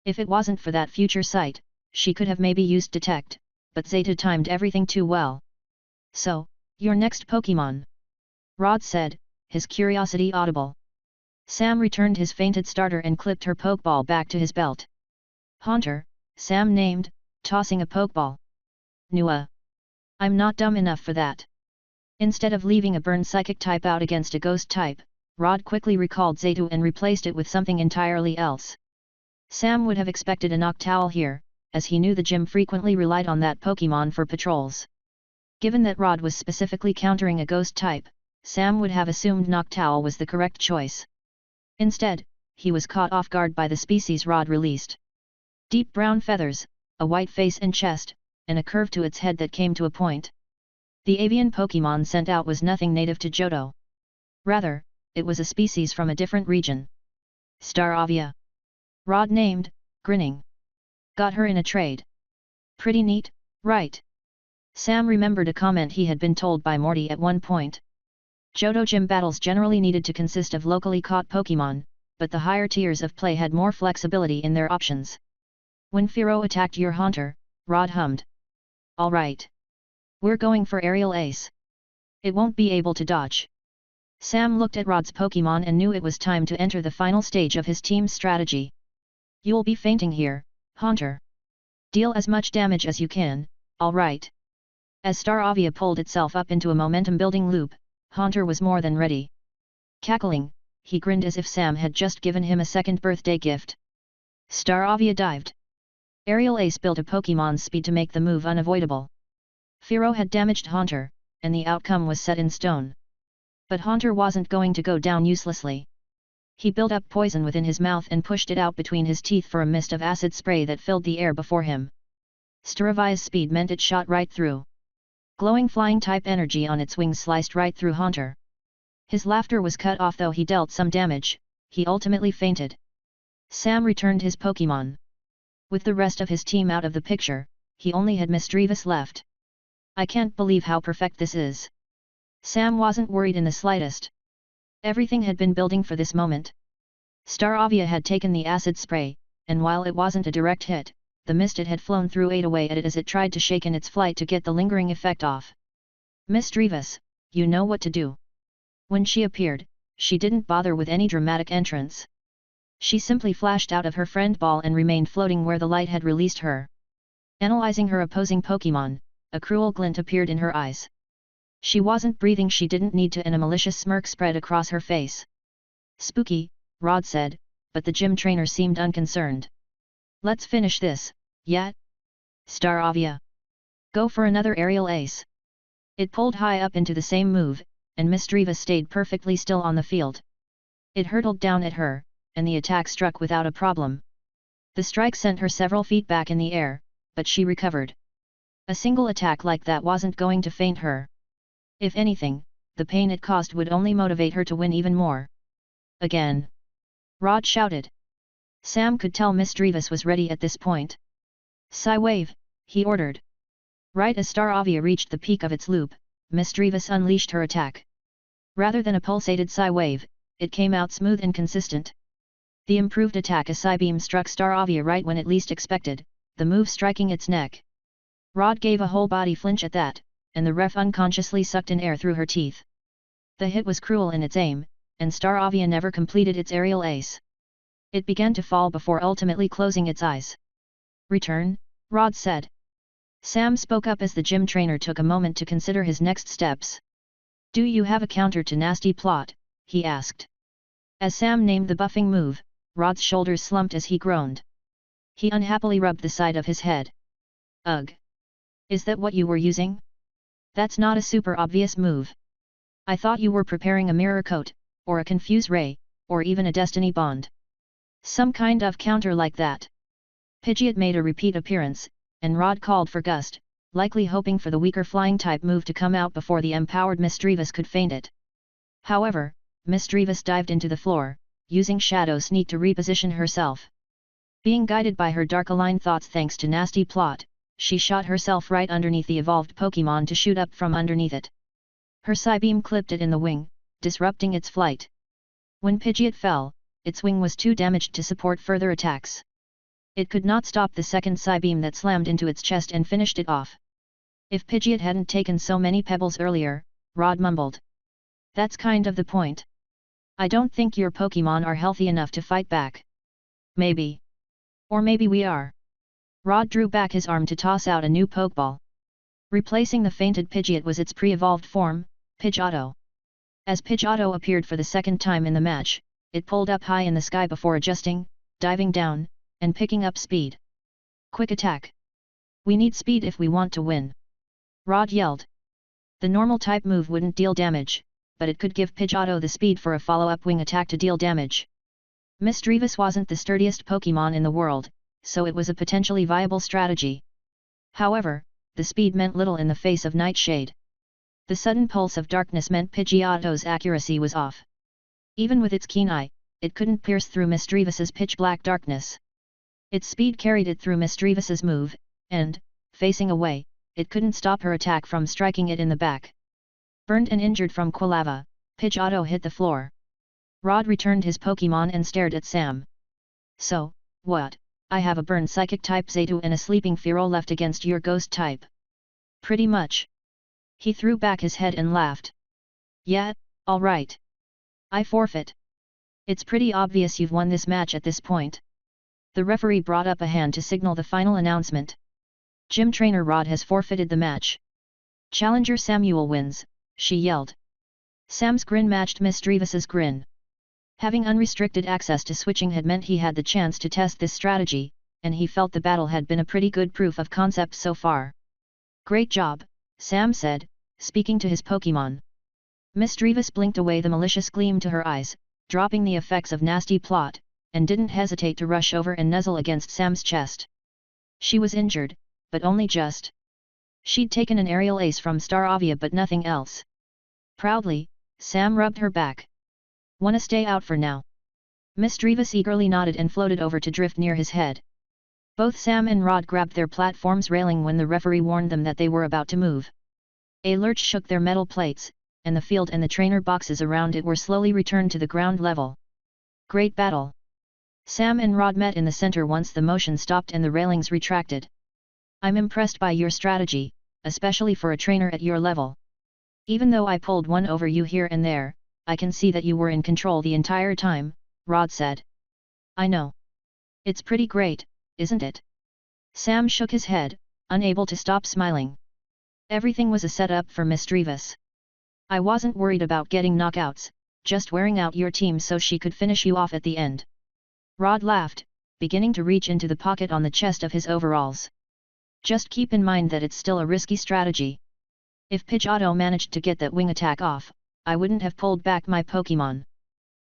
If it wasn't for that Future Sight, she could have maybe used Detect, but Zayto timed everything too well. So, your next Pokémon? Rod said, his curiosity audible. Sam returned his fainted starter and clipped her Pokeball back to his belt. Haunter, Sam named, tossing a Pokeball. Nua. I'm not dumb enough for that. Instead of leaving a burn psychic type out against a ghost type, Rod quickly recalled Zayto and replaced it with something entirely else. Sam would have expected a Noctowl here, as he knew the gym frequently relied on that Pokémon for patrols. Given that Rod was specifically countering a ghost type, Sam would have assumed Noctowl was the correct choice. Instead, he was caught off guard by the species Rod released. Deep brown feathers, a white face and chest, and a curve to its head that came to a point. The avian Pokémon sent out was nothing native to Johto. Rather, it was a species from a different region. Staravia. Rod named, grinning. Got her in a trade. Pretty neat, right? Sam remembered a comment he had been told by Morty at one point. Johto gym battles generally needed to consist of locally caught Pokémon, but the higher tiers of play had more flexibility in their options. When Fearow attacked your Haunter, Rod hummed. Alright. We're going for Aerial Ace. It won't be able to dodge. Sam looked at Rod's Pokémon and knew it was time to enter the final stage of his team's strategy. You'll be fainting here, Haunter. Deal as much damage as you can, alright. As Staravia pulled itself up into a momentum-building loop, Haunter was more than ready. Cackling, he grinned as if Sam had just given him a second birthday gift. Staravia dived. Aerial Ace built a Pokémon's speed to make the move unavoidable. Fearow had damaged Haunter, and the outcome was set in stone. But Haunter wasn't going to go down uselessly. He built up poison within his mouth and pushed it out between his teeth for a mist of acid spray that filled the air before him. Staravia's speed meant it shot right through. Glowing flying-type energy on its wings sliced right through Haunter. His laughter was cut off though he dealt some damage, he ultimately fainted. Sam returned his Pokémon. With the rest of his team out of the picture, he only had Misdreavus left. I can't believe how perfect this is. Sam wasn't worried in the slightest. Everything had been building for this moment. Staravia had taken the acid spray, and while it wasn't a direct hit, the mist it had flown through ate away at it as it tried to shake in its flight to get the lingering effect off. Misdreavus, you know what to do. When she appeared, she didn't bother with any dramatic entrance. She simply flashed out of her friend ball and remained floating where the light had released her. Analyzing her opposing Pokémon, a cruel glint appeared in her eyes. She wasn't breathing, she didn't need to, and a malicious smirk spread across her face. Spooky, Rod said, but the gym trainer seemed unconcerned. Let's finish this, yeah? Staravia. Go for another aerial ace. It pulled high up into the same move, and Misdreavus stayed perfectly still on the field. It hurtled down at her, and the attack struck without a problem. The strike sent her several feet back in the air, but she recovered. A single attack like that wasn't going to faint her. If anything, the pain it caused would only motivate her to win even more. Again! Rod shouted. Sam could tell Misdreavus was ready at this point. Psy-wave, he ordered. Right as Staravia reached the peak of its loop, Misdreavus unleashed her attack. Rather than a pulsated Psy-wave, it came out smooth and consistent. The improved attack, a Psy-beam, struck Staravia right when it least expected, the move striking its neck. Rod gave a whole body flinch at that, and the ref unconsciously sucked in air through her teeth. The hit was cruel in its aim, and Staravia never completed its aerial ace. It began to fall before ultimately closing its eyes. Return, Rod said. Sam spoke up as the gym trainer took a moment to consider his next steps. Do you have a counter to Nasty Plot? He asked. As Sam named the buffing move, Rod's shoulders slumped as he groaned. He unhappily rubbed the side of his head. Ugh! Is that what you were using? That's not a super obvious move. I thought you were preparing a mirror coat, or a confuse ray, or even a destiny bond. Some kind of counter like that. Pidgeot made a repeat appearance, and Rod called for Gust, likely hoping for the weaker flying-type move to come out before the empowered Misdreavus could feint it. However, Misdreavus dived into the floor, using Shadow Sneak to reposition herself. Being guided by her dark-aligned thoughts thanks to Nasty Plot, she shot herself right underneath the evolved Pokémon to shoot up from underneath it. Her Psy-beam clipped it in the wing, disrupting its flight. When Pidgeot fell, its wing was too damaged to support further attacks. It could not stop the second Psy-beam that slammed into its chest and finished it off. If Pidgeot hadn't taken so many pebbles earlier, Rod mumbled. That's kind of the point. I don't think your Pokémon are healthy enough to fight back. Maybe. Or maybe we are. Rod drew back his arm to toss out a new Pokeball. Replacing the fainted Pidgeot was its pre-evolved form, Pidgeotto. As Pidgeotto appeared for the second time in the match, it pulled up high in the sky before adjusting, diving down, and picking up speed. Quick attack! We need speed if we want to win. Rod yelled. The normal type move wouldn't deal damage, but it could give Pidgeotto the speed for a follow-up wing attack to deal damage. Misdreavus wasn't the sturdiest Pokémon in the world, so it was a potentially viable strategy. However, the speed meant little in the face of Nightshade. The sudden pulse of darkness meant Pidgeotto's accuracy was off. Even with its keen eye, it couldn't pierce through Misdreavus's pitch-black darkness. Its speed carried it through Misdreavus's move, and, facing away, it couldn't stop her attack from striking it in the back. Burned and injured from Quilava, Pidgeotto hit the floor. Rod returned his Pokémon and stared at Sam. So, what? I have a burned Psychic-type Zatu and a sleeping Fearow left against your Ghost-type. Pretty much. He threw back his head and laughed. Yeah, alright. I forfeit. It's pretty obvious you've won this match at this point. The referee brought up a hand to signal the final announcement. Gym trainer Rod has forfeited the match. Challenger Samuel wins, she yelled. Sam's grin matched Misdreavus's grin. Having unrestricted access to switching had meant he had the chance to test this strategy, and he felt the battle had been a pretty good proof of concept so far. Great job, Sam said, speaking to his Pokémon. Misdreavus blinked away the malicious gleam to her eyes, dropping the effects of nasty plot, and didn't hesitate to rush over and nuzzle against Sam's chest. She was injured, but only just. She'd taken an aerial ace from Staravia but nothing else. Proudly, Sam rubbed her back. "Wanna stay out for now?" Misdreavus eagerly nodded and floated over to drift near his head. Both Sam and Rod grabbed their platform's railing when the referee warned them that they were about to move. A lurch shook their metal plates, and the field and the trainer boxes around it were slowly returned to the ground level. Great battle! Sam and Rod met in the center once the motion stopped and the railings retracted. "I'm impressed by your strategy, especially for a trainer at your level. Even though I pulled one over you here and there, I can see that you were in control the entire time," Rod said. "I know. It's pretty great, isn't it?" Sam shook his head, unable to stop smiling. Everything was a setup for Misdreavus. "I wasn't worried about getting knockouts, just wearing out your team so she could finish you off at the end." Rod laughed, beginning to reach into the pocket on the chest of his overalls. "Just keep in mind that it's still a risky strategy. If Pidgeotto managed to get that wing attack off, I wouldn't have pulled back my Pokémon.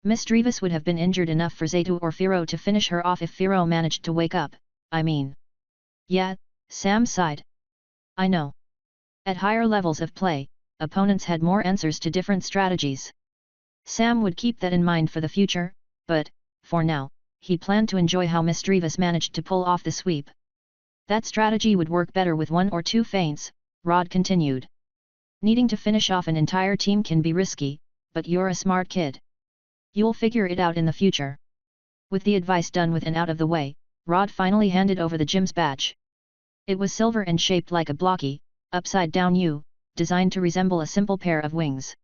Misdreavus would have been injured enough for Zaytu or Firo to finish her off if Firo managed to wake up, I mean." "Yeah," Sam sighed. "I know. At higher levels of play, opponents had more answers to different strategies. Sam would keep that in mind for the future, but, for now, he planned to enjoy how Misdreavus managed to pull off the sweep. That strategy would work better with one or two feints," Rod continued. "Needing to finish off an entire team can be risky, but you're a smart kid. You'll figure it out in the future." With the advice done with and out of the way, Rod finally handed over the gym's badge. It was silver and shaped like a blocky, upside-down U, designed to resemble a simple pair of wings.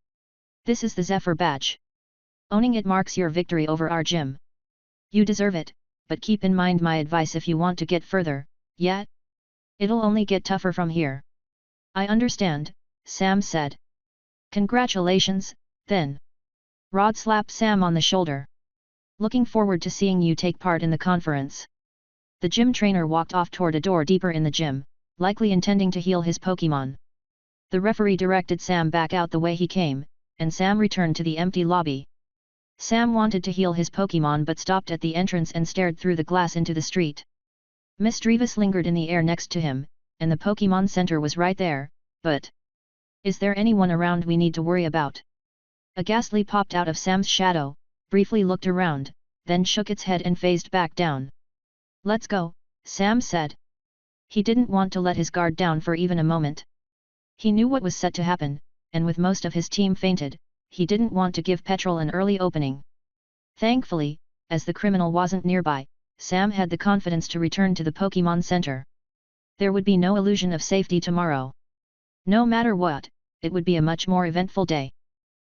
"This is the Zephyr badge. Owning it marks your victory over our gym. You deserve it, but keep in mind my advice if you want to get further, yeah? It'll only get tougher from here." "I understand," Sam said. "Congratulations, then." Rod slapped Sam on the shoulder. "Looking forward to seeing you take part in the conference." The gym trainer walked off toward a door deeper in the gym, likely intending to heal his Pokémon. The referee directed Sam back out the way he came, and Sam returned to the empty lobby. Sam wanted to heal his Pokémon but stopped at the entrance and stared through the glass into the street. Misdreavus lingered in the air next to him, and the Pokémon Center was right there, but... "Is there anyone around we need to worry about?" A ghastly popped out of Sam's shadow, briefly looked around, then shook its head and phased back down. "Let's go," Sam said. He didn't want to let his guard down for even a moment. He knew what was set to happen, and with most of his team fainted, he didn't want to give Petrol an early opening. Thankfully, as the criminal wasn't nearby, Sam had the confidence to return to the Pokémon Center. There would be no illusion of safety tomorrow. No matter what, it would be a much more eventful day.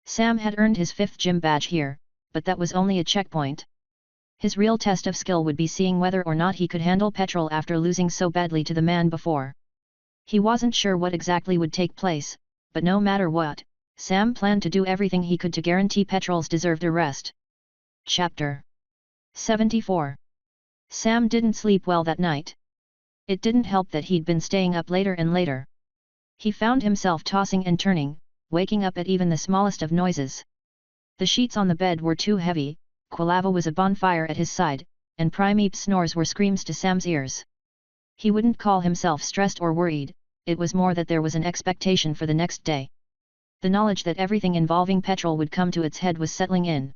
Sam had earned his 5th gym badge here, but that was only a checkpoint. His real test of skill would be seeing whether or not he could handle Petrol after losing so badly to the man before. He wasn't sure what exactly would take place, but no matter what, Sam planned to do everything he could to guarantee Petrol's deserved arrest. Chapter 74. Sam didn't sleep well that night. It didn't help that he'd been staying up later and later. He found himself tossing and turning, waking up at even the smallest of noises. The sheets on the bed were too heavy, Quilava was a bonfire at his side, and Primeape's snores were screams to Sam's ears. He wouldn't call himself stressed or worried, it was more that there was an expectation for the next day. The knowledge that everything involving Petrol would come to its head was settling in.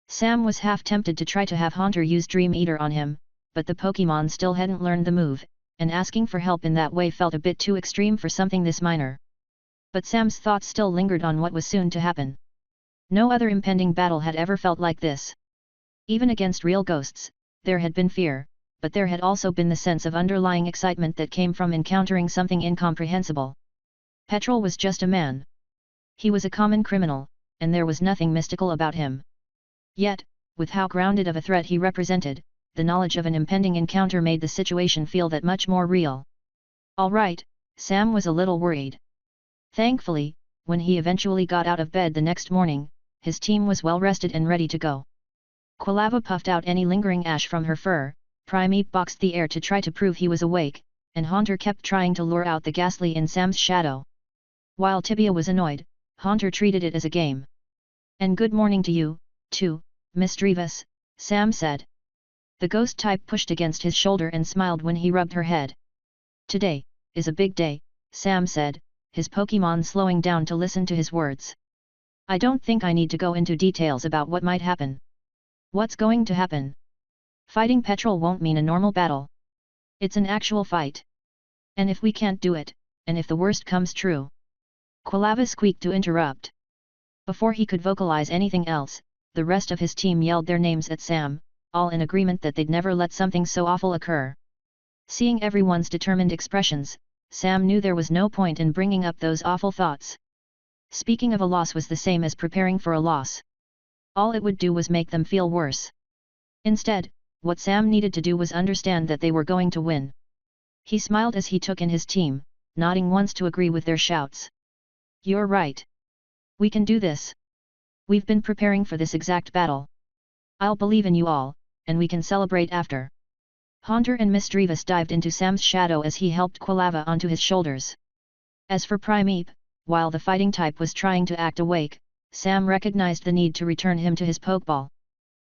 Sam was half tempted to try to have Haunter use Dream Eater on him, but the Pokémon still hadn't learned the move, and asking for help in that way felt a bit too extreme for something this minor. But Sam's thoughts still lingered on what was soon to happen. No other impending battle had ever felt like this. Even against real ghosts, there had been fear, but there had also been the sense of underlying excitement that came from encountering something incomprehensible. Petrol was just a man. He was a common criminal, and there was nothing mystical about him. Yet, with how grounded of a threat he represented, the knowledge of an impending encounter made the situation feel that much more real. All right, Sam was a little worried. Thankfully, when he eventually got out of bed the next morning, his team was well rested and ready to go. Quilava puffed out any lingering ash from her fur, Primeape boxed the air to try to prove he was awake, and Haunter kept trying to lure out the ghastly in Sam's shadow. While Tibia was annoyed, Haunter treated it as a game. And good morning to you, too, Miss Drevis, Sam said. The ghost type pushed against his shoulder and smiled when he rubbed her head. Today is a big day, Sam said, his Pokémon slowing down to listen to his words. I don't think I need to go into details about what might happen. What's going to happen? Fighting Petrol won't mean a normal battle. It's an actual fight. And if we can't do it, and if the worst comes true? Quilava squeaked to interrupt. Before he could vocalize anything else, the rest of his team yelled their names at Sam, all in agreement that they'd never let something so awful occur. Seeing everyone's determined expressions, Sam knew there was no point in bringing up those awful thoughts. Speaking of a loss was the same as preparing for a loss. All it would do was make them feel worse. Instead, what Sam needed to do was understand that they were going to win. He smiled as he took in his team, nodding once to agree with their shouts. You're right. We can do this. We've been preparing for this exact battle. I'll believe in you all, and we can celebrate after. Haunter and Miss Drevis dived into Sam's shadow as he helped Quilava onto his shoulders. As for Primeape, while the fighting type was trying to act awake, Sam recognized the need to return him to his Pokeball.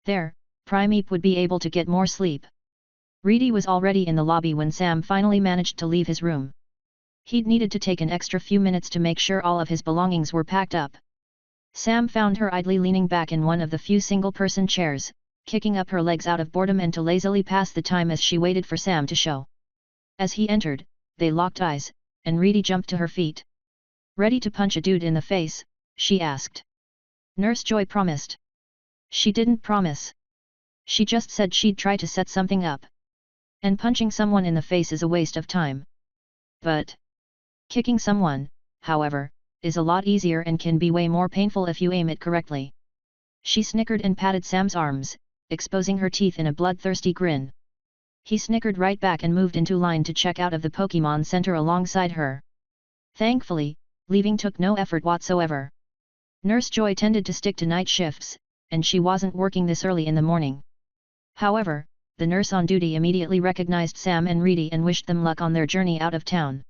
There, Primeape would be able to get more sleep. Reedy was already in the lobby when Sam finally managed to leave his room. He'd needed to take an extra few minutes to make sure all of his belongings were packed up. Sam found her idly leaning back in one of the few single-person chairs, kicking up her legs out of boredom and to lazily pass the time as she waited for Sam to show. As he entered, they locked eyes, and Reedy jumped to her feet. Ready to punch a dude in the face? She asked. Nurse Joy promised. She didn't promise. She just said she'd try to set something up. And punching someone in the face is a waste of time. But kicking someone, however, is a lot easier and can be way more painful if you aim it correctly. She snickered and patted Sam's arms, exposing her teeth in a bloodthirsty grin. He snickered right back and moved into line to check out of the Pokémon Center alongside her. Thankfully, leaving took no effort whatsoever. Nurse Joy tended to stick to night shifts, and she wasn't working this early in the morning. However, the nurse on duty immediately recognized Sam and Reedy and wished them luck on their journey out of town.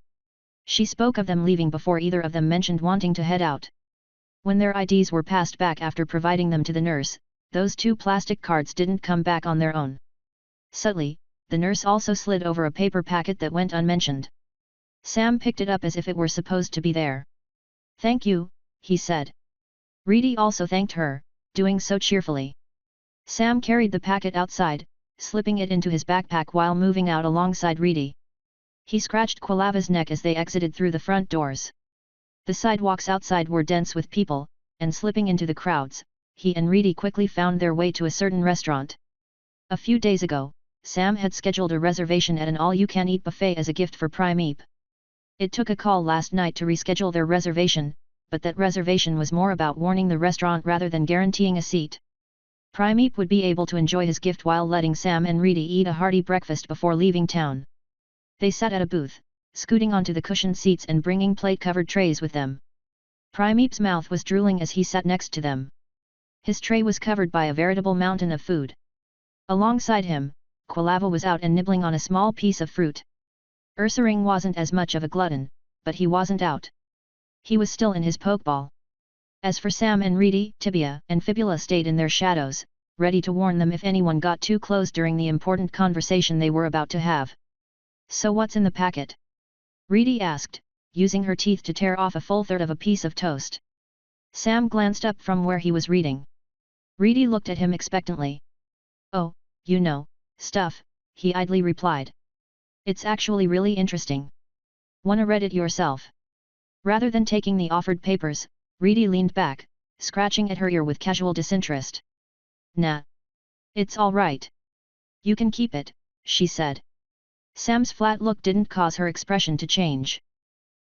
She spoke of them leaving before either of them mentioned wanting to head out. When their IDs were passed back after providing them to the nurse, those 2 plastic cards didn't come back on their own. Subtly, the nurse also slid over a paper packet that went unmentioned. Sam picked it up as if it were supposed to be there. Thank you, he said. Reedy also thanked her, doing so cheerfully. Sam carried the packet outside, slipping it into his backpack while moving out alongside Reedy. He scratched Quilava's neck as they exited through the front doors. The sidewalks outside were dense with people, and slipping into the crowds, he and Reedy quickly found their way to a certain restaurant. A few days ago, Sam had scheduled a reservation at an all-you-can-eat buffet as a gift for Primeape. It took a call last night to reschedule their reservation, but that reservation was more about warning the restaurant rather than guaranteeing a seat. Primeape would be able to enjoy his gift while letting Sam and Reedy eat a hearty breakfast before leaving town. They sat at a booth, scooting onto the cushioned seats and bringing plate-covered trays with them. Primeape's mouth was drooling as he sat next to them. His tray was covered by a veritable mountain of food. Alongside him, Quilava was out and nibbling on a small piece of fruit. Ursaring wasn't as much of a glutton, but he wasn't out. He was still in his Pokeball. As for Sam and Reedy, Tibia and Fibula stayed in their shadows, ready to warn them if anyone got too close during the important conversation they were about to have. So what's in the packet? Reedy asked, using her teeth to tear off a full third of a piece of toast. Sam glanced up from where he was reading. Reedy looked at him expectantly. Oh, you know, stuff, he idly replied. It's actually really interesting. Wanna read it yourself? Rather than taking the offered papers, Reedy leaned back, scratching at her ear with casual disinterest. Nah. It's all right. You can keep it, she said. Sam's flat look didn't cause her expression to change.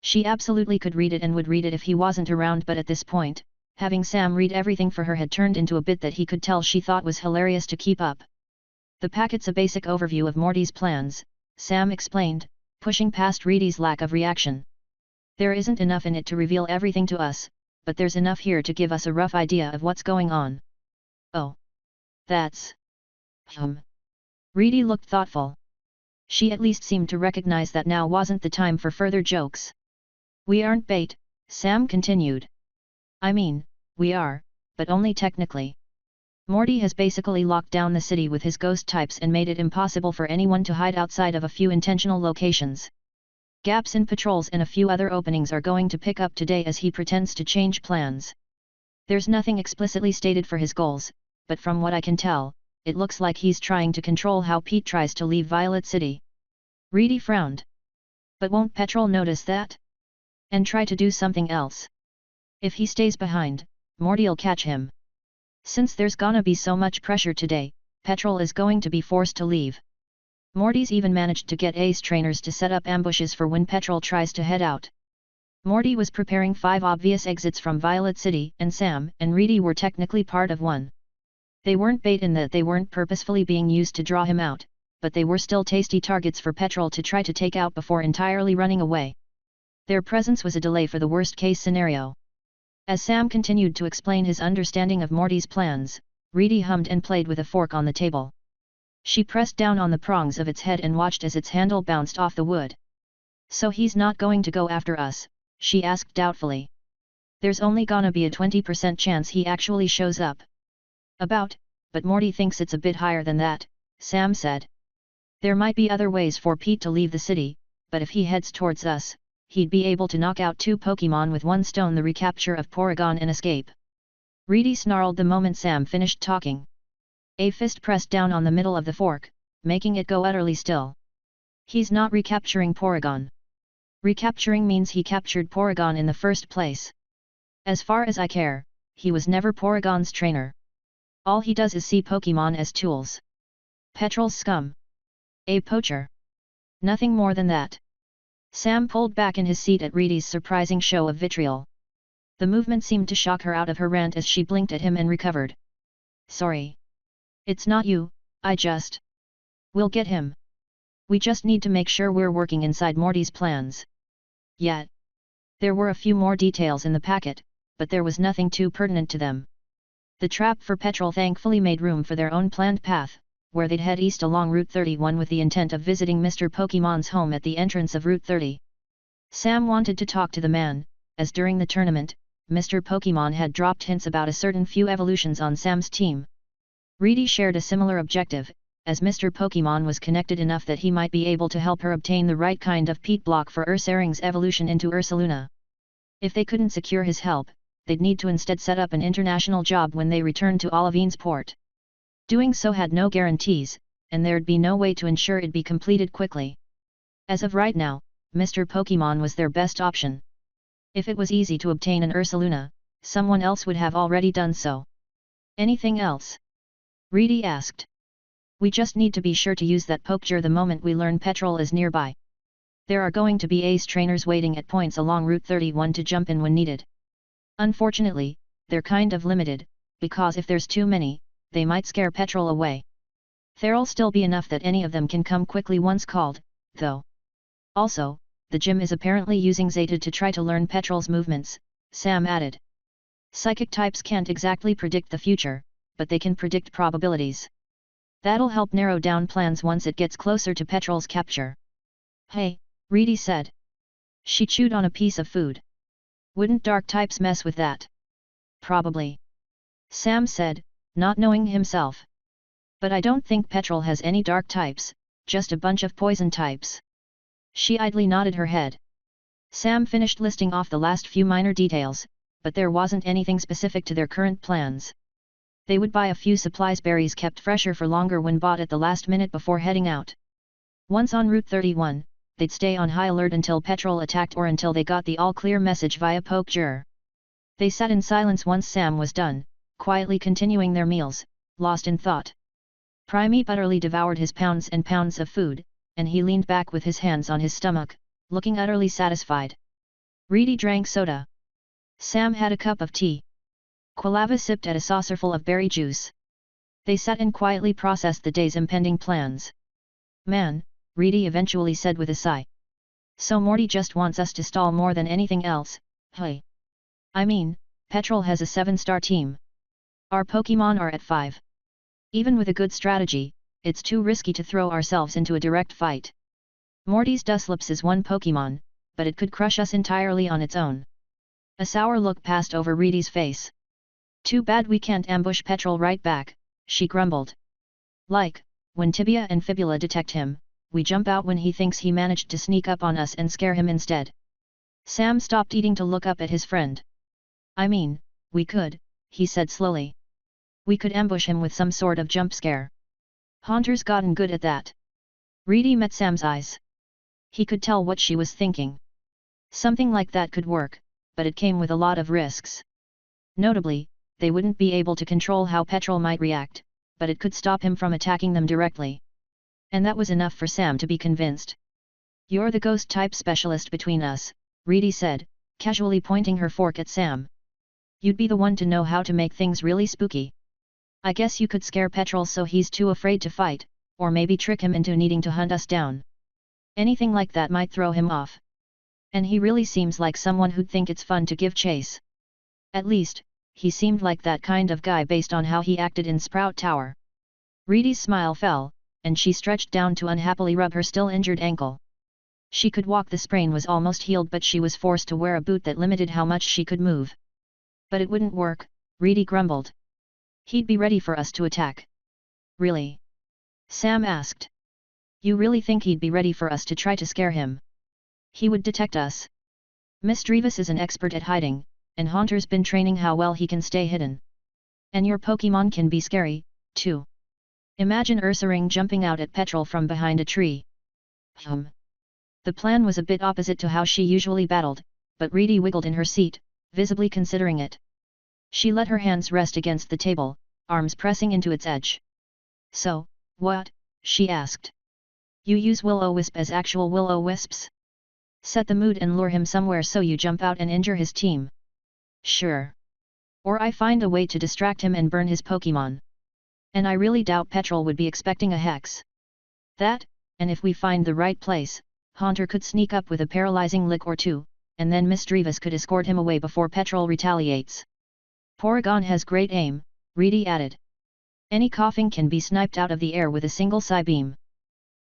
She absolutely could read it and would read it if he wasn't around, but at this point, having Sam read everything for her had turned into a bit that he could tell she thought was hilarious to keep up. The packet's a basic overview of Morty's plans, Sam explained, pushing past Reedy's lack of reaction. There isn't enough in it to reveal everything to us, but there's enough here to give us a rough idea of what's going on. Oh. That's... Reedy looked thoughtful. She at least seemed to recognize that now wasn't the time for further jokes. We aren't bait, Sam continued. I mean, we are, but only technically. Morty has basically locked down the city with his ghost types and made it impossible for anyone to hide outside of a few intentional locations. Gaps in patrols and a few other openings are going to pick up today as he pretends to change plans. There's nothing explicitly stated for his goals, but from what I can tell, it looks like he's trying to control how Pete tries to leave Violet City. Reedy frowned. But won't Petrol notice that? And try to do something else? If he stays behind, Morty'll catch him. Since there's gonna be so much pressure today, Petrol is going to be forced to leave. Morty's even managed to get Ace trainers to set up ambushes for when Petrol tries to head out. Morty was preparing 5 obvious exits from Violet City, and Sam and Reedy were technically part of one. They weren't bait in that they weren't purposefully being used to draw him out, but they were still tasty targets for Petrol to try to take out before entirely running away. Their presence was a delay for the worst-case scenario. As Sam continued to explain his understanding of Morty's plans, Reedy hummed and played with a fork on the table. She pressed down on the prongs of its head and watched as its handle bounced off the wood. So he's not going to go after us? She asked doubtfully. There's only gonna be a 20% chance he actually shows up. But Morty thinks it's a bit higher than that, Sam said. There might be other ways for Pete to leave the city, but if he heads towards us, he'd be able to knock out 2 Pokémon with 1 stone: the recapture of Porygon and escape. Reedy snarled the moment Sam finished talking. A fist pressed down on the middle of the fork, making it go utterly still. He's not recapturing Porygon. Recapturing means he captured Porygon in the first place. As far as I care, he was never Porygon's trainer. All he does is see Pokémon as tools. Petrol's scum. A poacher. Nothing more than that. Sam pulled back in his seat at Reedy's surprising show of vitriol. The movement seemed to shock her out of her rant as she blinked at him and recovered. Sorry. It's not you, We'll get him. We just need to make sure we're working inside Morty's plans. Yet. There were a few more details in the packet, but there was nothing too pertinent to them. The trap for Petrol thankfully made room for their own planned path, where they'd head east along Route 31 with the intent of visiting Mr. Pokemon's home at the entrance of Route 30. Sam wanted to talk to the man, as during the tournament, Mr. Pokemon had dropped hints about a certain few evolutions on Sam's team. Reedy shared a similar objective, as Mr. Pokemon was connected enough that he might be able to help her obtain the right kind of peat block for Ursaring's evolution into Ursaluna. If they couldn't secure his help, they'd need to instead set up an international job when they returned to Olivine's port. Doing so had no guarantees, and there'd be no way to ensure it'd be completed quickly. As of right now, Mr. Pokemon was their best option. If it was easy to obtain an Ursaluna, someone else would have already done so. Anything else? Reedy asked. We just need to be sure to use that Pokeger the moment we learn Petrol is nearby. There are going to be Ace trainers waiting at points along Route 31 to jump in when needed. Unfortunately, they're kind of limited, because if there's too many, they might scare Petrol away. There'll still be enough that any of them can come quickly once called, though. Also, the gym is apparently using Zeta to try to learn Petrol's movements, Sam added. Psychic types can't exactly predict the future, but they can predict probabilities. That'll help narrow down plans once it gets closer to Petrol's capture. Hey, Reedy said. She chewed on a piece of food. Wouldn't dark types mess with that? Probably. Sam said, not knowing himself. But I don't think Petrol has any dark types, just a bunch of poison types. She idly nodded her head. Sam finished listing off the last few minor details, but there wasn't anything specific to their current plans. They would buy a few supplies, berries kept fresher for longer when bought at the last minute before heading out. Once on Route 31, they'd stay on high alert until Petrol attacked or until they got the all-clear message via Pokeger. They sat in silence once Sam was done, quietly continuing their meals, lost in thought. Primate utterly devoured his pounds and pounds of food, and he leaned back with his hands on his stomach, looking utterly satisfied. Reedy drank soda. Sam had a cup of tea. Quilava sipped at a saucerful of berry juice. They sat and quietly processed the day's impending plans. Man, Reedy eventually said with a sigh. So Morty just wants us to stall more than anything else, hey? I mean, Petrol has a 7-star team. Our Pokémon are at 5. Even with a good strategy, it's too risky to throw ourselves into a direct fight. Morty's Dusclops is one Pokémon, but it could crush us entirely on its own. A sour look passed over Reedy's face. Too bad we can't ambush Petrol right back, she grumbled. Like, when tibia and fibula detect him, we jump out when he thinks he managed to sneak up on us and scare him instead. Sam stopped eating to look up at his friend. I mean, we could, he said slowly. We could ambush him with some sort of jump scare. Haunter's gotten good at that. Reedy met Sam's eyes. He could tell what she was thinking. Something like that could work, but it came with a lot of risks. Notably, they wouldn't be able to control how Petrol might react, but it could stop him from attacking them directly. And that was enough for Sam to be convinced. You're the ghost-type specialist between us, Reedy said, casually pointing her fork at Sam. You'd be the one to know how to make things really spooky. I guess you could scare Petrol so he's too afraid to fight, or maybe trick him into needing to hunt us down. Anything like that might throw him off. And he really seems like someone who'd think it's fun to give chase. At least, he seemed like that kind of guy based on how he acted in Sprout Tower. Reedy's smile fell, and she stretched down to unhappily rub her still injured ankle. She could walk, the sprain was almost healed, but she was forced to wear a boot that limited how much she could move. But it wouldn't work, Reedy grumbled. He'd be ready for us to attack. Really? Sam asked. You really think he'd be ready for us to try to scare him? He would detect us. Misdreavus is an expert at hiding, and Haunter's been training how well he can stay hidden. And your Pokémon can be scary, too. Imagine Ursaring jumping out at Petrol from behind a tree. The plan was a bit opposite to how she usually battled, but Reedy wiggled in her seat, visibly considering it. She let her hands rest against the table, arms pressing into its edge. So, what? She asked. You use Will-O-Wisp as actual Will-O-Wisps? Set the mood and lure him somewhere so you jump out and injure his team. Sure. Or I find a way to distract him and burn his Pokémon. And I really doubt Petrol would be expecting a hex. That, and if we find the right place, Haunter could sneak up with a paralyzing lick or two, and then Misdreavus could escort him away before Petrol retaliates. Porygon has great aim, Reedy added. Any coughing can be sniped out of the air with a single Psybeam.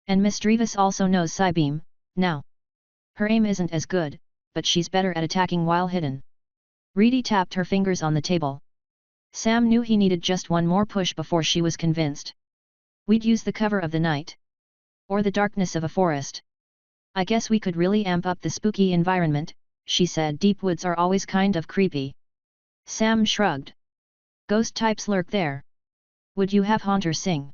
And Misdreavus also knows Psybeam, now. Her aim isn't as good, but she's better at attacking while hidden. Reedy tapped her fingers on the table. Sam knew he needed just one more push before she was convinced. We'd use the cover of the night. Or the darkness of a forest. I guess we could really amp up the spooky environment, she said. Deep woods are always kind of creepy. Sam shrugged. Ghost types lurk there. Would you have Haunter sing?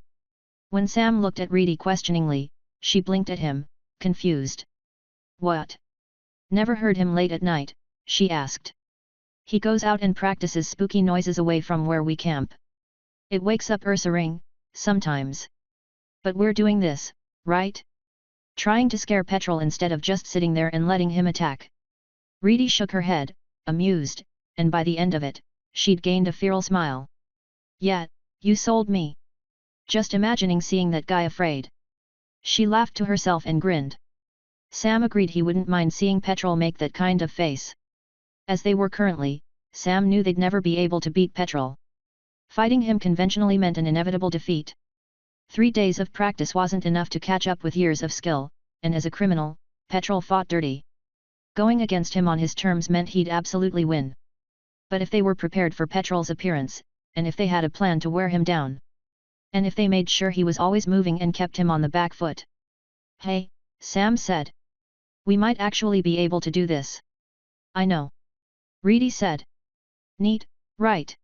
When Sam looked at Reedy questioningly, she blinked at him, confused. What? Never heard him late at night, she asked. He goes out and practices spooky noises away from where we camp. It wakes up Ursaring, sometimes. But we're doing this, right? Trying to scare Petrol instead of just sitting there and letting him attack. Reedy shook her head, amused, and by the end of it, she'd gained a feral smile. Yeah, you sold me. Just imagining seeing that guy afraid. She laughed to herself and grinned. Sam agreed he wouldn't mind seeing Petrol make that kind of face. As they were currently, Sam knew they'd never be able to beat Petrol. Fighting him conventionally meant an inevitable defeat. 3 days of practice wasn't enough to catch up with years of skill, and as a criminal, Petrol fought dirty. Going against him on his terms meant he'd absolutely win. But if they were prepared for Petrol's appearance, and if they had a plan to wear him down, and if they made sure he was always moving and kept him on the back foot. Hey, Sam said. We might actually be able to do this. I know. Reedy said. Neat, right?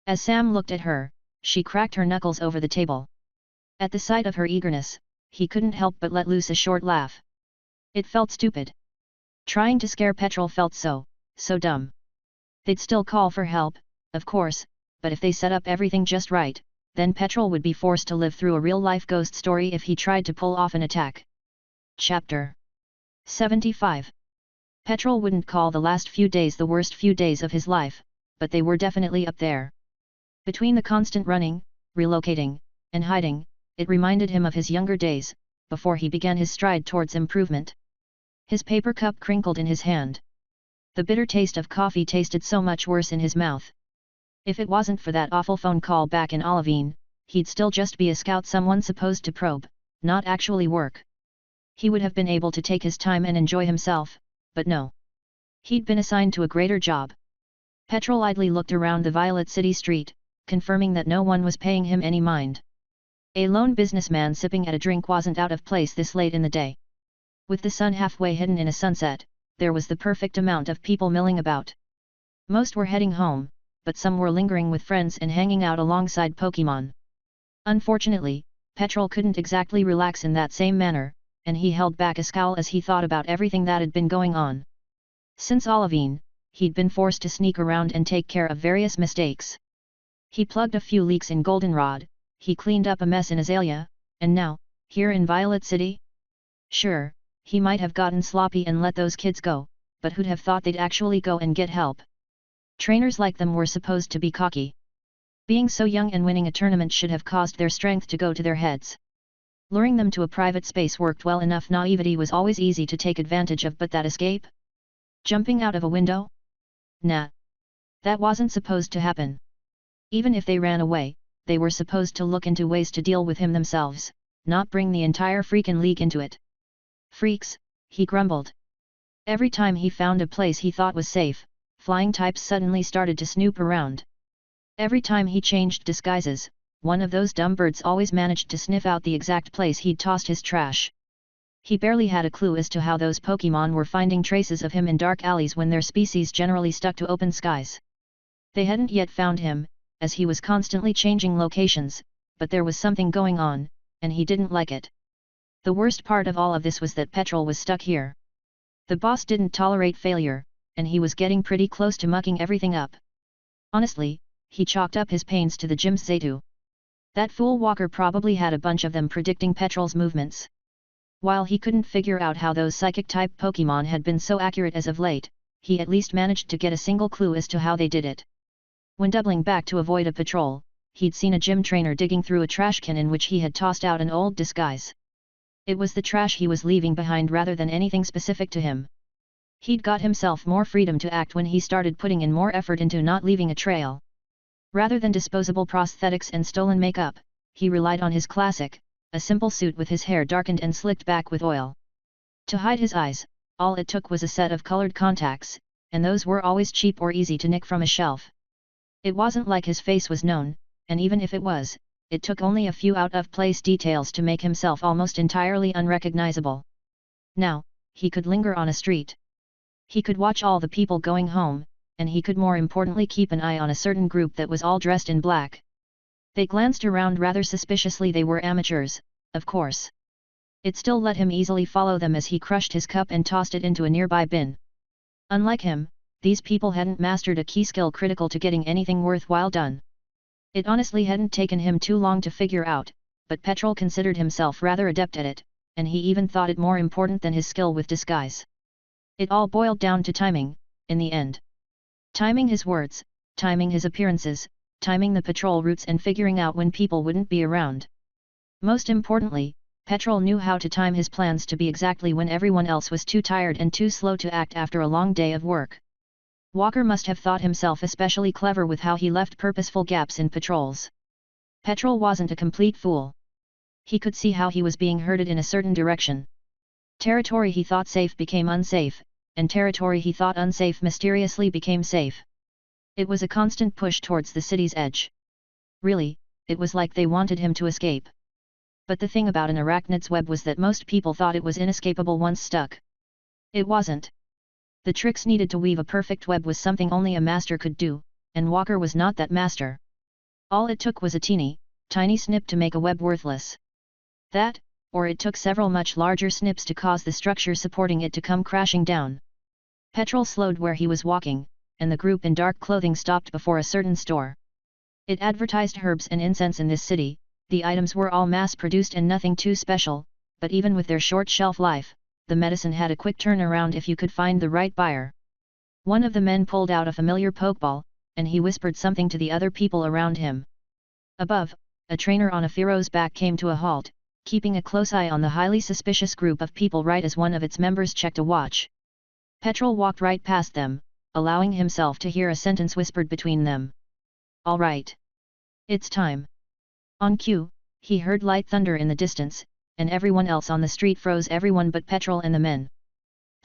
As Sam looked at her, she cracked her knuckles over the table. At the sight of her eagerness, he couldn't help but let loose a short laugh. It felt stupid. Trying to scare Petrol felt so dumb. They'd still call for help, of course, but if they set up everything just right, then Petrol would be forced to live through a real-life ghost story if he tried to pull off an attack. Chapter 75. Petrol wouldn't call the last few days the worst few days of his life, but they were definitely up there. Between the constant running, relocating, and hiding, it reminded him of his younger days, before he began his stride towards improvement. His paper cup crinkled in his hand. The bitter taste of coffee tasted so much worse in his mouth. If it wasn't for that awful phone call back in Olivine, he'd still just be a scout someone supposed to probe, not actually work. He would have been able to take his time and enjoy himself, but no. He'd been assigned to a greater job. Petrol idly looked around the Violet City street, confirming that no one was paying him any mind. A lone businessman sipping at a drink wasn't out of place this late in the day. With the sun halfway hidden in a sunset, there was the perfect amount of people milling about. Most were heading home, but some were lingering with friends and hanging out alongside Pokémon. Unfortunately, Petrol couldn't exactly relax in that same manner, and he held back a scowl as he thought about everything that had been going on. Since Olivine, he'd been forced to sneak around and take care of various mistakes. He plugged a few leaks in Goldenrod, he cleaned up a mess in Azalea, and now, here in Violet City? Sure, he might have gotten sloppy and let those kids go, but who'd have thought they'd actually go and get help? Trainers like them were supposed to be cocky. Being so young and winning a tournament should have caused their strength to go to their heads. Luring them to a private space worked well enough. Naivety was always easy to take advantage of, but that escape? Jumping out of a window? Nah. That wasn't supposed to happen. Even if they ran away, they were supposed to look into ways to deal with him themselves, not bring the entire freakin' league into it. Freaks, he grumbled. Every time he found a place he thought was safe, flying types suddenly started to snoop around. Every time he changed disguises, one of those dumb birds always managed to sniff out the exact place he'd tossed his trash. He barely had a clue as to how those Pokémon were finding traces of him in dark alleys when their species generally stuck to open skies. They hadn't yet found him, as he was constantly changing locations, but there was something going on, and he didn't like it. The worst part of all of this was that Petrol was stuck here. The boss didn't tolerate failure, and he was getting pretty close to mucking everything up. Honestly, he chalked up his pains to the gym's Zaytu. That fool Walker probably had a bunch of them predicting Petrol's movements. While he couldn't figure out how those psychic-type Pokémon had been so accurate as of late, he at least managed to get a single clue as to how they did it. When doubling back to avoid a patrol, he'd seen a gym trainer digging through a trash can in which he had tossed out an old disguise. It was the trash he was leaving behind rather than anything specific to him. He'd got himself more freedom to act when he started putting in more effort into not leaving a trail. Rather than disposable prosthetics and stolen makeup, he relied on his classic, a simple suit with his hair darkened and slicked back with oil. To hide his eyes, all it took was a set of colored contacts, and those were always cheap or easy to nick from a shelf. It wasn't like his face was known, and even if it was, it took only a few out-of-place details to make himself almost entirely unrecognizable. Now, he could linger on a street. He could watch all the people going home, and he could more importantly keep an eye on a certain group that was all dressed in black. They glanced around rather suspiciously. They were amateurs, of course. It still let him easily follow them as he crushed his cup and tossed it into a nearby bin. Unlike him, these people hadn't mastered a key skill critical to getting anything worthwhile done. It honestly hadn't taken him too long to figure out, but Petrol considered himself rather adept at it, and he even thought it more important than his skill with disguise. It all boiled down to timing, in the end. Timing his words, timing his appearances, timing the patrol routes and figuring out when people wouldn't be around. Most importantly, Petrol knew how to time his plans to be exactly when everyone else was too tired and too slow to act after a long day of work. Walker must have thought himself especially clever with how he left purposeful gaps in patrols. Petrol wasn't a complete fool. He could see how he was being herded in a certain direction. Territory he thought safe became unsafe, and territory he thought unsafe mysteriously became safe. It was a constant push towards the city's edge. Really, it was like they wanted him to escape. But the thing about an arachnid's web was that most people thought it was inescapable once stuck. It wasn't. The tricks needed to weave a perfect web was something only a master could do, and Walker was not that master. All it took was a tiny snip to make a web worthless. That, or it took several much larger snips to cause the structure supporting it to come crashing down. Petrol slowed where he was walking, and the group in dark clothing stopped before a certain store. It advertised herbs and incense in this city. The items were all mass-produced and nothing too special, but even with their short shelf life, the medicine had a quick turnaround if you could find the right buyer. One of the men pulled out a familiar pokeball, and he whispered something to the other people around him. Above, a trainer on a Fero's back came to a halt, keeping a close eye on the highly suspicious group of people right as one of its members checked a watch. Petrol walked right past them, allowing himself to hear a sentence whispered between them. "All right. It's time." On cue, he heard light thunder in the distance, and everyone else on the street froze, everyone but Petrol and the men.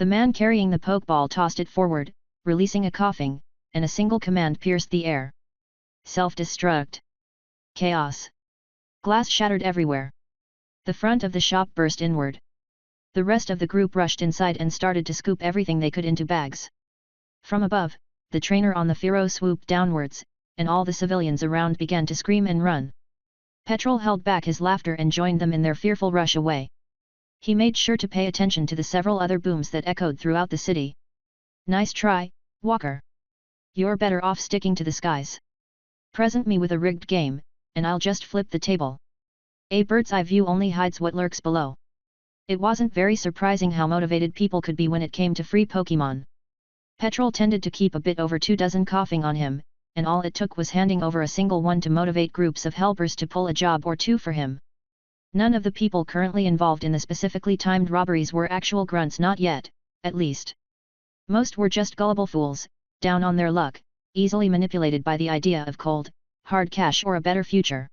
The man carrying the pokeball tossed it forward, releasing a coughing, and a single command pierced the air. Self-destruct. Chaos. Glass shattered everywhere. The front of the shop burst inward. The rest of the group rushed inside and started to scoop everything they could into bags. From above, the trainer on the Firo swooped downwards, and all the civilians around began to scream and run. Petrol held back his laughter and joined them in their fearful rush away. He made sure to pay attention to the several other booms that echoed throughout the city. Nice try, Walker. You're better off sticking to the skies. Present me with a rigged game, and I'll just flip the table. A bird's eye view only hides what lurks below. It wasn't very surprising how motivated people could be when it came to free Pokémon. Petrol tended to keep a bit over 24 coughing on him, and all it took was handing over a single one to motivate groups of helpers to pull a job or two for him. None of the people currently involved in the specifically timed robberies were actual grunts, not yet, at least. Most were just gullible fools, down on their luck, easily manipulated by the idea of cold, hard cash or a better future.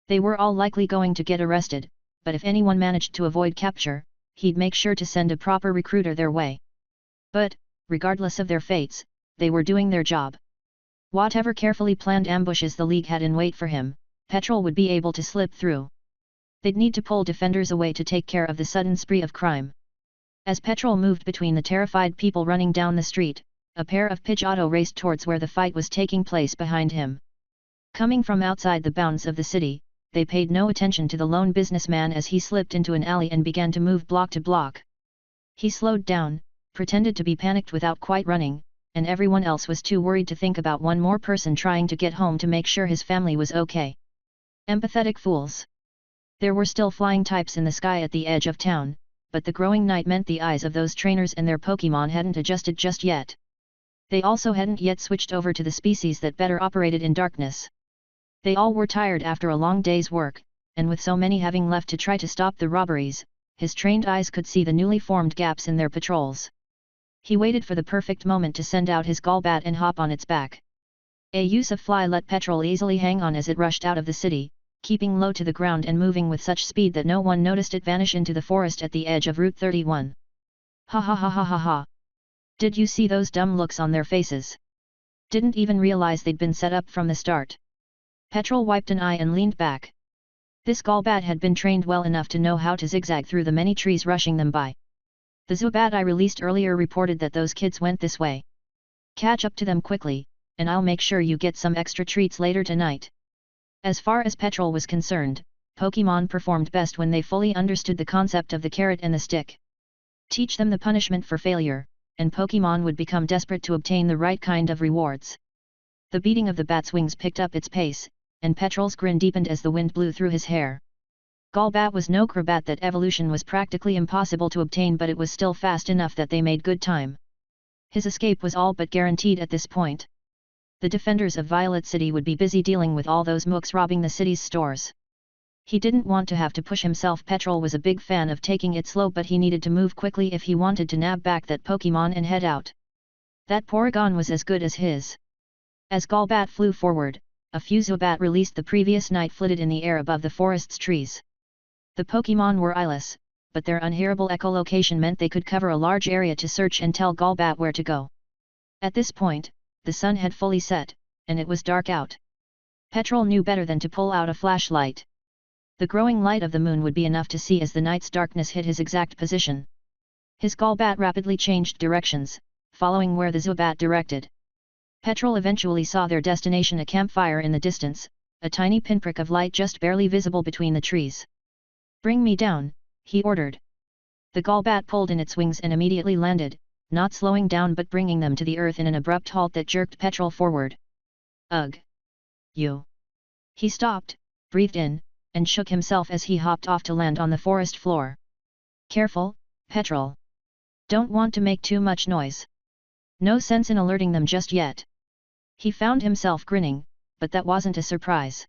They were all likely going to get arrested, but if anyone managed to avoid capture, he'd make sure to send a proper recruiter their way. But, regardless of their fates, they were doing their job. Whatever carefully planned ambushes the League had in wait for him, Petrol would be able to slip through. They'd need to pull defenders away to take care of the sudden spree of crime. As Petrol moved between the terrified people running down the street, a pair of Pidgeotto raced towards where the fight was taking place behind him. Coming from outside the bounds of the city, they paid no attention to the lone businessman as he slipped into an alley and began to move block to block. He slowed down, pretended to be panicked without quite running, and everyone else was too worried to think about one more person trying to get home to make sure his family was okay. Empathetic fools. There were still flying types in the sky at the edge of town, but the growing night meant the eyes of those trainers and their Pokémon hadn't adjusted just yet. They also hadn't yet switched over to the species that better operated in darkness. They all were tired after a long day's work, and with so many having left to try to stop the robberies, his trained eyes could see the newly formed gaps in their patrols. He waited for the perfect moment to send out his Golbat and hop on its back. A use of fly let Petrol easily hang on as it rushed out of the city, keeping low to the ground and moving with such speed that no one noticed it vanish into the forest at the edge of Route 31. Ha ha ha ha ha ha. Did you see those dumb looks on their faces? Didn't even realize they'd been set up from the start. Petrol wiped an eye and leaned back. This Golbat had been trained well enough to know how to zigzag through the many trees rushing them by. The Zubat I released earlier reported that those kids went this way. Catch up to them quickly, and I'll make sure you get some extra treats later tonight. As far as Petrol was concerned, Pokémon performed best when they fully understood the concept of the carrot and the stick. Teach them the punishment for failure, and Pokémon would become desperate to obtain the right kind of rewards. The beating of the bat's wings picked up its pace, and Petrol's grin deepened as the wind blew through his hair. Golbat was no Crobat that evolution was practically impossible to obtain, but it was still fast enough that they made good time. His escape was all but guaranteed at this point. The defenders of Violet City would be busy dealing with all those mooks robbing the city's stores. He didn't want to have to push himself. Petrol was a big fan of taking it slow, but he needed to move quickly if he wanted to nab back that Pokémon and head out. That Porygon was as good as his. As Golbat flew forward, a few Zubat released the previous night flitted in the air above the forest's trees. The Pokémon were eyeless, but their unhearable echolocation meant they could cover a large area to search and tell Golbat where to go. At this point, the sun had fully set, and it was dark out. Petrol knew better than to pull out a flashlight. The growing light of the moon would be enough to see as the night's darkness hid his exact position. His Golbat rapidly changed directions, following where the Zubat directed. Petrol eventually saw their destination, a campfire in the distance, a tiny pinprick of light just barely visible between the trees. "Bring me down," he ordered. The Golbat pulled in its wings and immediately landed, not slowing down but bringing them to the earth in an abrupt halt that jerked Petrol forward. "Ugh! You!" He stopped, breathed in, and shook himself as he hopped off to land on the forest floor. "Careful, Petrol. Don't want to make too much noise. No sense in alerting them just yet." He found himself grinning, but that wasn't a surprise.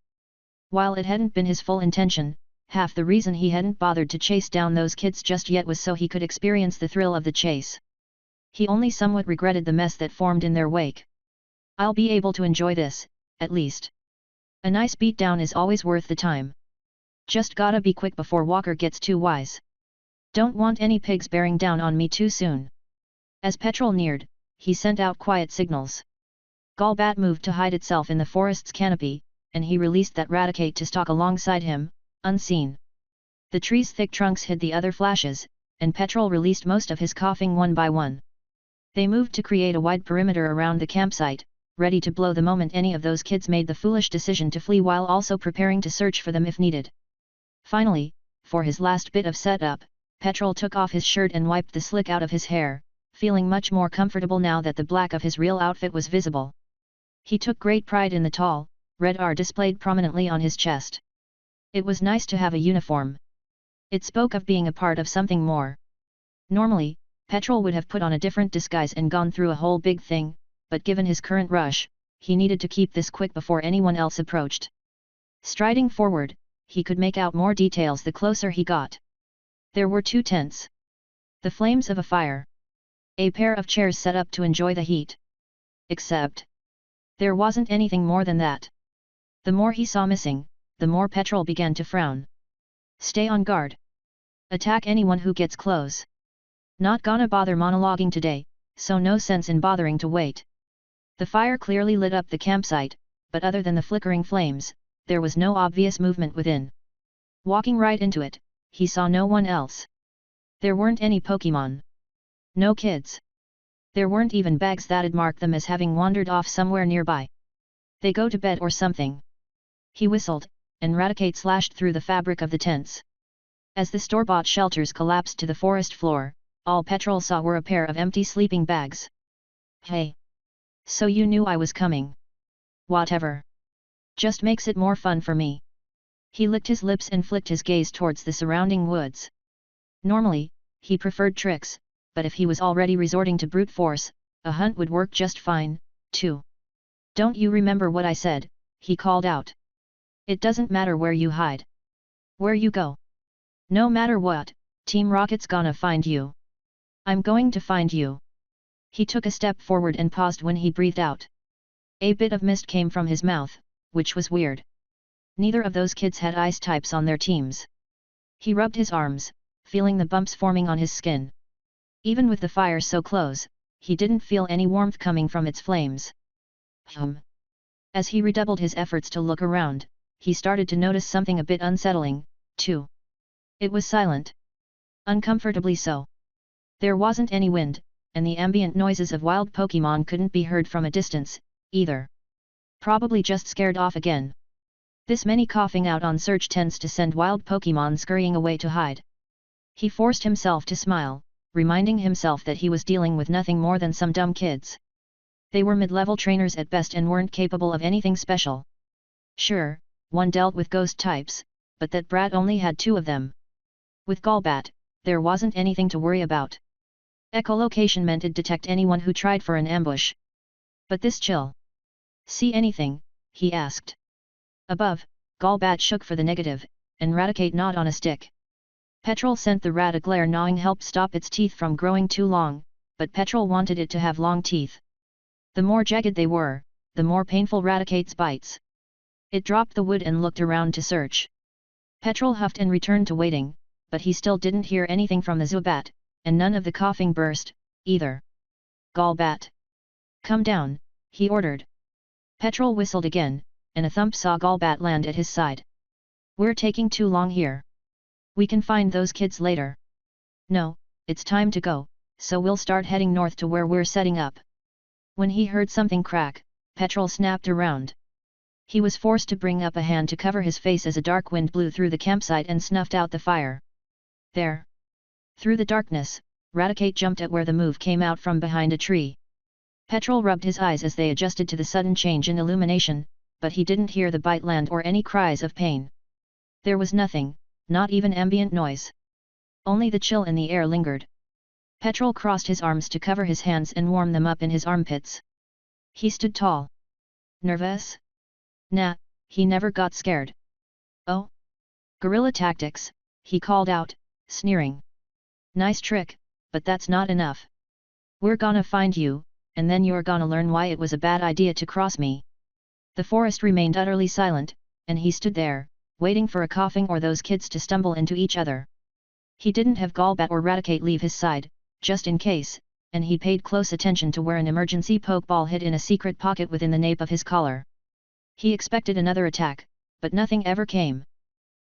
While it hadn't been his full intention, half the reason he hadn't bothered to chase down those kids just yet was so he could experience the thrill of the chase. He only somewhat regretted the mess that formed in their wake. "I'll be able to enjoy this, at least. A nice beatdown is always worth the time. Just gotta be quick before Walker gets too wise. Don't want any pigs bearing down on me too soon." As Petrol neared, he sent out quiet signals. Golbat moved to hide itself in the forest's canopy, and he released that Raticate to stalk alongside him, unseen. The tree's thick trunks hid the other flashes, and Petrol released most of his coughing one by one. They moved to create a wide perimeter around the campsite, ready to blow the moment any of those kids made the foolish decision to flee while also preparing to search for them if needed. Finally, for his last bit of setup, Petrol took off his shirt and wiped the slick out of his hair, feeling much more comfortable now that the black of his real outfit was visible. He took great pride in the tall, red R displayed prominently on his chest. It was nice to have a uniform. It spoke of being a part of something more. Normally, Petrol would have put on a different disguise and gone through a whole big thing, but given his current rush, he needed to keep this quick before anyone else approached. Striding forward, he could make out more details the closer he got. There were 2 tents. The flames of a fire. A pair of chairs set up to enjoy the heat. Except, there wasn't anything more than that. The more he saw missing, the more Petrol began to frown. Stay on guard. Attack anyone who gets close. Not gonna bother monologuing today, so no sense in bothering to wait. The fire clearly lit up the campsite, but other than the flickering flames, there was no obvious movement within. Walking right into it, he saw no one else. There weren't any Pokémon. No kids. There weren't even bags that'd mark them as having wandered off somewhere nearby. They go to bed or something. He whistled, and Raticate slashed through the fabric of the tents. As the store-bought shelters collapsed to the forest floor, all Petrol saw were a pair of empty sleeping bags. Hey! So you knew I was coming. Whatever. Just makes it more fun for me. He licked his lips and flicked his gaze towards the surrounding woods. Normally, he preferred tricks, but if he was already resorting to brute force, a hunt would work just fine, too. Don't you remember what I said? He called out. It doesn't matter where you hide. Where you go. No matter what, Team Rocket's gonna find you. I'm going to find you. He took a step forward and paused when he breathed out. A bit of mist came from his mouth, which was weird. Neither of those kids had ice types on their teams. He rubbed his arms, feeling the bumps forming on his skin. Even with the fire so close, he didn't feel any warmth coming from its flames. As he redoubled his efforts to look around, he started to notice something a bit unsettling, too. It was silent. Uncomfortably so. There wasn't any wind, and the ambient noises of wild Pokémon couldn't be heard from a distance, either. Probably just scared off again. This many coughing out on search tends to send wild Pokémon scurrying away to hide. He forced himself to smile, reminding himself that he was dealing with nothing more than some dumb kids. They were mid-level trainers at best and weren't capable of anything special. Sure, one dealt with ghost types, but that brat only had 2 of them. With Golbat, there wasn't anything to worry about. Echolocation meant it'd detect anyone who tried for an ambush. But this chill. See anything? He asked. Above, Golbat shook for the negative, and Raticate gnawed on a stick. Petrol sent the rat a glare gnawing helped stop its teeth from growing too long, but Petrol wanted it to have long teeth. The more jagged they were, the more painful Raticate's bites. It dropped the wood and looked around to search. Petrol huffed and returned to waiting, but he still didn't hear anything from the Zubat, and none of the coughing burst, either. Golbat! Come down, he ordered. Petrol whistled again, and a thump saw Golbat land at his side. We're taking too long here. We can find those kids later. No, it's time to go, so we'll start heading north to where we're setting up. When he heard something crack, Petrol snapped around. He was forced to bring up a hand to cover his face as a dark wind blew through the campsite and snuffed out the fire. There! Through the darkness, Raticate jumped at where the move came out from behind a tree. Petrol rubbed his eyes as they adjusted to the sudden change in illumination, but he didn't hear the bite land or any cries of pain. There was nothing, not even ambient noise. Only the chill in the air lingered. Petrol crossed his arms to cover his hands and warm them up in his armpits. He stood tall. Nervous? Nah, he never got scared. Oh? Guerrilla tactics, he called out, sneering. Nice trick, but that's not enough. We're gonna find you, and then you're gonna learn why it was a bad idea to cross me. The forest remained utterly silent, and he stood there, waiting for a coughing or those kids to stumble into each other. He didn't have Golbat or Raticate leave his side, just in case, and he paid close attention to where an emergency Pokeball hid in a secret pocket within the nape of his collar. He expected another attack, but nothing ever came.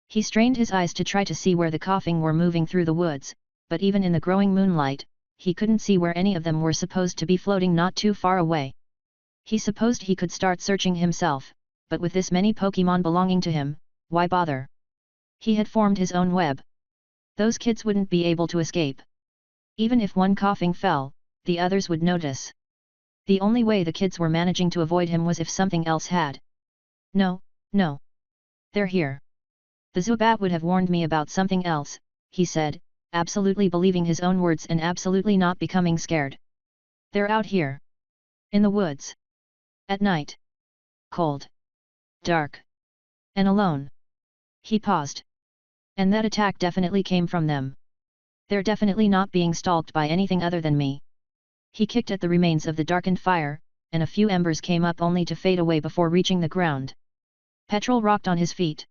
He strained his eyes to try to see where the coughing were moving through the woods, but even in the growing moonlight, he couldn't see where any of them were supposed to be floating not too far away. He supposed he could start searching himself, but with this many Pokémon belonging to him, why bother? He had formed his own web. Those kids wouldn't be able to escape. Even if one coughing fell, the others would notice. The only way the kids were managing to avoid him was if something else had. No, no. They're here. The Zubat would have warned me about something else, he said, absolutely believing his own words and absolutely not becoming scared. They're out here. In the woods. At night. Cold. Dark. And alone. He paused. And that attack definitely came from them. They're definitely not being stalked by anything other than me. He kicked at the remains of the darkened fire, and a few embers came up only to fade away before reaching the ground. Petrol rocked on his feet.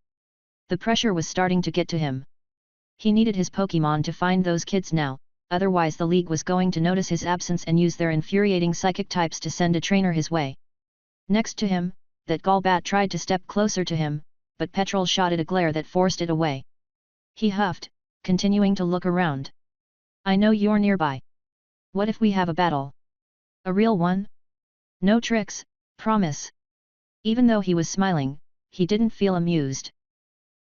The pressure was starting to get to him. He needed his Pokémon to find those kids now, otherwise the League was going to notice his absence and use their infuriating psychic types to send a trainer his way. Next to him, that Golbat tried to step closer to him, but Petrol shot at a glare that forced it away. He huffed, continuing to look around. I know you're nearby. What if we have a battle? A real one? No tricks, promise. Even though he was smiling, he didn't feel amused.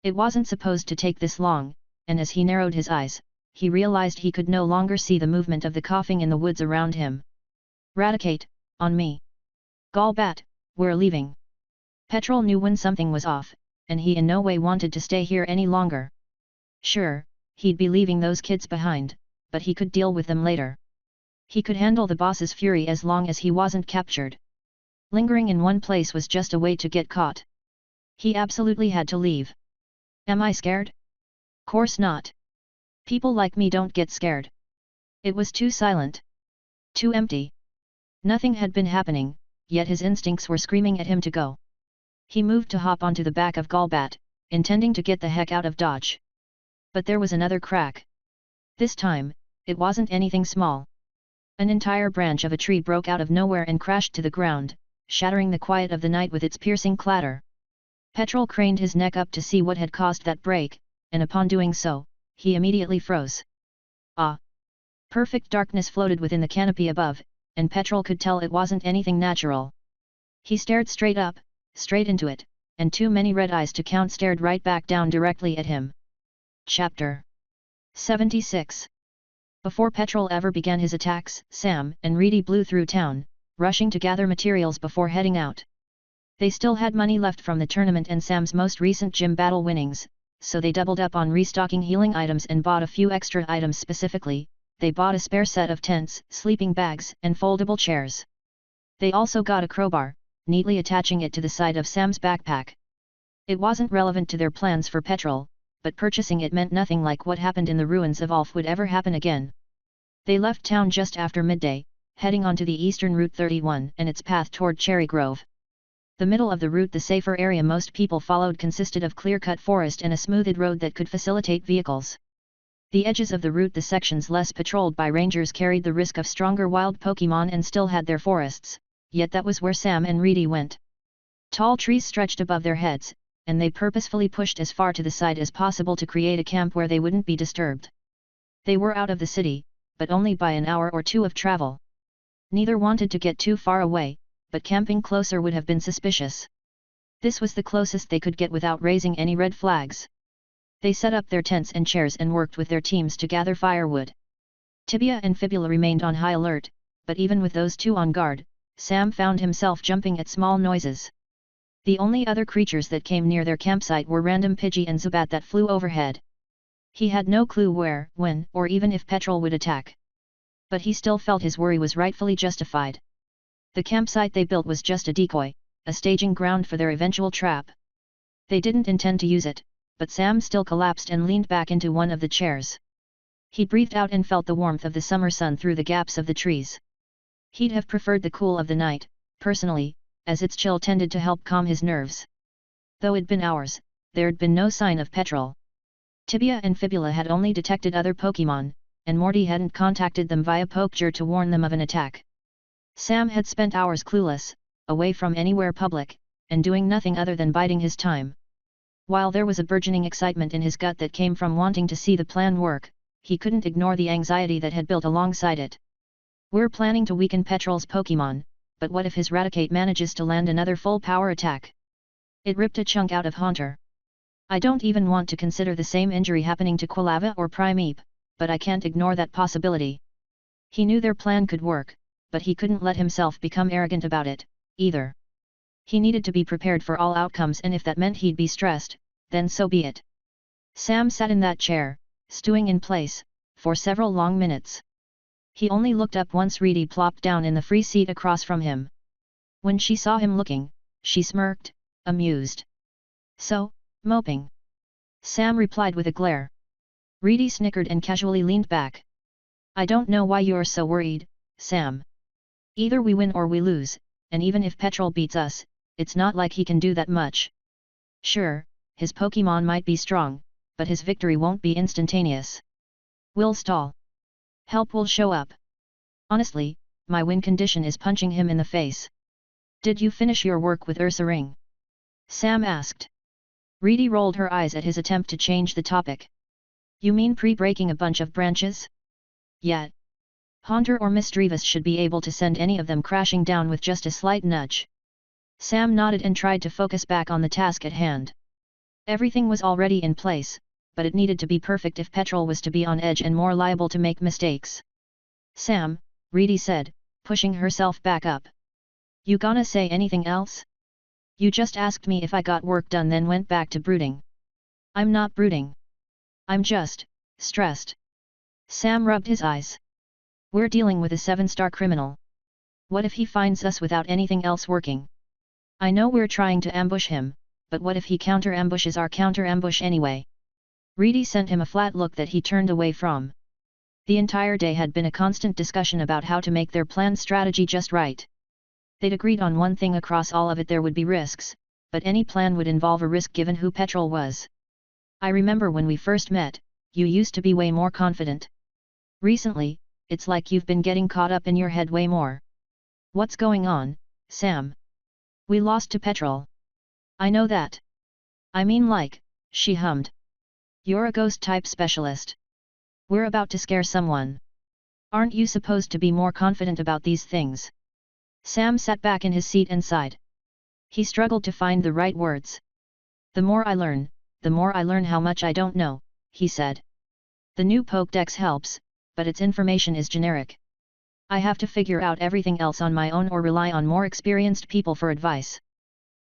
It wasn't supposed to take this long, and as he narrowed his eyes, he realized he could no longer see the movement of the coughing in the woods around him. Raticate, on me. Golbat, we're leaving. Petrol knew when something was off, and he in no way wanted to stay here any longer. Sure, he'd be leaving those kids behind, but he could deal with them later. He could handle the boss's fury as long as he wasn't captured. Lingering in one place was just a way to get caught. He absolutely had to leave. Am I scared? Course not. People like me don't get scared. It was too silent. Too empty. Nothing had been happening, yet his instincts were screaming at him to go. He moved to hop onto the back of Golbat, intending to get the heck out of Dodge. But there was another crack. This time, it wasn't anything small. An entire branch of a tree broke out of nowhere and crashed to the ground, shattering the quiet of the night with its piercing clatter. Petrol craned his neck up to see what had caused that break, and upon doing so, he immediately froze. Ah! Perfect darkness floated within the canopy above, and Petrol could tell it wasn't anything natural. He stared straight up, straight into it, and too many red eyes to count stared right back down directly at him. Chapter 76. Before Petrol ever began his attacks, Sam and Reedy blew through town, rushing to gather materials before heading out. They still had money left from the tournament and Sam's most recent gym battle winnings, so they doubled up on restocking healing items and bought a few extra items. Specifically, they bought a spare set of tents, sleeping bags, and foldable chairs. They also got a crowbar, neatly attaching it to the side of Sam's backpack. It wasn't relevant to their plans for Petrol, but purchasing it meant nothing like what happened in the ruins of Ulf would ever happen again. They left town just after midday, heading onto the eastern Route 31 and its path toward Cherry Grove. The middle of the route, the safer area most people followed, consisted of clear-cut forest and a smoothed road that could facilitate vehicles. The edges of the route, the sections less patrolled by rangers, carried the risk of stronger wild Pokémon and still had their forests, yet that was where Sam and Reedy went. Tall trees stretched above their heads, and they purposefully pushed as far to the side as possible to create a camp where they wouldn't be disturbed. They were out of the city, but only by an hour or two of travel. Neither wanted to get too far away, but camping closer would have been suspicious. This was the closest they could get without raising any red flags. They set up their tents and chairs and worked with their teams to gather firewood. Tibia and Fibula remained on high alert, but even with those two on guard, Sam found himself jumping at small noises. The only other creatures that came near their campsite were random Pidgey and Zubat that flew overhead. He had no clue where, when, or even if Petrol would attack. But he still felt his worry was rightfully justified. The campsite they built was just a decoy, a staging ground for their eventual trap. They didn't intend to use it, but Sam still collapsed and leaned back into one of the chairs. He breathed out and felt the warmth of the summer sun through the gaps of the trees. He'd have preferred the cool of the night, personally, as its chill tended to help calm his nerves. Though it'd been hours, there'd been no sign of Petrol. Tibia and Fibula had only detected other Pokémon, and Morty hadn't contacted them via Pokémon to warn them of an attack. Sam had spent hours clueless, away from anywhere public, and doing nothing other than biding his time. While there was a burgeoning excitement in his gut that came from wanting to see the plan work, he couldn't ignore the anxiety that had built alongside it. We're planning to weaken Petrol's Pokémon, but what if his Raticate manages to land another full-power attack? It ripped a chunk out of Haunter. I don't even want to consider the same injury happening to Quilava or Primeape, but I can't ignore that possibility. He knew their plan could work, but he couldn't let himself become arrogant about it, either. He needed to be prepared for all outcomes, and if that meant he'd be stressed, then so be it. Sam sat in that chair, stewing in place, for several long minutes. He only looked up once Reedy plopped down in the free seat across from him. When she saw him looking, she smirked, amused. So, moping? Sam replied with a glare. Reedy snickered and casually leaned back. I don't know why you're so worried, Sam. Either we win or we lose, and even if Petrol beats us, it's not like he can do that much. Sure, his Pokémon might be strong, but his victory won't be instantaneous. We'll stall. Help will show up. Honestly, my win condition is punching him in the face. Did you finish your work with Ursaring? Sam asked. Reedy rolled her eyes at his attempt to change the topic. You mean pre-breaking a bunch of branches? Yeah. Haunter or Misdreavus should be able to send any of them crashing down with just a slight nudge. Sam nodded and tried to focus back on the task at hand. Everything was already in place, but it needed to be perfect if Petrol was to be on edge and more liable to make mistakes. Sam, Reedy said, pushing herself back up. You gonna say anything else? You just asked me if I got work done, then went back to brooding. I'm not brooding. I'm just stressed. Sam rubbed his eyes. We're dealing with a 7-star criminal. What if he finds us without anything else working? I know we're trying to ambush him, but what if he counter-ambushes our counter-ambush anyway? Reedy sent him a flat look that he turned away from. The entire day had been a constant discussion about how to make their planned strategy just right. They'd agreed on one thing across all of it: there would be risks, but any plan would involve a risk given who Petrol was. I remember when we first met, you used to be way more confident. Recently, it's like you've been getting caught up in your head way more. What's going on, Sam? We lost to Petrol. I know that. I mean, like, she hummed. You're a ghost-type specialist. We're about to scare someone. Aren't you supposed to be more confident about these things? Sam sat back in his seat and sighed. He struggled to find the right words. The more I learn how much I don't know, he said. The new Pokédex helps, but its information is generic. I have to figure out everything else on my own or rely on more experienced people for advice.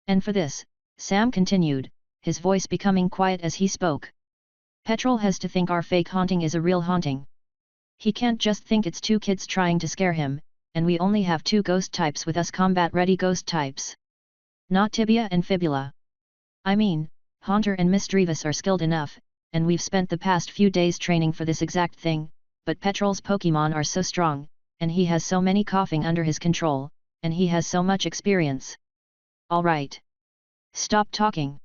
And for this, Sam continued, his voice becoming quiet as he spoke. Petrol has to think our fake haunting is a real haunting. He can't just think it's 2 kids trying to scare him, and we only have 2 ghost types with us, combat-ready ghost types. Not Tibia and Fibula. I mean, Haunter and Misdreavus are skilled enough, and we've spent the past few days training for this exact thing, but Petrol's Pokémon are so strong, and he has so many coughing under his control, and he has so much experience. All right. Stop talking.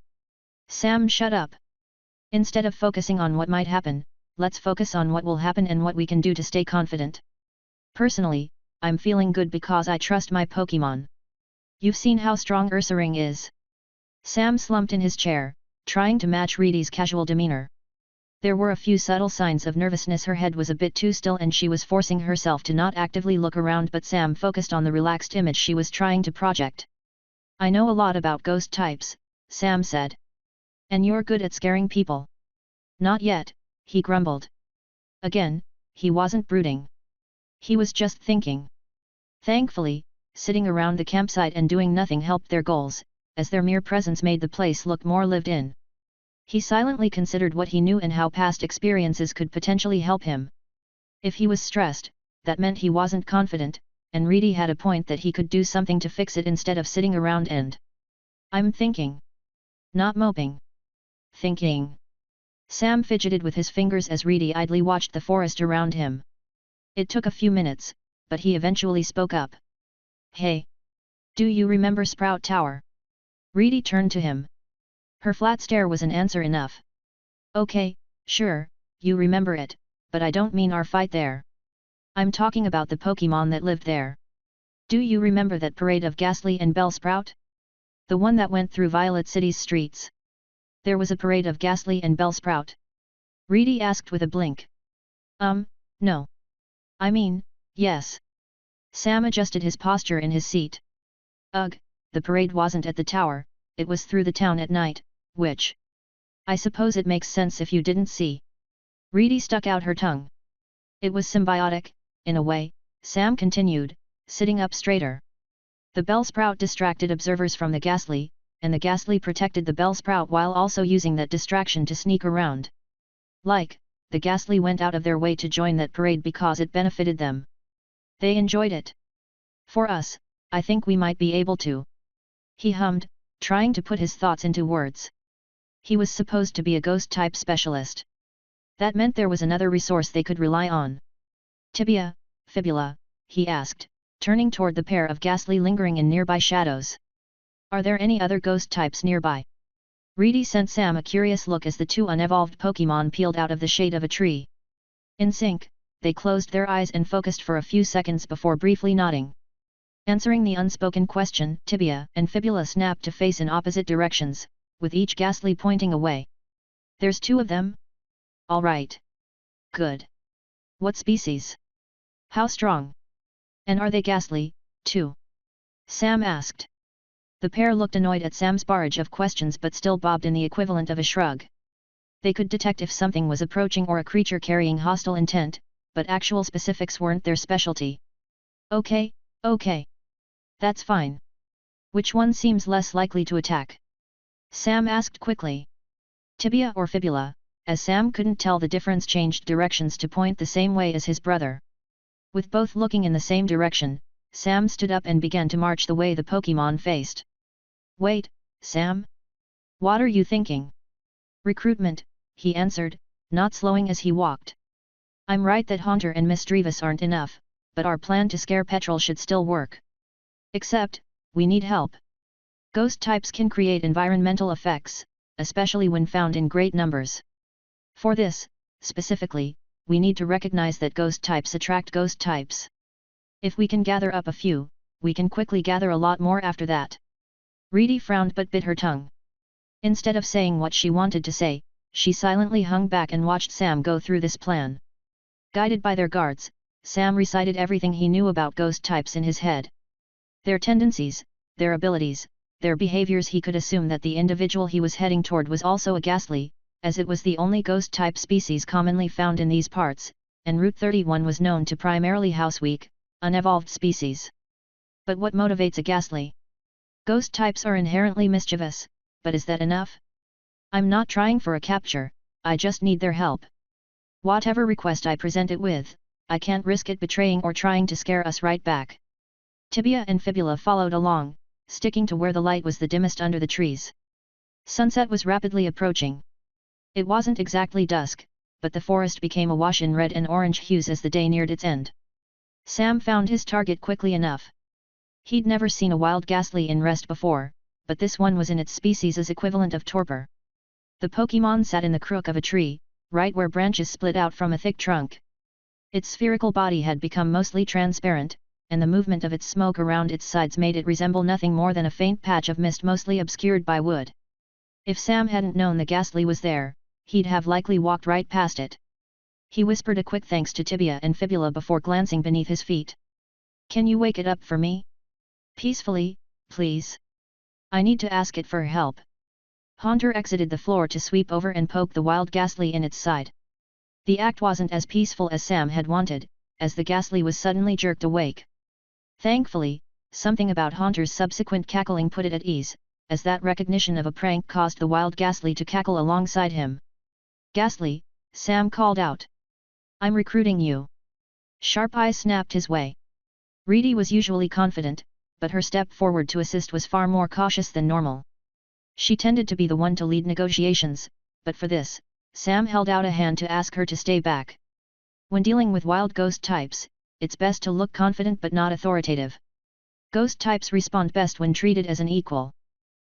Sam, shut up. Instead of focusing on what might happen, let's focus on what will happen and what we can do to stay confident. Personally, I'm feeling good because I trust my Pokémon. You've seen how strong Ursaring is. Sam slumped in his chair, trying to match Reedy's casual demeanor. There were a few subtle signs of nervousness. Her head was a bit too still and she was forcing herself to not actively look around, but Sam focused on the relaxed image she was trying to project. I know a lot about ghost types, Sam said. And you're good at scaring people. Not yet, he grumbled. Again, he wasn't brooding. He was just thinking. Thankfully, sitting around the campsite and doing nothing helped their goals, as their mere presence made the place look more lived in. He silently considered what he knew and how past experiences could potentially help him. If he was stressed, that meant he wasn't confident, and Reedy had a point that he could do something to fix it instead of sitting around and... I'm thinking. Not moping. Thinking. Sam fidgeted with his fingers as Reedy idly watched the forest around him. It took a few minutes, but he eventually spoke up. Hey! Do you remember Sprout Tower? Reedy turned to him. Her flat stare was an answer enough. Okay, sure, you remember it, but I don't mean our fight there. I'm talking about the Pokémon that lived there. Do you remember that parade of Ghastly and Bellsprout? The one that went through Violet City's streets. There was a parade of Ghastly and Bellsprout? Reedy asked with a blink. No. I mean, yes. Sam adjusted his posture in his seat. Ugh, the parade wasn't at the tower, it was through the town at night, which... I suppose it makes sense if you didn't see. Reedy stuck out her tongue. It was symbiotic, in a way, Sam continued, sitting up straighter. The Bellsprout distracted observers from the Ghastly, and the Ghastly protected the Bellsprout while also using that distraction to sneak around. Like, the Ghastly went out of their way to join that parade because it benefited them. They enjoyed it. For us, I think we might be able to. He hummed, trying to put his thoughts into words. He was supposed to be a ghost-type specialist. That meant there was another resource they could rely on. Tibia, fibula, he asked, turning toward the pair of Ghastly lingering in nearby shadows. Are there any other ghost types nearby? Reedy sent Sam a curious look as the two unevolved Pokémon peeled out of the shade of a tree. In sync, they closed their eyes and focused for a few seconds before briefly nodding. Answering the unspoken question, Tibia and Fibula snapped to face in opposite directions, with each Ghastly pointing away. There's two of them? All right. Good. What species? How strong? And are they Ghastly, too? Sam asked. The pair looked annoyed at Sam's barrage of questions but still bobbed in the equivalent of a shrug. They could detect if something was approaching or a creature carrying hostile intent, but actual specifics weren't their specialty. Okay. That's fine. Which one seems less likely to attack? Sam asked quickly. Tibia or Fibula, as Sam couldn't tell the difference changed directions to point the same way as his brother. With both looking in the same direction, Sam stood up and began to march the way the Pokémon faced. Wait, Sam? What are you thinking? Recruitment, he answered, not slowing as he walked. I'm right that Haunter and Misdreavus aren't enough, but our plan to scare Petrol should still work. Except, we need help. Ghost types can create environmental effects, especially when found in great numbers. For this, specifically, we need to recognize that ghost types attract ghost types. If we can gather up a few, we can quickly gather a lot more after that. Reedy frowned but bit her tongue. Instead of saying what she wanted to say, she silently hung back and watched Sam go through this plan. Guided by their guards, Sam recited everything he knew about ghost types in his head. Their tendencies, their abilities, their behaviors. He could assume that the individual he was heading toward was also a Ghastly, as it was the only ghost-type species commonly found in these parts, and Route 31 was known to primarily house weak, unevolved species. But what motivates a Ghastly? Ghost types are inherently mischievous, but is that enough? I'm not trying for a capture, I just need their help. Whatever request I present it with, I can't risk it betraying or trying to scare us right back. Tibia and Fibula followed along, sticking to where the light was the dimmest under the trees. Sunset was rapidly approaching. It wasn't exactly dusk, but the forest became awash in red and orange hues as the day neared its end. Sam found his target quickly enough. He'd never seen a wild Ghastly in rest before, but this one was in its species' equivalent of torpor. The Pokémon sat in the crook of a tree, right where branches split out from a thick trunk. Its spherical body had become mostly transparent, and the movement of its smoke around its sides made it resemble nothing more than a faint patch of mist mostly obscured by wood. If Sam hadn't known the Ghastly was there, he'd have likely walked right past it. He whispered a quick thanks to Tibia and Fibula before glancing beneath his feet. Can you wake it up for me? Peacefully, please. I need to ask it for help. Haunter exited the floor to sweep over and poke the wild Ghastly in its side. The act wasn't as peaceful as Sam had wanted, as the Ghastly was suddenly jerked awake. Thankfully, something about Haunter's subsequent cackling put it at ease, as that recognition of a prank caused the wild Ghastly to cackle alongside him. Ghastly, Sam called out. I'm recruiting you. Sharp eyes snapped his way. Reedy was usually confident, but her step forward to assist was far more cautious than normal. She tended to be the one to lead negotiations, but for this, Sam held out a hand to ask her to stay back. When dealing with wild ghost types, it's best to look confident but not authoritative. Ghost types respond best when treated as an equal.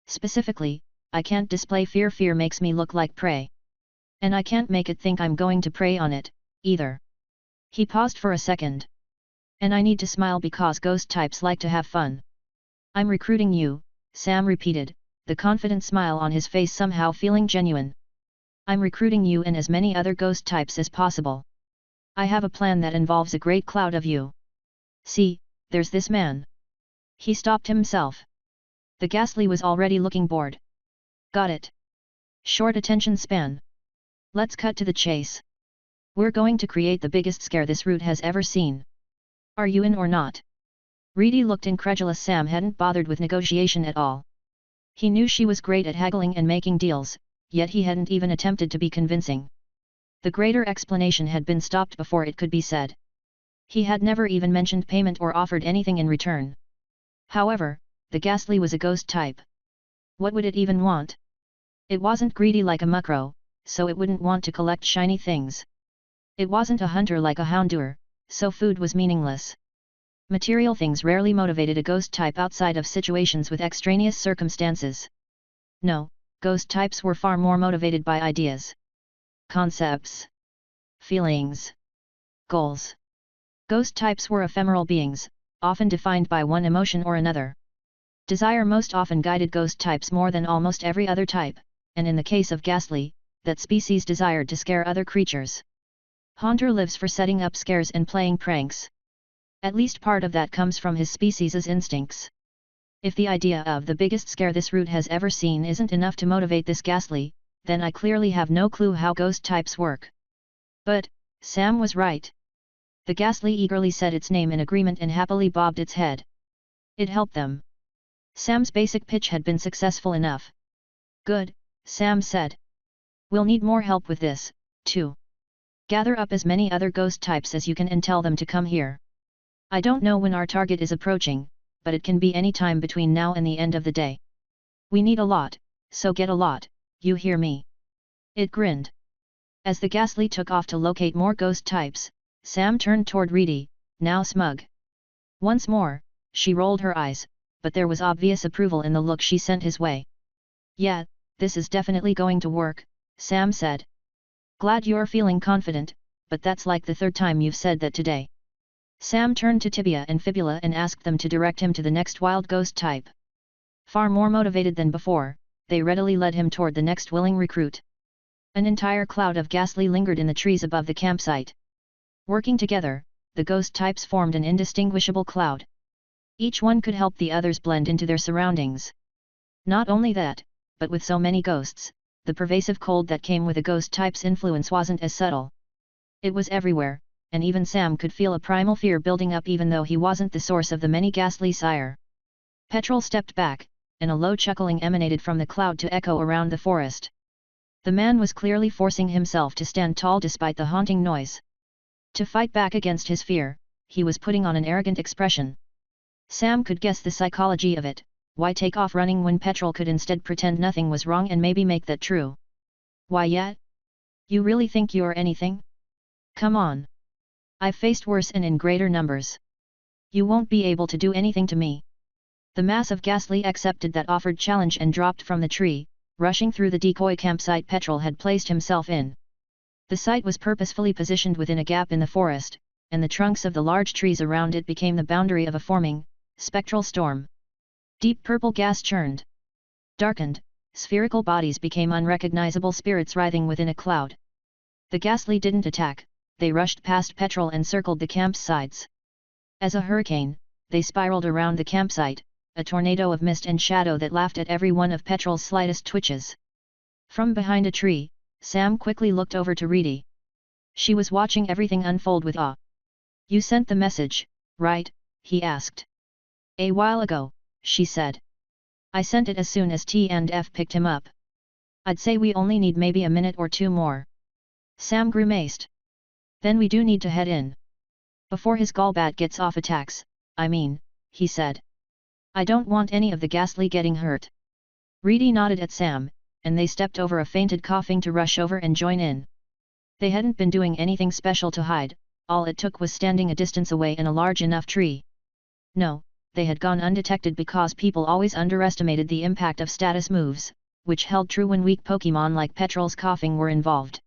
Specifically, I can't display fear. Fear makes me look like prey. And I can't make it think I'm going to prey on it, either. He paused for a second. And I need to smile because ghost types like to have fun. I'm recruiting you, Sam repeated, the confident smile on his face somehow feeling genuine. I'm recruiting you and as many other ghost types as possible. I have a plan that involves a great cloud of you. See, there's this man. He stopped himself. The ghastly was already looking bored. Got it. Short attention span. Let's cut to the chase. We're going to create the biggest scare this route has ever seen. Are you in or not? Reedy looked incredulous. Sam hadn't bothered with negotiation at all. He knew she was great at haggling and making deals, yet he hadn't even attempted to be convincing. The greater explanation had been stopped before it could be said. He had never even mentioned payment or offered anything in return. However, the ghastly was a ghost type. What would it even want? It wasn't greedy like a muckrow, so it wouldn't want to collect shiny things. It wasn't a hunter like a houndour, so food was meaningless. Material things rarely motivated a ghost type outside of situations with extraneous circumstances. No, ghost types were far more motivated by ideas. Concepts. Feelings. Goals. Ghost types were ephemeral beings, often defined by one emotion or another. Desire most often guided ghost types more than almost every other type, and in the case of ghastly, that species desired to scare other creatures. Haunter lives for setting up scares and playing pranks. At least part of that comes from his species' instincts. If the idea of the biggest scare this route has ever seen isn't enough to motivate this ghastly, then I clearly have no clue how ghost types work. But, Sam was right. The ghastly eagerly said its name in agreement and happily bobbed its head. It helped them. Sam's basic pitch had been successful enough. Good, Sam said. We'll need more help with this, too. Gather up as many other ghost types as you can and tell them to come here. I don't know when our target is approaching, but it can be any time between now and the end of the day. We need a lot, so get a lot, you hear me? It grinned. As the ghastly took off to locate more ghost types, Sam turned toward Reedy, now smug. Once more, she rolled her eyes, but there was obvious approval in the look she sent his way. Yeah, this is definitely going to work, Sam said. Glad you're feeling confident, but that's like the third time you've said that today. Sam turned to Tibia and Fibula and asked them to direct him to the next wild ghost type. Far more motivated than before, they readily led him toward the next willing recruit. An entire cloud of ghastly lingered in the trees above the campsite. Working together, the ghost types formed an indistinguishable cloud. Each one could help the others blend into their surroundings. Not only that, but with so many ghosts, the pervasive cold that came with a ghost type's influence wasn't as subtle. It was everywhere, and even Sam could feel a primal fear building up even though he wasn't the source of the many ghastly sire. Petrol stepped back, and a low chuckling emanated from the cloud to echo around the forest. The man was clearly forcing himself to stand tall despite the haunting noise. To fight back against his fear, he was putting on an arrogant expression. Sam could guess the psychology of it. Why take off running when Petrol could instead pretend nothing was wrong and maybe make that true? Why yet? You really think you're anything? Come on. I've faced worse and in greater numbers. You won't be able to do anything to me. The mass of ghastly accepted that offered challenge and dropped from the tree, rushing through the decoy campsite Petrol had placed himself in. The site was purposefully positioned within a gap in the forest, and the trunks of the large trees around it became the boundary of a forming, spectral storm. Deep purple gas churned. Darkened, spherical bodies became unrecognizable spirits writhing within a cloud. The ghastly didn't attack, they rushed past Petrol and circled the campsites. As a hurricane, they spiraled around the campsite, a tornado of mist and shadow that laughed at every one of Petrol's slightest twitches. From behind a tree, Sam quickly looked over to Reedy. She was watching everything unfold with awe. You sent the message, right? He asked. A while ago, she said. I sent it as soon as T&F picked him up. I'd say we only need maybe a minute or two more. Sam grimaced. Then we do need to head in. Before his gallbat gets off attacks, I mean, he said. I don't want any of the ghastly getting hurt. Reedy nodded at Sam, and they stepped over a fainted coughing to rush over and join in. They hadn't been doing anything special to hide, all it took was standing a distance away in a large enough tree. No, they had gone undetected because people always underestimated the impact of status moves, which held true when weak Pokémon like Petrol's coughing were involved.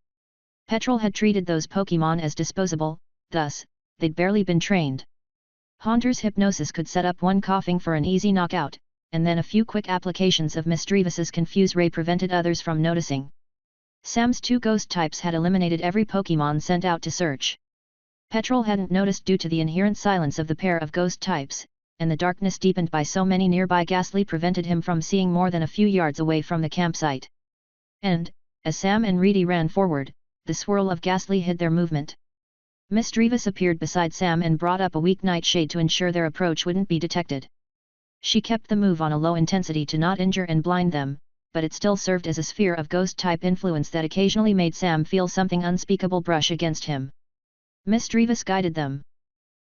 Petrol had treated those Pokémon as disposable, thus, they'd barely been trained. Haunter's hypnosis could set up one coughing for an easy knockout, and then a few quick applications of Misdreavus's Confuse Ray prevented others from noticing. Sam's 2 ghost types had eliminated every Pokémon sent out to search. Petrol hadn't noticed due to the inherent silence of the pair of ghost types, and the darkness deepened by so many nearby ghastly prevented him from seeing more than a few yards away from the campsite. And, as Sam and Reedy ran forward, the swirl of ghastly hid their movement. Misdreavus appeared beside Sam and brought up a weak nightshade to ensure their approach wouldn't be detected. She kept the move on a low intensity to not injure and blind them, but it still served as a sphere of ghost-type influence that occasionally made Sam feel something unspeakable brush against him. Misdreavus guided them.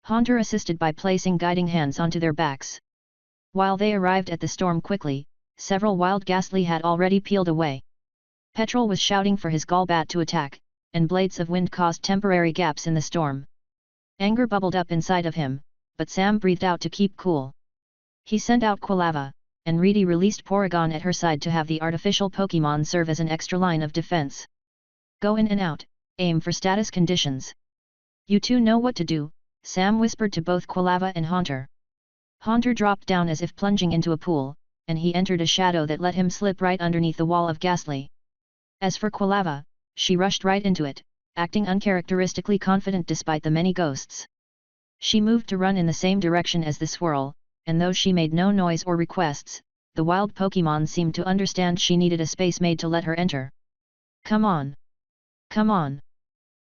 Haunter assisted by placing guiding hands onto their backs. While they arrived at the storm quickly, several wild ghastly had already peeled away. Petrol was shouting for his Golbat to attack, and blades of wind caused temporary gaps in the storm. Anger bubbled up inside of him, but Sam breathed out to keep cool. He sent out Quilava, and Reedy released Porygon at her side to have the artificial Pokémon serve as an extra line of defense. Go in and out, aim for status conditions. You two know what to do, Sam whispered to both Quilava and Haunter. Haunter dropped down as if plunging into a pool, and he entered a shadow that let him slip right underneath the wall of ghastly. As for Quilava, she rushed right into it, acting uncharacteristically confident despite the many ghosts. She moved to run in the same direction as the swirl, and though she made no noise or requests, the wild Pokémon seemed to understand she needed a space made to let her enter. Come on! Come on!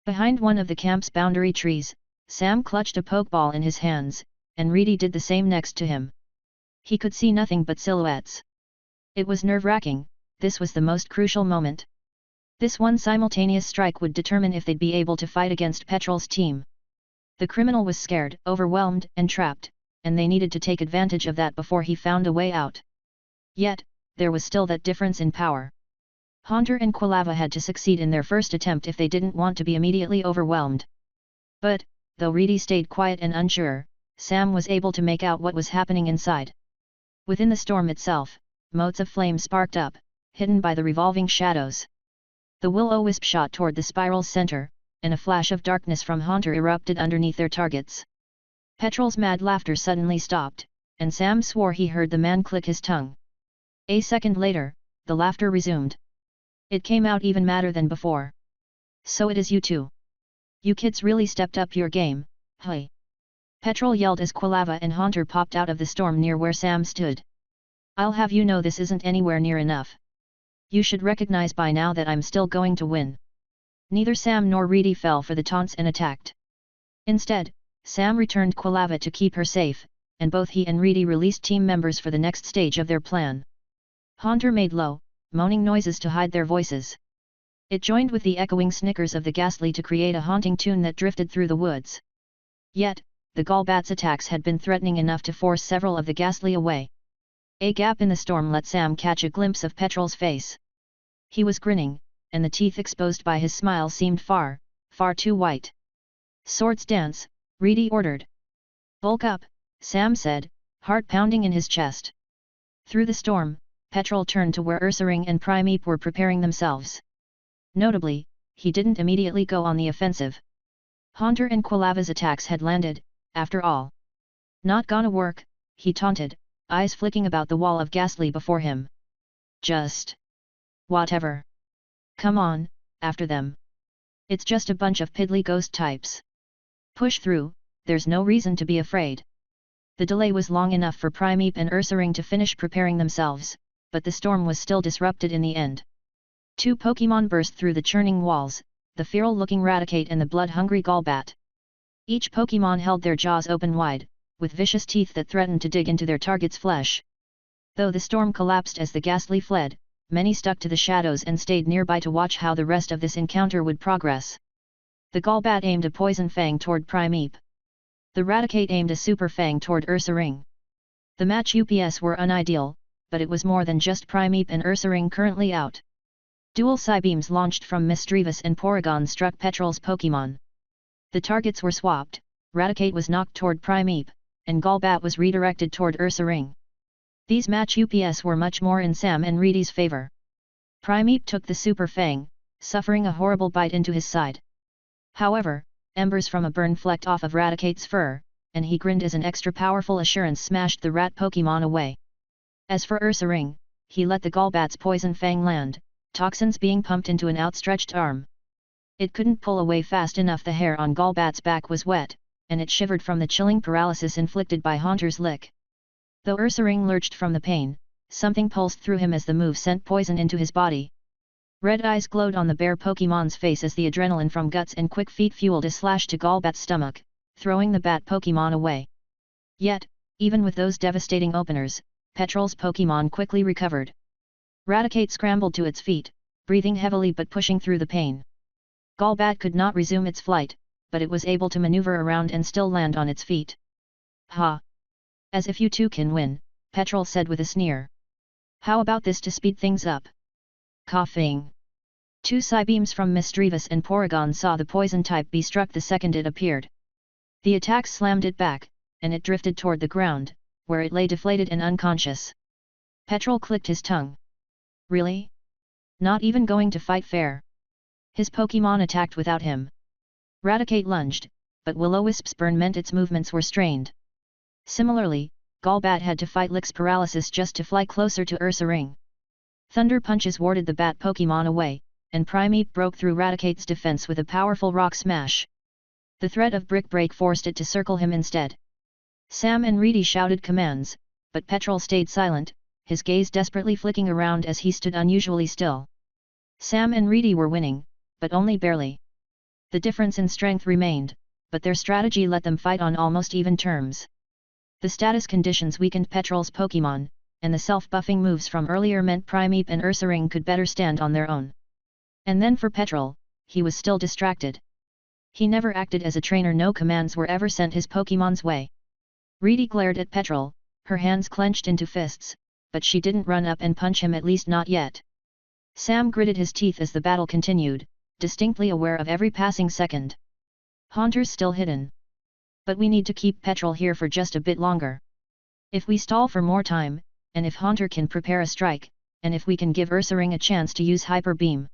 Behind one of the camp's boundary trees, Sam clutched a Pokeball in his hands, and Reedy did the same next to him. He could see nothing but silhouettes. It was nerve-wracking. This was the most crucial moment. This one simultaneous strike would determine if they'd be able to fight against Petrol's team. The criminal was scared, overwhelmed, and trapped, and they needed to take advantage of that before he found a way out. Yet, there was still that difference in power. Haunter and Quilava had to succeed in their first attempt if they didn't want to be immediately overwhelmed. But, though Reedy stayed quiet and unsure, Sam was able to make out what was happening inside. Within the storm itself, motes of flame sparked up, hidden by the revolving shadows. The will-o-wisp shot toward the spiral's center, and a flash of darkness from Haunter erupted underneath their targets. Petrol's mad laughter suddenly stopped, and Sam swore he heard the man click his tongue. A second later, the laughter resumed. It came out even madder than before. So it is you two. You kids really stepped up your game, hey! Petrol yelled as Quilava and Haunter popped out of the storm near where Sam stood. I'll have you know this isn't anywhere near enough. You should recognize by now that I'm still going to win. Neither Sam nor Reedy fell for the taunts and attacked. Instead, Sam returned Quilava to keep her safe, and both he and Reedy released team members for the next stage of their plan. Haunter made low, moaning noises to hide their voices. It joined with the echoing snickers of the ghastly to create a haunting tune that drifted through the woods. Yet, the Golbat's attacks had been threatening enough to force several of the ghastly away. A gap in the storm let Sam catch a glimpse of Petrol's face. He was grinning, and the teeth exposed by his smile seemed far, far too white. Swords dance, Reedy ordered. Bulk up, Sam said, heart pounding in his chest. Through the storm, Petrol turned to where Ursaring and Primeape were preparing themselves. Notably, he didn't immediately go on the offensive. Haunter and Quilava's attacks had landed, after all. Not gonna work, he taunted, eyes flicking about the wall of ghastly before him. Just whatever. Come on, after them. It's just a bunch of piddly ghost types. Push through, there's no reason to be afraid. The delay was long enough for Primeape and Ursaring to finish preparing themselves, but the storm was still disrupted in the end. 2 Pokémon burst through the churning walls, the feral-looking Raticate and the blood-hungry Golbat. Each Pokémon held their jaws open wide, with vicious teeth that threatened to dig into their target's flesh. Though the storm collapsed as the ghastly fled, many stuck to the shadows and stayed nearby to watch how the rest of this encounter would progress. The Golbat aimed a poison fang toward Primeape. The Raticate aimed a super fang toward Ursaring. The match UPS were unideal, but it was more than just Primeape and Ursaring currently out. Dual Psybeams launched from Misdreavus and Porygon struck Petrol's Pokémon. The targets were swapped, Raticate was knocked toward Primeape, and Golbat was redirected toward Ursaring. These match UPS were much more in Sam and Reedy's favor. Primeape took the Super Fang, suffering a horrible bite into his side. However, embers from a burn flecked off of Raticate's fur, and he grinned as an extra powerful assurance smashed the rat Pokémon away. As for Ursaring, he let the Golbat's poison fang land, toxins being pumped into an outstretched arm. It couldn't pull away fast enough. The hair on Golbat's back was wet, and it shivered from the chilling paralysis inflicted by Haunter's lick. Though Ursaring lurched from the pain, something pulsed through him as the move sent poison into his body. Red eyes glowed on the bear Pokémon's face as the adrenaline from guts and quick feet fueled a slash to Golbat's stomach, throwing the bat Pokémon away. Yet, even with those devastating openers, Petrol's Pokémon quickly recovered. Raticate scrambled to its feet, breathing heavily but pushing through the pain. Golbat could not resume its flight, but it was able to maneuver around and still land on its feet. Ha! As if you two can win, Petrol said with a sneer. How about this to speed things up? Coughing. 2 Psybeams from Misdreavus and Porygon saw the poison type be struck the second it appeared. The attack slammed it back, and it drifted toward the ground, where it lay deflated and unconscious. Petrol clicked his tongue. Really? Not even going to fight fair? His Pokémon attacked without him. Raticate lunged, but Will-O-Wisp's burn meant its movements were strained. Similarly, Golbat had to fight Lick's paralysis just to fly closer to Ursaring. Thunder punches warded the bat Pokémon away, and Primeape broke through Raticate's defense with a powerful rock smash. The threat of Brick Break forced it to circle him instead. Sam and Reedy shouted commands, but Petrol stayed silent, his gaze desperately flicking around as he stood unusually still. Sam and Reedy were winning, but only barely. The difference in strength remained, but their strategy let them fight on almost even terms. The status conditions weakened Petrol's Pokémon, and the self-buffing moves from earlier meant Primeape and Ursaring could better stand on their own. And then for Petrol, he was still distracted. He never acted as a trainer. No commands were ever sent his Pokémon's way. Reedy glared at Petrol, her hands clenched into fists, but she didn't run up and punch him, at least not yet. Sam gritted his teeth as the battle continued, distinctly aware of every passing second. Haunter's still hidden. But we need to keep Petrol here for just a bit longer. If we stall for more time, and if Haunter can prepare a strike, and if we can give Ursaring a chance to use Hyper Beam.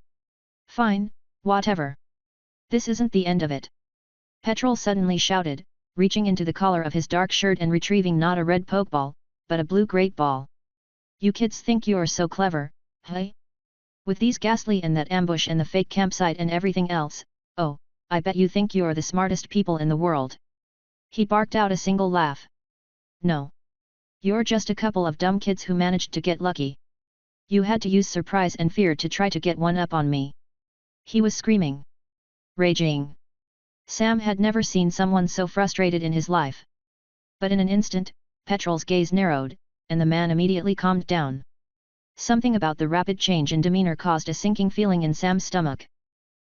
Fine, whatever. This isn't the end of it. Petrol suddenly shouted, reaching into the collar of his dark shirt and retrieving not a red Pokeball, but a blue Great Ball. You kids think you're so clever, hey? With these ghastly and that ambush and the fake campsite and everything else, oh, I bet you think you're the smartest people in the world. He barked out a single laugh. No. You're just a couple of dumb kids who managed to get lucky. You had to use surprise and fear to try to get one up on me. He was screaming. Raging. Sam had never seen someone so frustrated in his life. But in an instant, Petrol's gaze narrowed, and the man immediately calmed down. Something about the rapid change in demeanor caused a sinking feeling in Sam's stomach.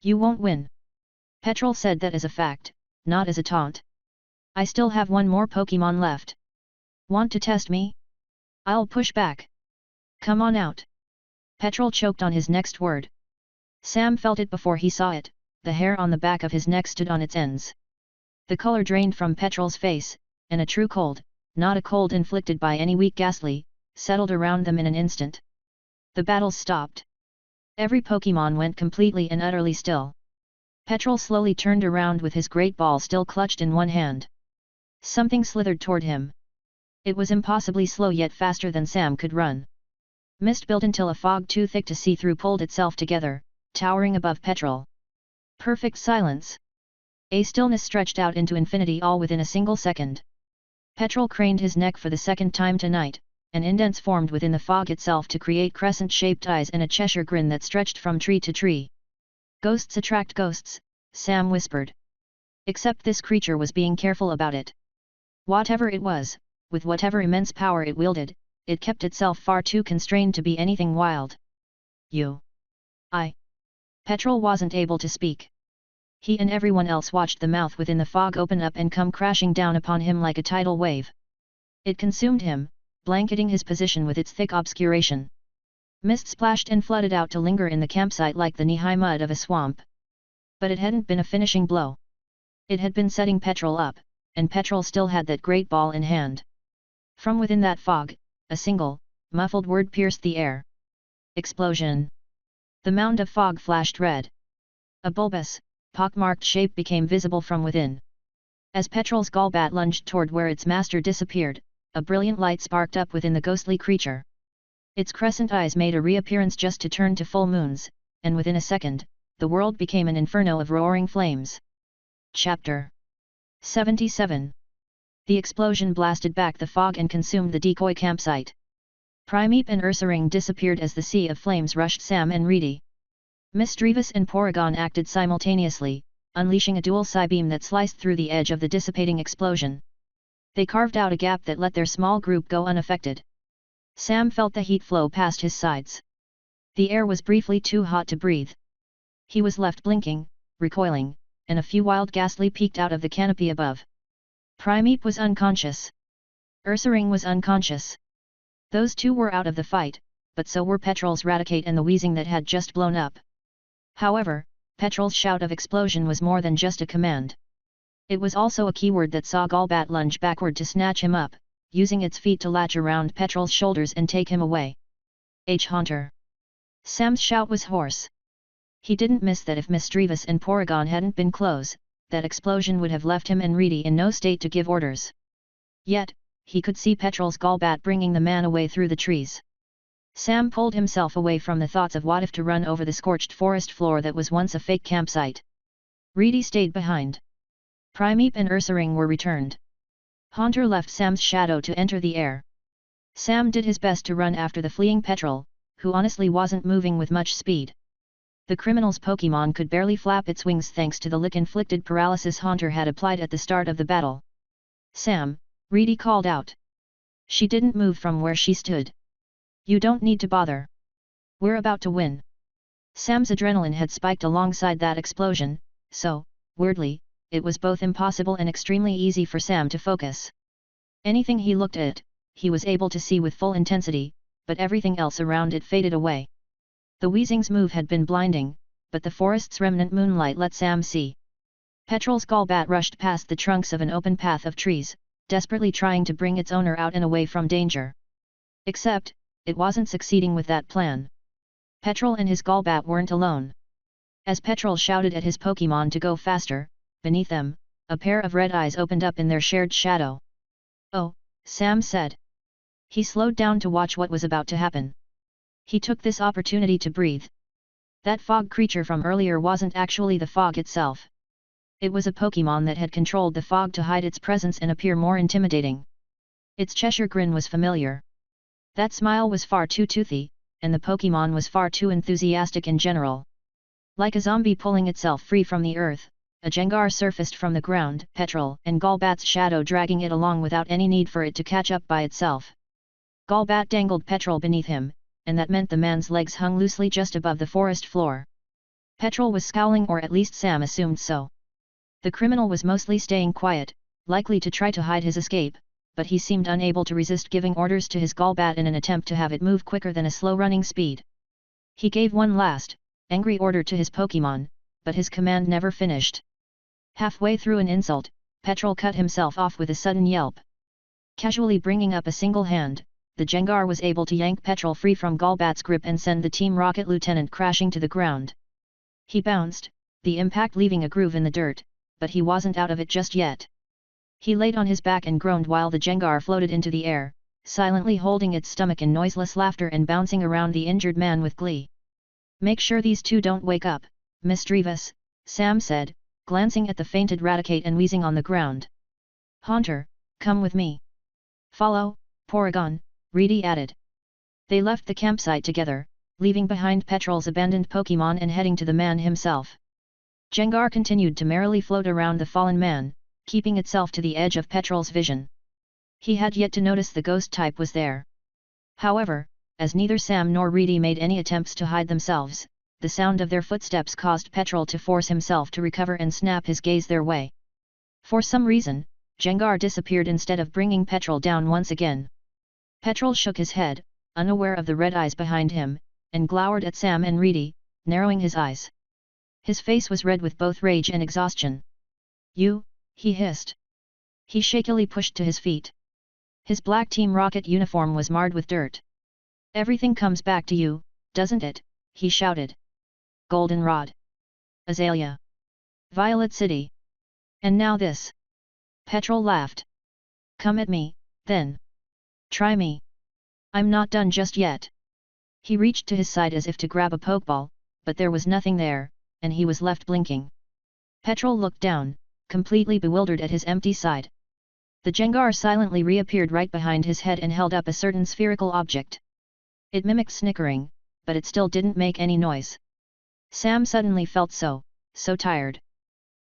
You won't win. Petrol said that as a fact, not as a taunt. I still have one more Pokémon left. Want to test me? I'll push back. Come on out. Petrol choked on his next word. Sam felt it before he saw it, the hair on the back of his neck stood on its ends. The color drained from Petrol's face, and a true cold, not a cold inflicted by any weak ghastly, settled around them in an instant. The battle stopped. Every Pokémon went completely and utterly still. Petrol slowly turned around with his great ball still clutched in one hand. Something slithered toward him. It was impossibly slow yet faster than Sam could run. Mist built until a fog too thick to see through pulled itself together, towering above Petrol. Perfect silence. A stillness stretched out into infinity all within a single second. Petrol craned his neck for the second time tonight, and indents formed within the fog itself to create crescent-shaped eyes and a Cheshire grin that stretched from tree to tree. Ghosts attract ghosts, Sam whispered. Except this creature was being careful about it. Whatever it was, with whatever immense power it wielded, it kept itself far too constrained to be anything wild. Petrol wasn't able to speak. He and everyone else watched the mouth within the fog open up and come crashing down upon him like a tidal wave. It consumed him, blanketing his position with its thick obscuration. Mist splashed and flooded out to linger in the campsite like the knee-high mud of a swamp. But it hadn't been a finishing blow. It had been setting Petrol up, and Petrol still had that great ball in hand. From within that fog, a single, muffled word pierced the air. Explosion. The mound of fog flashed red. A bulbous, pockmarked shape became visible from within. As Petrol's Golbat lunged toward where its master disappeared, a brilliant light sparked up within the ghostly creature. Its crescent eyes made a reappearance just to turn to full moons, and within a second, the world became an inferno of roaring flames. Chapter 77. The explosion blasted back the fog and consumed the decoy campsite. Primeape and Ursaring disappeared as the sea of flames rushed Sam and Reedy. Misdreavus and Porygon acted simultaneously, unleashing a dual psybeam that sliced through the edge of the dissipating explosion. They carved out a gap that let their small group go unaffected. Sam felt the heat flow past his sides. The air was briefly too hot to breathe. He was left blinking, recoiling, and a few wild ghastly peeked out of the canopy above. Primeape was unconscious. Ursaring was unconscious. Those two were out of the fight, but so were Petrol's Raticate and the wheezing that had just blown up. However, Petrol's shout of explosion was more than just a command. It was also a keyword that saw Golbat lunge backward to snatch him up, using its feet to latch around Petrol's shoulders and take him away. Haunter! Sam's shout was hoarse. He didn't miss that if Misdreavus and Porygon hadn't been close, that explosion would have left him and Reedy in no state to give orders. Yet, he could see Petrol's Golbat bringing the man away through the trees. Sam pulled himself away from the thoughts of what if to run over the scorched forest floor that was once a fake campsite. Reedy stayed behind. Primeape and Ursaring were returned. Haunter left Sam's shadow to enter the air. Sam did his best to run after the fleeing Petrol, who honestly wasn't moving with much speed. The criminal's Pokémon could barely flap its wings thanks to the lick-inflicted paralysis Haunter had applied at the start of the battle. Sam, Reedy called out. She didn't move from where she stood. You don't need to bother. We're about to win. Sam's adrenaline had spiked alongside that explosion, so, weirdly, it was both impossible and extremely easy for Sam to focus. Anything he looked at, he was able to see with full intensity, but everything else around it faded away. The Weezing's move had been blinding, but the forest's remnant moonlight let Sam see. Petrol's Golbat rushed past the trunks of an open path of trees, desperately trying to bring its owner out and away from danger. Except, it wasn't succeeding with that plan. Petrol and his Golbat weren't alone. As Petrol shouted at his Pokémon to go faster, beneath them, a pair of red eyes opened up in their shared shadow. Oh, Sam said. He slowed down to watch what was about to happen. He took this opportunity to breathe. That fog creature from earlier wasn't actually the fog itself. It was a Pokémon that had controlled the fog to hide its presence and appear more intimidating. Its Cheshire grin was familiar. That smile was far too toothy, and the Pokémon was far too enthusiastic in general. Like a zombie pulling itself free from the earth, a Gengar surfaced from the ground, Petrol and Golbat's shadow dragging it along without any need for it to catch up by itself. Golbat dangled Petrol beneath him, and that meant the man's legs hung loosely just above the forest floor. Petrol was scowling, or at least Sam assumed so. The criminal was mostly staying quiet, likely to try to hide his escape, but he seemed unable to resist giving orders to his Golbat in an attempt to have it move quicker than a slow-running speed. He gave one last, angry order to his Pokémon, but his command never finished. Halfway through an insult, Petrol cut himself off with a sudden yelp. Casually bringing up a single hand, the Gengar was able to yank Petrol free from Golbat's grip and send the Team Rocket Lieutenant crashing to the ground. He bounced, the impact leaving a groove in the dirt, but he wasn't out of it just yet. He laid on his back and groaned while the Gengar floated into the air, silently holding its stomach in noiseless laughter and bouncing around the injured man with glee. Make sure these two don't wake up, Misdreavus, Sam said, glancing at the fainted Raticate and wheezing on the ground. Haunter, come with me. Follow, Porygon, Reedy added. They left the campsite together, leaving behind Petrol's abandoned Pokémon and heading to the man himself. Gengar continued to merrily float around the fallen man, keeping itself to the edge of Petrol's vision. He had yet to notice the ghost type was there. However, as neither Sam nor Reedy made any attempts to hide themselves, the sound of their footsteps caused Petrol to force himself to recover and snap his gaze their way. For some reason, Gengar disappeared instead of bringing Petrol down once again. Petrol shook his head, unaware of the red eyes behind him, and glowered at Sam and Reedy, narrowing his eyes. His face was red with both rage and exhaustion. You, he hissed. He shakily pushed to his feet. His black Team Rocket uniform was marred with dirt. Everything comes back to you, doesn't it? He shouted. Goldenrod, Azalea, Violet City. And now this. Petrol laughed. Come at me, then. Try me. I'm not done just yet. He reached to his side as if to grab a pokeball, but there was nothing there, and he was left blinking. Petrol looked down, completely bewildered at his empty side. The Jengar silently reappeared right behind his head and held up a certain spherical object. It mimicked snickering, but it still didn't make any noise. Sam suddenly felt so tired.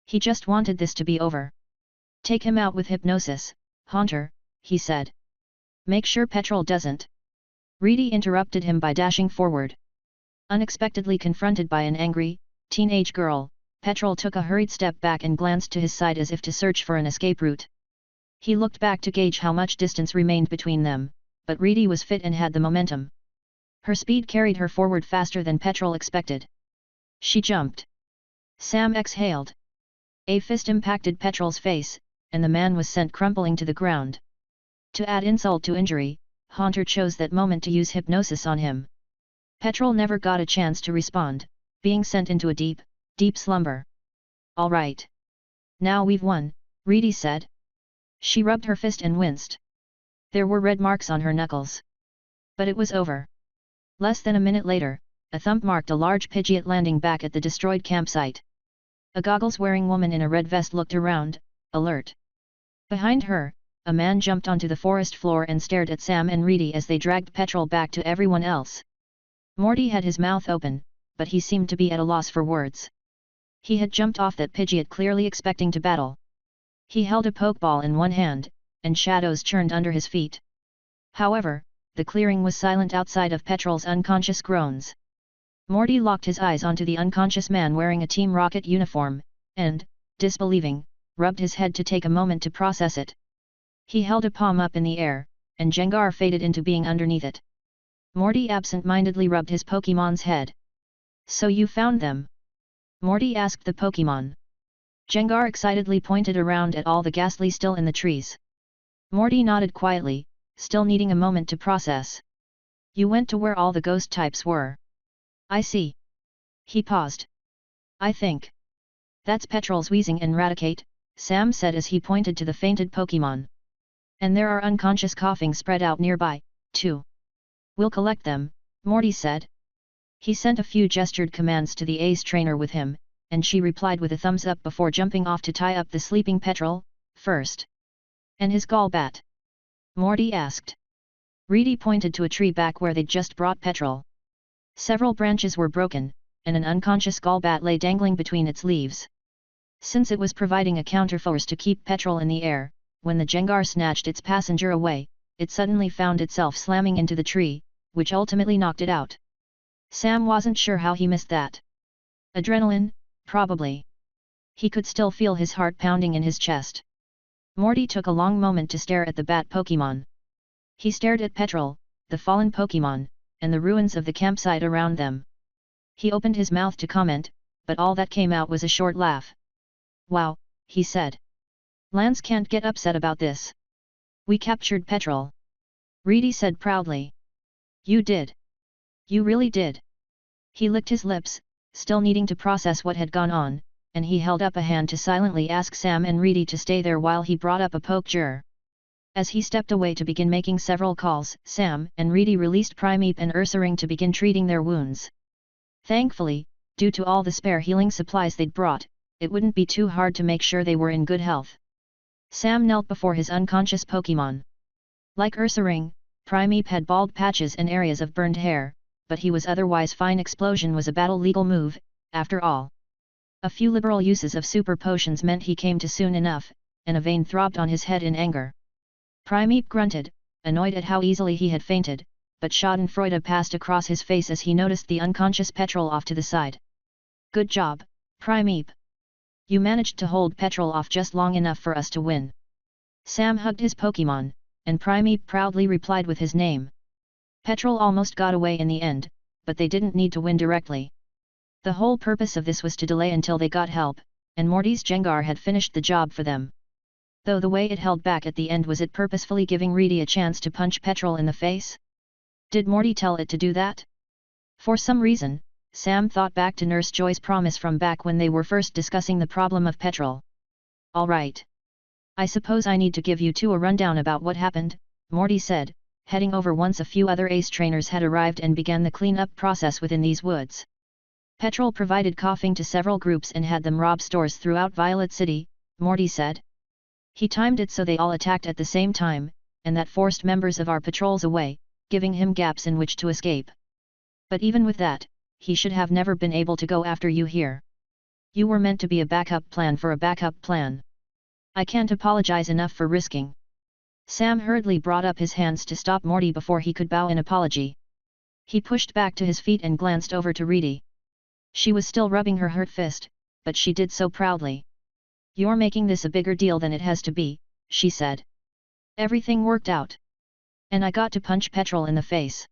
He just wanted this to be over. Take him out with hypnosis, Haunter, he said. Make sure Petrol doesn't. Reedy interrupted him by dashing forward. Unexpectedly confronted by an angry, teenage girl, Petrol took a hurried step back and glanced to his side as if to search for an escape route. He looked back to gauge how much distance remained between them, but Reedy was fit and had the momentum. Her speed carried her forward faster than Petrol expected. She jumped. Sam exhaled. A fist impacted Petrol's face, and the man was sent crumpling to the ground. To add insult to injury, Haunter chose that moment to use hypnosis on him. Petrol never got a chance to respond, being sent into a deep slumber. All right. Now we've won, Reedy said. She rubbed her fist and winced. There were red marks on her knuckles. But it was over. Less than a minute later, a thump marked a large Pidgeot landing back at the destroyed campsite. A goggles-wearing woman in a red vest looked around, alert. Behind her, a man jumped onto the forest floor and stared at Sam and Reedy as they dragged Petrol back to everyone else. Morty had his mouth open, but he seemed to be at a loss for words. He had jumped off that Pidgeot clearly expecting to battle. He held a pokeball in one hand, and shadows churned under his feet. However, the clearing was silent outside of Petrol's unconscious groans. Morty locked his eyes onto the unconscious man wearing a Team Rocket uniform, and, disbelieving, rubbed his head to take a moment to process it. He held a palm up in the air, and Jengar faded into being underneath it. Morty absent-mindedly rubbed his Pokémon's head. So you found them? Morty asked the Pokémon. Jengar excitedly pointed around at all the ghastly still in the trees. Morty nodded quietly, still needing a moment to process. You went to where all the ghost types were. I see. He paused. I think. That's Petrol's wheezing and Raticate, Sam said as he pointed to the fainted Pokémon. And there are unconscious coughing spread out nearby, too. We'll collect them, Morty said. He sent a few gestured commands to the Ace trainer with him, and she replied with a thumbs up before jumping off to tie up the sleeping Petrol, first. And his Golbat? Morty asked. Reedy pointed to a tree back where they'd just brought Petrol. Several branches were broken, and an unconscious Golbat lay dangling between its leaves. Since it was providing a counterforce to keep Petrol in the air, when the Jengar snatched its passenger away, it suddenly found itself slamming into the tree, which ultimately knocked it out. Sam wasn't sure how he missed that. Adrenaline, probably. He could still feel his heart pounding in his chest. Morty took a long moment to stare at the bat Pokémon. He stared at Petrol, the fallen Pokémon, and the ruins of the campsite around them. He opened his mouth to comment, but all that came out was a short laugh. Wow, he said. Lance can't get upset about this. We captured Petrol. Reedy said proudly. You did. You really did. He licked his lips, still needing to process what had gone on, and he held up a hand to silently ask Sam and Reedy to stay there while he brought up a Pokémon. As he stepped away to begin making several calls, Sam and Reedy released Primeape and Ursaring to begin treating their wounds. Thankfully, due to all the spare healing supplies they'd brought, it wouldn't be too hard to make sure they were in good health. Sam knelt before his unconscious Pokémon. Like Ursaring, Primeape had bald patches and areas of burned hair, but he was otherwise fine. Explosion was a battle-legal move, after all. A few liberal uses of super potions meant he came to soon enough, and a vein throbbed on his head in anger. Primeape grunted, annoyed at how easily he had fainted, but schadenfreude passed across his face as he noticed the unconscious Petrol off to the side. Good job, Primeape. You managed to hold Petrol off just long enough for us to win. Sam hugged his Pokémon, and Primeape proudly replied with his name. Petrol almost got away in the end, but they didn't need to win directly. The whole purpose of this was to delay until they got help, and Morty's Jengar had finished the job for them. Though the way it held back at the end was it purposefully giving Reedy a chance to punch Petrol in the face? Did Morty tell it to do that? For some reason, Sam thought back to Nurse Joy's promise from back when they were first discussing the problem of petrol. "Alright. I suppose I need to give you two a rundown about what happened," Morty said, heading over once a few other ace trainers had arrived and began the clean-up process within these woods. Petrol provided coughing to several groups and had them rob stores throughout Violet City, Morty said. He timed it so they all attacked at the same time, and that forced members of our patrols away, giving him gaps in which to escape. But even with that, he should have never been able to go after you here. You were meant to be a backup plan for a backup plan. I can't apologize enough for risking." Sam hurriedly brought up his hands to stop Morty before he could bow in apology. He pushed back to his feet and glanced over to Reedy. She was still rubbing her hurt fist, but she did so proudly. "You're making this a bigger deal than it has to be," she said. "Everything worked out. And I got to punch Petrol in the face.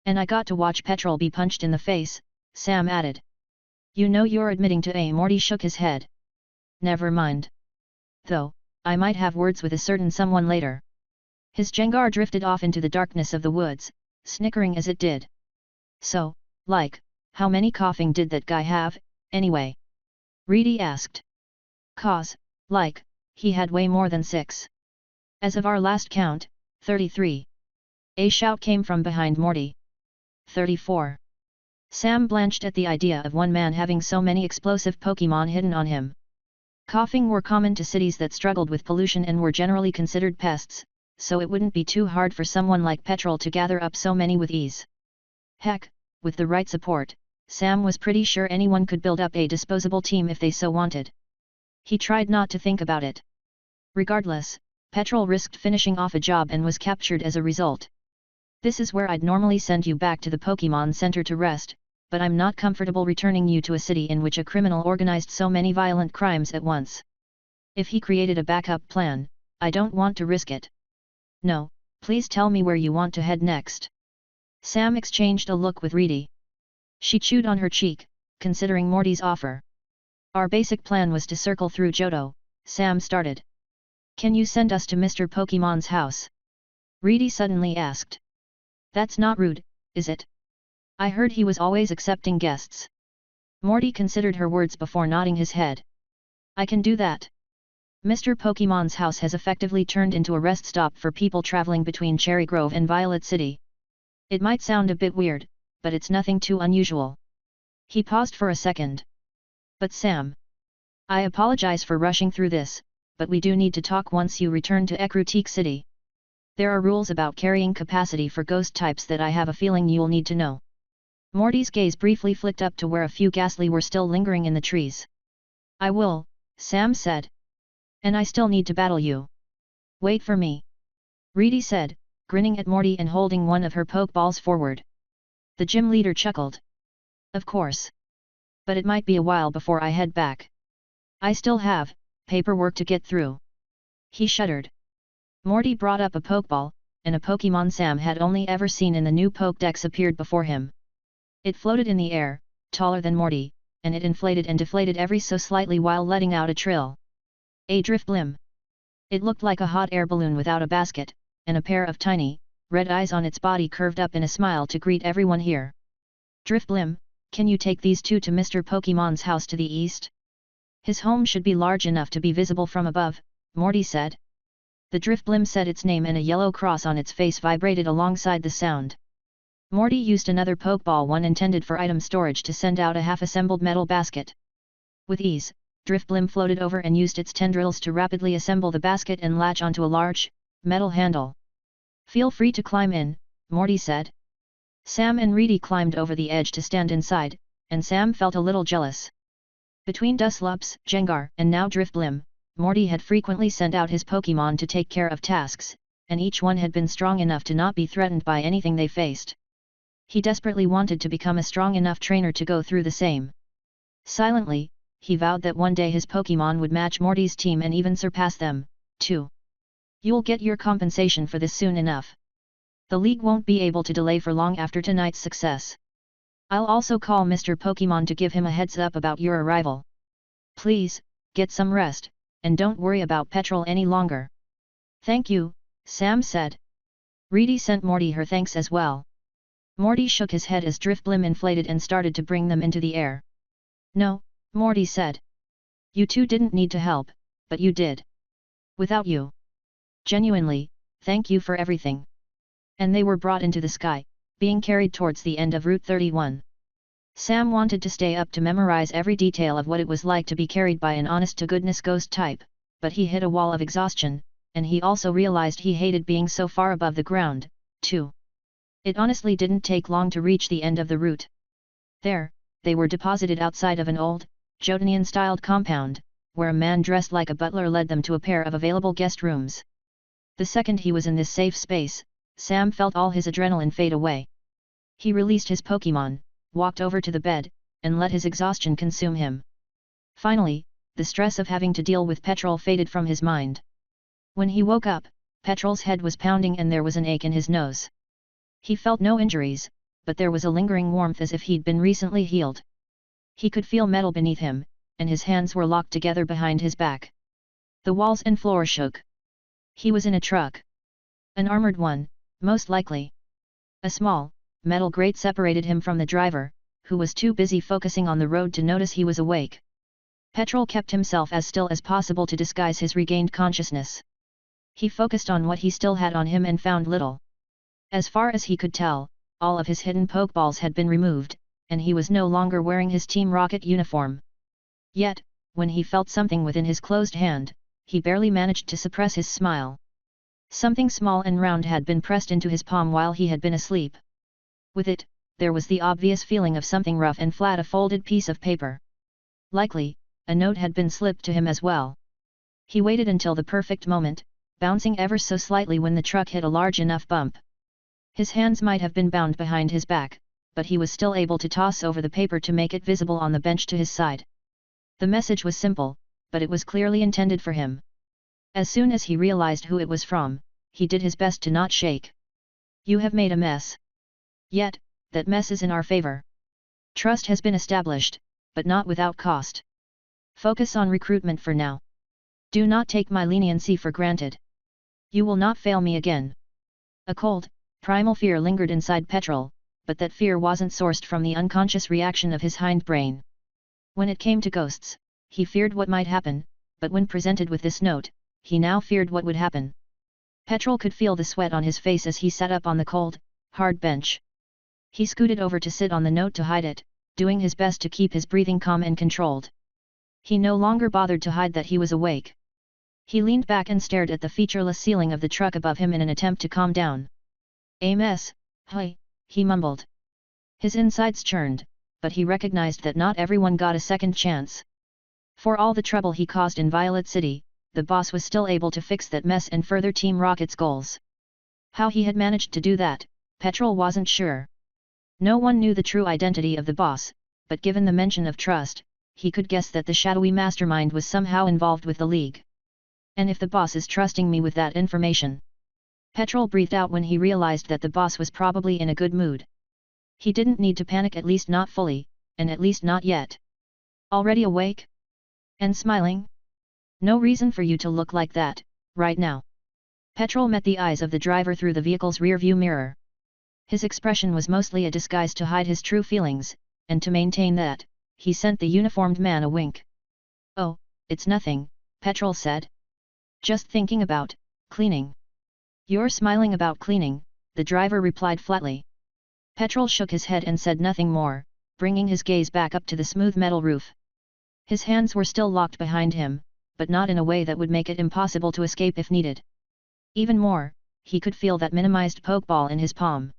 And I got to watch Petrol be punched in the face," Sam added. "You know you're admitting to a." Morty shook his head. "Never mind. Though, I might have words with a certain someone later." His Jengar drifted off into the darkness of the woods, snickering as it did. "So, how many coughing did that guy have, anyway?" Reedy asked. "'Cause, he had way more than 6. As of our last count, 33. A shout came from behind Morty. 34. Sam blanched at the idea of one man having so many explosive Pokémon hidden on him. Coughing were common to cities that struggled with pollution and were generally considered pests, so it wouldn't be too hard for someone like Petrol to gather up so many with ease. Heck, with the right support, Sam was pretty sure anyone could build up a disposable team if they so wanted. He tried not to think about it. Regardless, Petrol risked finishing off a job and was captured as a result. "This is where I'd normally send you back to the Pokémon Center to rest, but I'm not comfortable returning you to a city in which a criminal organized so many violent crimes at once. If he created a backup plan, I don't want to risk it." "No, please tell me where you want to head next." Sam exchanged a look with Reedy. She chewed on her cheek, considering Morty's offer. "Our basic plan was to circle through Johto," Sam started. "Can you send us to Mr. Pokemon's house?" Reedy suddenly asked. "That's not rude, is it? I heard he was always accepting guests." Morty considered her words before nodding his head. "I can do that. Mr. Pokemon's house has effectively turned into a rest stop for people traveling between Cherry Grove and Violet City. It might sound a bit weird, but it's nothing too unusual." He paused for a second. "But Sam, I apologize for rushing through this, but we do need to talk once you return to Ecruteak City. There are rules about carrying capacity for ghost types that I have a feeling you'll need to know." Morty's gaze briefly flicked up to where a few ghastly were still lingering in the trees. "I will," Sam said. "And I still need to battle you. Wait for me," Reedy said, grinning at Morty and holding one of her Pokeballs forward. The gym leader chuckled. "Of course. But it might be a while before I head back. I still have paperwork to get through." He shuddered. Morty brought up a Pokeball, and a Pokémon Sam had only ever seen in the new Pokédex appeared before him. It floated in the air, taller than Morty, and it inflated and deflated every so slightly while letting out a trill. A Drifblim. It looked like a hot air balloon without a basket, and a pair of tiny, red eyes on its body curved up in a smile to greet everyone here. "Drifblim, can you take these two to Mr. Pokemon's house to the east? His home should be large enough to be visible from above," Morty said. The Drifblim said its name and a yellow cross on its face vibrated alongside the sound. Morty used another Pokeball, one intended for item storage, to send out a half-assembled metal basket. With ease, Drifblim floated over and used its tendrils to rapidly assemble the basket and latch onto a large, metal handle. "Feel free to climb in," Morty said. Sam and Reedy climbed over the edge to stand inside, and Sam felt a little jealous. Between Dusclops, Jengar, and now Drifblim, Morty had frequently sent out his Pokémon to take care of tasks, and each one had been strong enough to not be threatened by anything they faced. He desperately wanted to become a strong enough trainer to go through the same. Silently, he vowed that one day his Pokémon would match Morty's team and even surpass them, too. "You'll get your compensation for this soon enough. The League won't be able to delay for long after tonight's success. I'll also call Mr. Pokémon to give him a heads up about your arrival. Please, get some rest, and don't worry about Petrol any longer." "Thank you," Sam said. Reedy sent Morty her thanks as well. Morty shook his head as Drifblim inflated and started to bring them into the air. No, Morty said. You two didn't need to help, but you did. Without you. Genuinely, thank you for everything. And they were brought into the sky, being carried towards the end of Route 31. Sam wanted to stay up to memorize every detail of what it was like to be carried by an honest-to-goodness ghost type, but he hit a wall of exhaustion, and he also realized he hated being so far above the ground, too. It honestly didn't take long to reach the end of the route. There, they were deposited outside of an old, Jotunian-styled compound, where a man dressed like a butler led them to a pair of available guest rooms. The second he was in this safe space, Sam felt all his adrenaline fade away. He released his Pokémon, walked over to the bed, and let his exhaustion consume him. Finally, the stress of having to deal with Petrol faded from his mind. When he woke up, Petrol's head was pounding and there was an ache in his nose. He felt no injuries, but there was a lingering warmth as if he'd been recently healed. He could feel metal beneath him, and his hands were locked together behind his back. The walls and floor shook. He was in a truck. An armored one, most likely. A small, metal grate separated him from the driver, who was too busy focusing on the road to notice he was awake. Petrol kept himself as still as possible to disguise his regained consciousness. He focused on what he still had on him and found little. As far as he could tell, all of his hidden Pokeballs had been removed, and he was no longer wearing his Team Rocket uniform. Yet, when he felt something within his closed hand, he barely managed to suppress his smile. Something small and round had been pressed into his palm while he had been asleep. With it, there was the obvious feeling of something rough and flat, a folded piece of paper. Likely, a note had been slipped to him as well. He waited until the perfect moment, bouncing ever so slightly when the truck hit a large enough bump. His hands might have been bound behind his back, but he was still able to toss over the paper to make it visible on the bench to his side. The message was simple, but it was clearly intended for him. As soon as he realized who it was from, he did his best to not shake. You have made a mess. Yet, that mess is in our favor. Trust has been established, but not without cost. Focus on recruitment for now. Do not take my leniency for granted. You will not fail me again. A cold, primal fear lingered inside Petrol, but that fear wasn't sourced from the unconscious reaction of his hindbrain. When it came to ghosts, he feared what might happen, but when presented with this note, he now feared what would happen. Petrol could feel the sweat on his face as he sat up on the cold, hard bench. He scooted over to sit on the note to hide it, doing his best to keep his breathing calm and controlled. He no longer bothered to hide that he was awake. He leaned back and stared at the featureless ceiling of the truck above him in an attempt to calm down. "Amos, hi," he mumbled. His insides churned, but he recognized that not everyone got a second chance. For all the trouble he caused in Violet City, the boss was still able to fix that mess and further Team Rocket's goals. How he had managed to do that, Petrol wasn't sure. No one knew the true identity of the boss, but given the mention of trust, he could guess that the shadowy mastermind was somehow involved with the League. And if the boss is trusting me with that information? Petrol breathed out when he realized that the boss was probably in a good mood. He didn't need to panic, at least not fully, and at least not yet. Already awake? And smiling? No reason for you to look like that, right now. Petrol met the eyes of the driver through the vehicle's rearview mirror. His expression was mostly a disguise to hide his true feelings, and to maintain that, he sent the uniformed man a wink. "Oh, it's nothing," Petrol said. "Just thinking about cleaning." "You're smiling about cleaning," the driver replied flatly. Petrol shook his head and said nothing more, bringing his gaze back up to the smooth metal roof. His hands were still locked behind him, but not in a way that would make it impossible to escape if needed. Even more, he could feel that minimized Pokeball in his palm.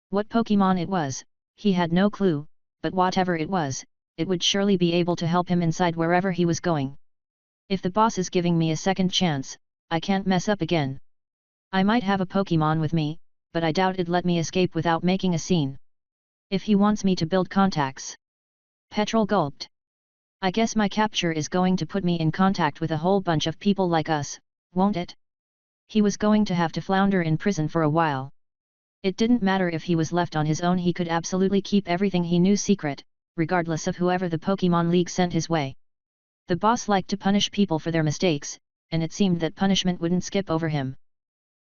What Pokemon it was, he had no clue, but whatever it was, it would surely be able to help him inside wherever he was going. If the boss is giving me a second chance, I can't mess up again. I might have a Pokemon with me, but I doubt it'd let me escape without making a scene. If he wants me to build contacts. Petrol gulped. I guess my capture is going to put me in contact with a whole bunch of people like us, won't it? He was going to have to flounder in prison for a while. It didn't matter if he was left on his own, he could absolutely keep everything he knew secret, regardless of whoever the Pokémon League sent his way. The boss liked to punish people for their mistakes, and it seemed that punishment wouldn't skip over him.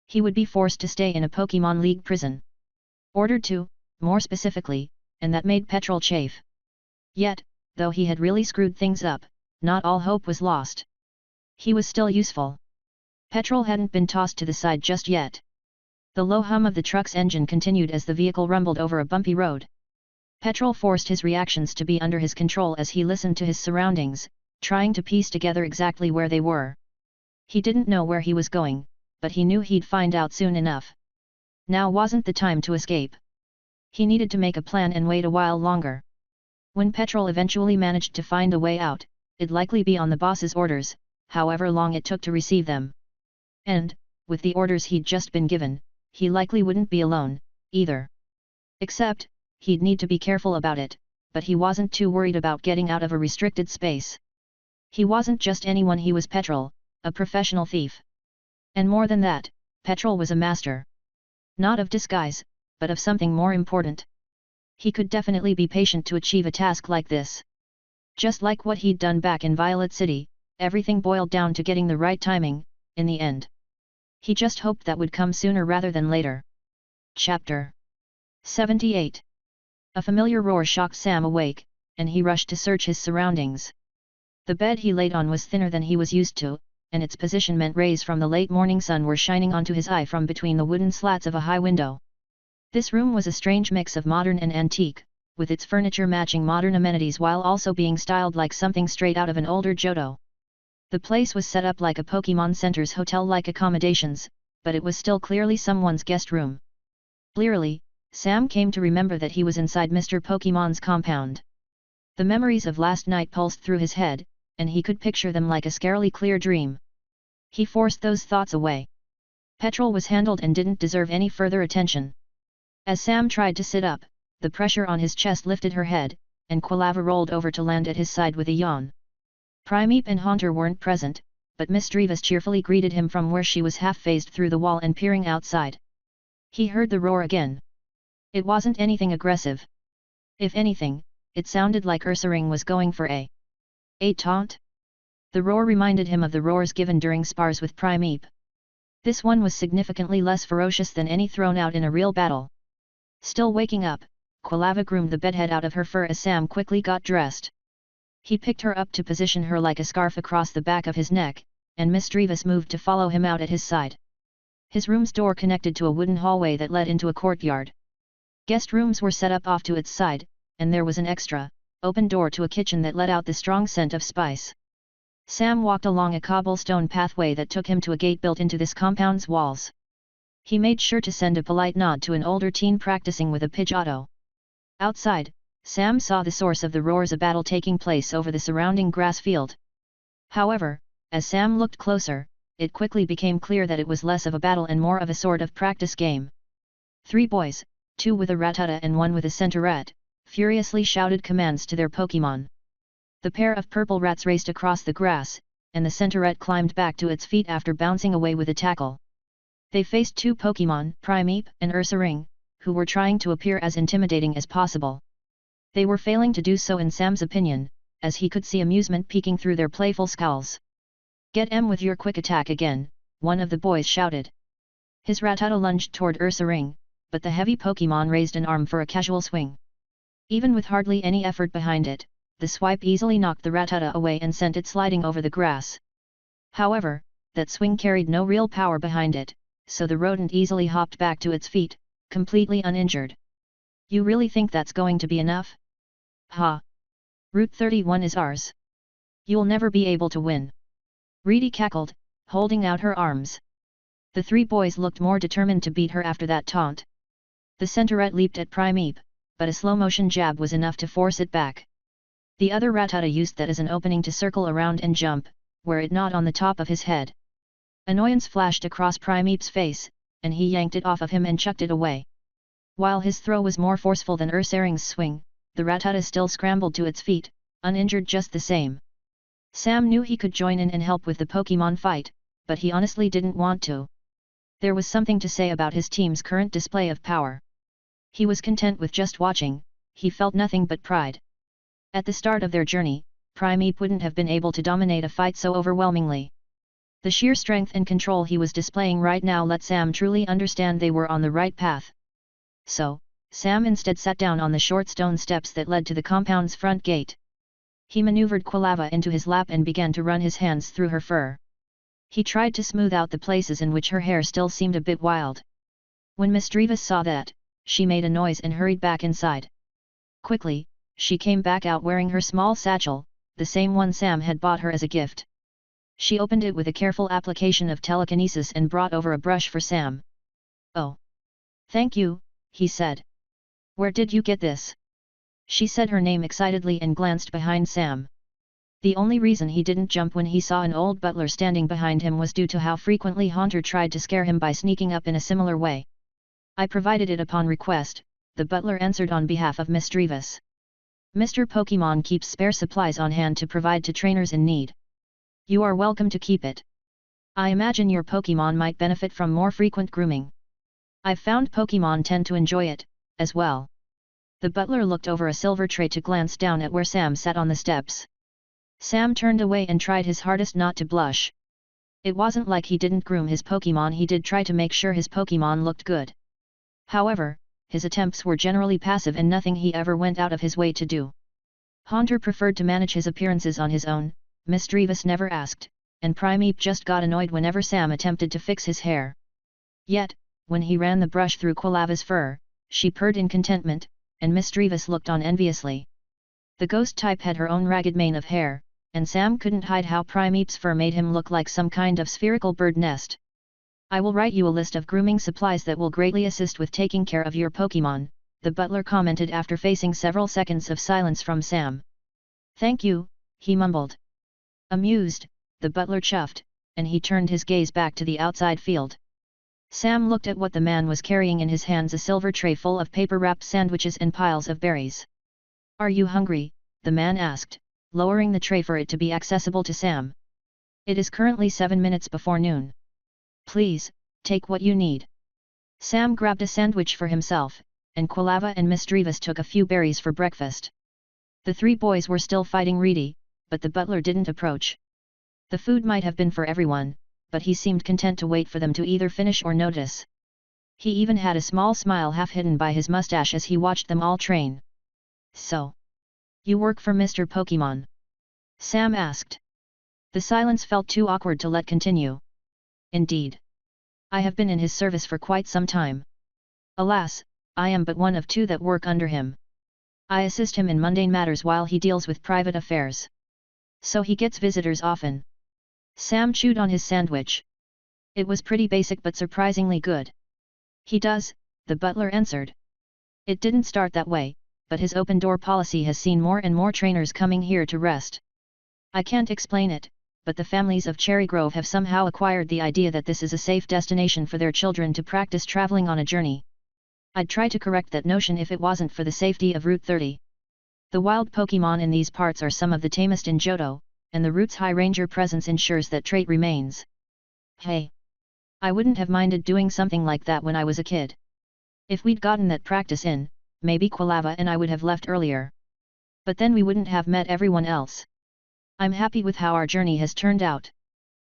He would be forced to stay in a Pokémon League prison. Ordered to more specifically, and that made Petrol chafe. Yet, though he had really screwed things up, not all hope was lost. He was still useful. Petrol hadn't been tossed to the side just yet. The low hum of the truck's engine continued as the vehicle rumbled over a bumpy road. Petrol forced his reactions to be under his control as he listened to his surroundings, trying to piece together exactly where they were. He didn't know where he was going, but he knew he'd find out soon enough. Now wasn't the time to escape. He needed to make a plan and wait a while longer. When Petrol eventually managed to find a way out, it'd likely be on the boss's orders, however long it took to receive them. And, with the orders he'd just been given, he likely wouldn't be alone, either. Except, he'd need to be careful about it, but he wasn't too worried about getting out of a restricted space. He wasn't just anyone, he was Petrol, a professional thief. And more than that, Petrol was a master. Not of disguise, but of something more important. He could definitely be patient to achieve a task like this. Just like what he'd done back in Violet City, everything boiled down to getting the right timing, in the end. He just hoped that would come sooner rather than later. Chapter 78. A familiar roar shocked Sam awake, and he rushed to search his surroundings. The bed he laid on was thinner than he was used to, and its position meant rays from the late morning sun were shining onto his eye from between the wooden slats of a high window. This room was a strange mix of modern and antique, with its furniture matching modern amenities while also being styled like something straight out of an older Johto. The place was set up like a Pokémon Center's hotel-like accommodations, but it was still clearly someone's guest room. Blearily, Sam came to remember that he was inside Mr. Pokémon's compound. The memories of last night pulsed through his head, and he could picture them like a scarily clear dream. He forced those thoughts away. Petrol was handled and didn't deserve any further attention. As Sam tried to sit up, the pressure on his chest lifted her head, and Quilava rolled over to land at his side with a yawn. Primeape and Haunter weren't present, but Miss Drevis cheerfully greeted him from where she was half-phased through the wall and peering outside. He heard the roar again. It wasn't anything aggressive. If anything, it sounded like Ursaring was going for a taunt. The roar reminded him of the roars given during spars with Primeape. This one was significantly less ferocious than any thrown out in a real battle. Still waking up, Quilava groomed the bedhead out of her fur as Sam quickly got dressed. He picked her up to position her like a scarf across the back of his neck, and Miss Drevis moved to follow him out at his side. His room's door connected to a wooden hallway that led into a courtyard. Guest rooms were set up off to its side, and there was an extra, open door to a kitchen that let out the strong scent of spice. Sam walked along a cobblestone pathway that took him to a gate built into this compound's walls. He made sure to send a polite nod to an older teen practicing with a Pidgeotto. Outside, Sam saw the source of the roars, a battle taking place over the surrounding grass field. However, as Sam looked closer, it quickly became clear that it was less of a battle and more of a sort of practice game. 3 boys, 2 with a Rattata and 1 with a Centaurette, furiously shouted commands to their Pokémon. The pair of purple rats raced across the grass, and the Centaurette climbed back to its feet after bouncing away with a tackle. They faced 2 Pokémon, Primeape and Ursaring, who were trying to appear as intimidating as possible. They were failing to do so in Sam's opinion, as he could see amusement peeking through their playful scowls. "Get em with your quick attack again," one of the boys shouted. His Rattata lunged toward Ursaring, but the heavy Pokémon raised an arm for a casual swing. Even with hardly any effort behind it, the swipe easily knocked the Rattata away and sent it sliding over the grass. However, that swing carried no real power behind it, so the rodent easily hopped back to its feet, completely uninjured. "You really think that's going to be enough? Ha! Route 31 is ours. You'll never be able to win." Reedy cackled, holding out her arms. The 3 boys looked more determined to beat her after that taunt. The Centaurette leaped at Primeape, but a slow-motion jab was enough to force it back. The other Rattata used that as an opening to circle around and jump, where it gnawed on the top of his head. Annoyance flashed across Primeape's face, and he yanked it off of him and chucked it away. While his throw was more forceful than Ursaring's swing, the Rattata still scrambled to its feet, uninjured just the same. Sam knew he could join in and help with the Pokémon fight, but he honestly didn't want to. There was something to say about his team's current display of power. He was content with just watching, he felt nothing but pride. At the start of their journey, Primeape wouldn't have been able to dominate a fight so overwhelmingly. The sheer strength and control he was displaying right now let Sam truly understand they were on the right path. So, Sam instead sat down on the short stone steps that led to the compound's front gate. He maneuvered Quilava into his lap and began to run his hands through her fur. He tried to smooth out the places in which her hair still seemed a bit wild. When Misdreavus saw that, she made a noise and hurried back inside. Quickly, she came back out wearing her small satchel, the same one Sam had bought her as a gift. She opened it with a careful application of telekinesis and brought over a brush for Sam. "Oh. Thank you," he said. "Where did you get this?" She said her name excitedly and glanced behind Sam. The only reason he didn't jump when he saw an old butler standing behind him was due to how frequently Haunter tried to scare him by sneaking up in a similar way. "I provided it upon request," the butler answered on behalf of Misdreavus. "Mr. Pokémon keeps spare supplies on hand to provide to trainers in need. You are welcome to keep it. I imagine your Pokémon might benefit from more frequent grooming. I've found Pokémon tend to enjoy it, as well." The butler looked over a silver tray to glance down at where Sam sat on the steps. Sam turned away and tried his hardest not to blush. It wasn't like he didn't groom his Pokémon, he did try to make sure his Pokémon looked good. However, his attempts were generally passive and nothing he ever went out of his way to do. Haunter preferred to manage his appearances on his own, Misdreavus never asked, and Primeape just got annoyed whenever Sam attempted to fix his hair. Yet, when he ran the brush through Quilava's fur, she purred in contentment, and Misdreavus looked on enviously. The ghost type had her own ragged mane of hair, and Sam couldn't hide how Primeape's fur made him look like some kind of spherical bird nest. "I will write you a list of grooming supplies that will greatly assist with taking care of your Pokémon," the butler commented after facing several seconds of silence from Sam. "Thank you," he mumbled. Amused, the butler chuffed, and he turned his gaze back to the outside field. Sam looked at what the man was carrying in his hands, a silver tray full of paper-wrapped sandwiches and piles of berries. "Are you hungry?" the man asked, lowering the tray for it to be accessible to Sam. "It is currently 7 minutes before noon. Please, take what you need." Sam grabbed a sandwich for himself, and Quilava and Misdreavus took a few berries for breakfast. The three boys were still fighting Reedy, but the butler didn't approach. The food might have been for everyone, but he seemed content to wait for them to either finish or notice. He even had a small smile half hidden by his mustache as he watched them all train. "So, you work for Mr. Pokémon?" Sam asked. The silence felt too awkward to let continue. "Indeed. I have been in his service for quite some time. Alas, I am but one of 2 that work under him. I assist him in mundane matters while he deals with private affairs. So he gets visitors often." Sam chewed on his sandwich. It was pretty basic but surprisingly good. "He does," the butler answered. "It didn't start that way, but his open-door policy has seen more and more trainers coming here to rest. I can't explain it, but the families of Cherry Grove have somehow acquired the idea that this is a safe destination for their children to practice traveling on a journey. I'd try to correct that notion if it wasn't for the safety of Route 30. The wild Pokémon in these parts are some of the tamest in Johto, and the route's high ranger presence ensures that trait remains. Hey! I wouldn't have minded doing something like that when I was a kid. If we'd gotten that practice in, maybe Quilava and I would have left earlier. But then we wouldn't have met everyone else. I'm happy with how our journey has turned out.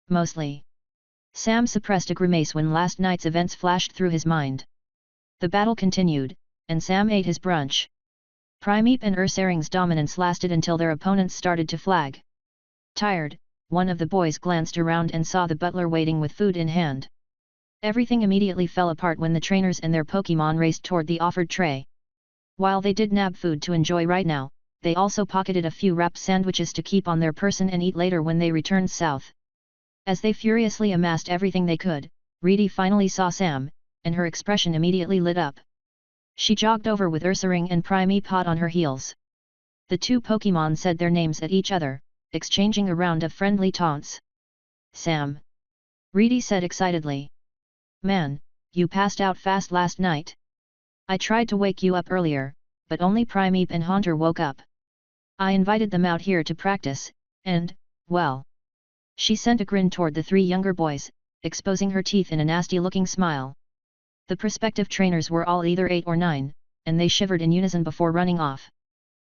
Mostly." Sam suppressed a grimace when last night's events flashed through his mind. The battle continued, and Sam ate his brunch. Primeape and Ursaring's dominance lasted until their opponents started to flag. Tired, one of the boys glanced around and saw the butler waiting with food in hand. Everything immediately fell apart when the trainers and their Pokémon raced toward the offered tray. While they did nab food to enjoy right now, they also pocketed a few wrapped sandwiches to keep on their person and eat later when they returned south. As they furiously amassed everything they could, Reedy finally saw Sam, and her expression immediately lit up. She jogged over with Ursaring and Primeape hot on her heels. The 2 Pokémon said their names at each other, exchanging a round of friendly taunts. "Sam!" Reedy said excitedly. "Man, you passed out fast last night. I tried to wake you up earlier, but only Primeape and Haunter woke up. I invited them out here to practice, and, well..." She sent a grin toward the 3 younger boys, exposing her teeth in a nasty-looking smile. The prospective trainers were all either 8 or 9, and they shivered in unison before running off.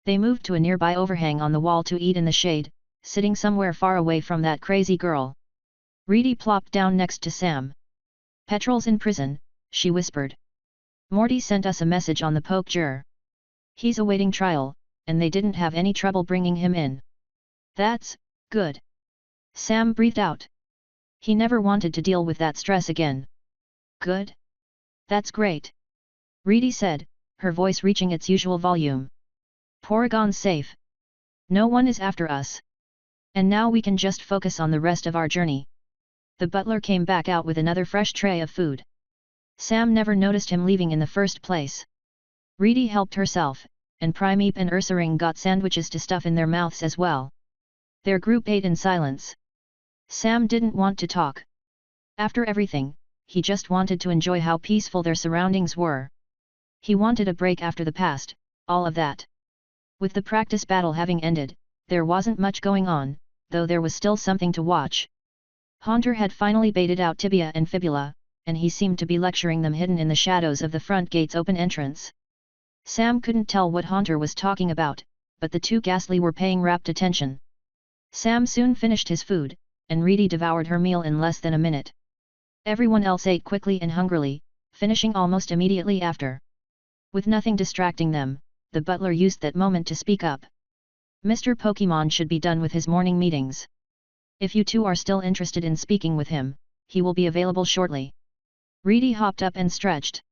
They moved to a nearby overhang on the wall to eat in the shade, sitting somewhere far away from that crazy girl. Reedy plopped down next to Sam. "Petrol's in prison," she whispered. Morty sent us a message on the Poke. He's awaiting trial, and they didn't have any trouble bringing him in. That's good. Sam breathed out. He never wanted to deal with that stress again. Good? That's great. Reedy said, her voice reaching its usual volume. Porygon's safe. No one is after us. And now we can just focus on the rest of our journey. The butler came back out with another fresh tray of food. Sam never noticed him leaving in the first place. Reedy helped herself, and Primeape and Ursaring got sandwiches to stuff in their mouths as well. Their group ate in silence. Sam didn't want to talk. After everything, he just wanted to enjoy how peaceful their surroundings were. He wanted a break after the past, all of that. With the practice battle having ended, there wasn't much going on, though there was still something to watch. Haunter had finally baited out Tibia and Fibula, and he seemed to be lecturing them hidden in the shadows of the front gate's open entrance. Sam couldn't tell what Haunter was talking about, but the two Ghastly were paying rapt attention. Sam soon finished his food, and Reedy devoured her meal in less than a minute. Everyone else ate quickly and hungrily, finishing almost immediately after. With nothing distracting them, the butler used that moment to speak up. Mr. Pokémon should be done with his morning meetings. If you two are still interested in speaking with him, he will be available shortly. Reedy hopped up and stretched.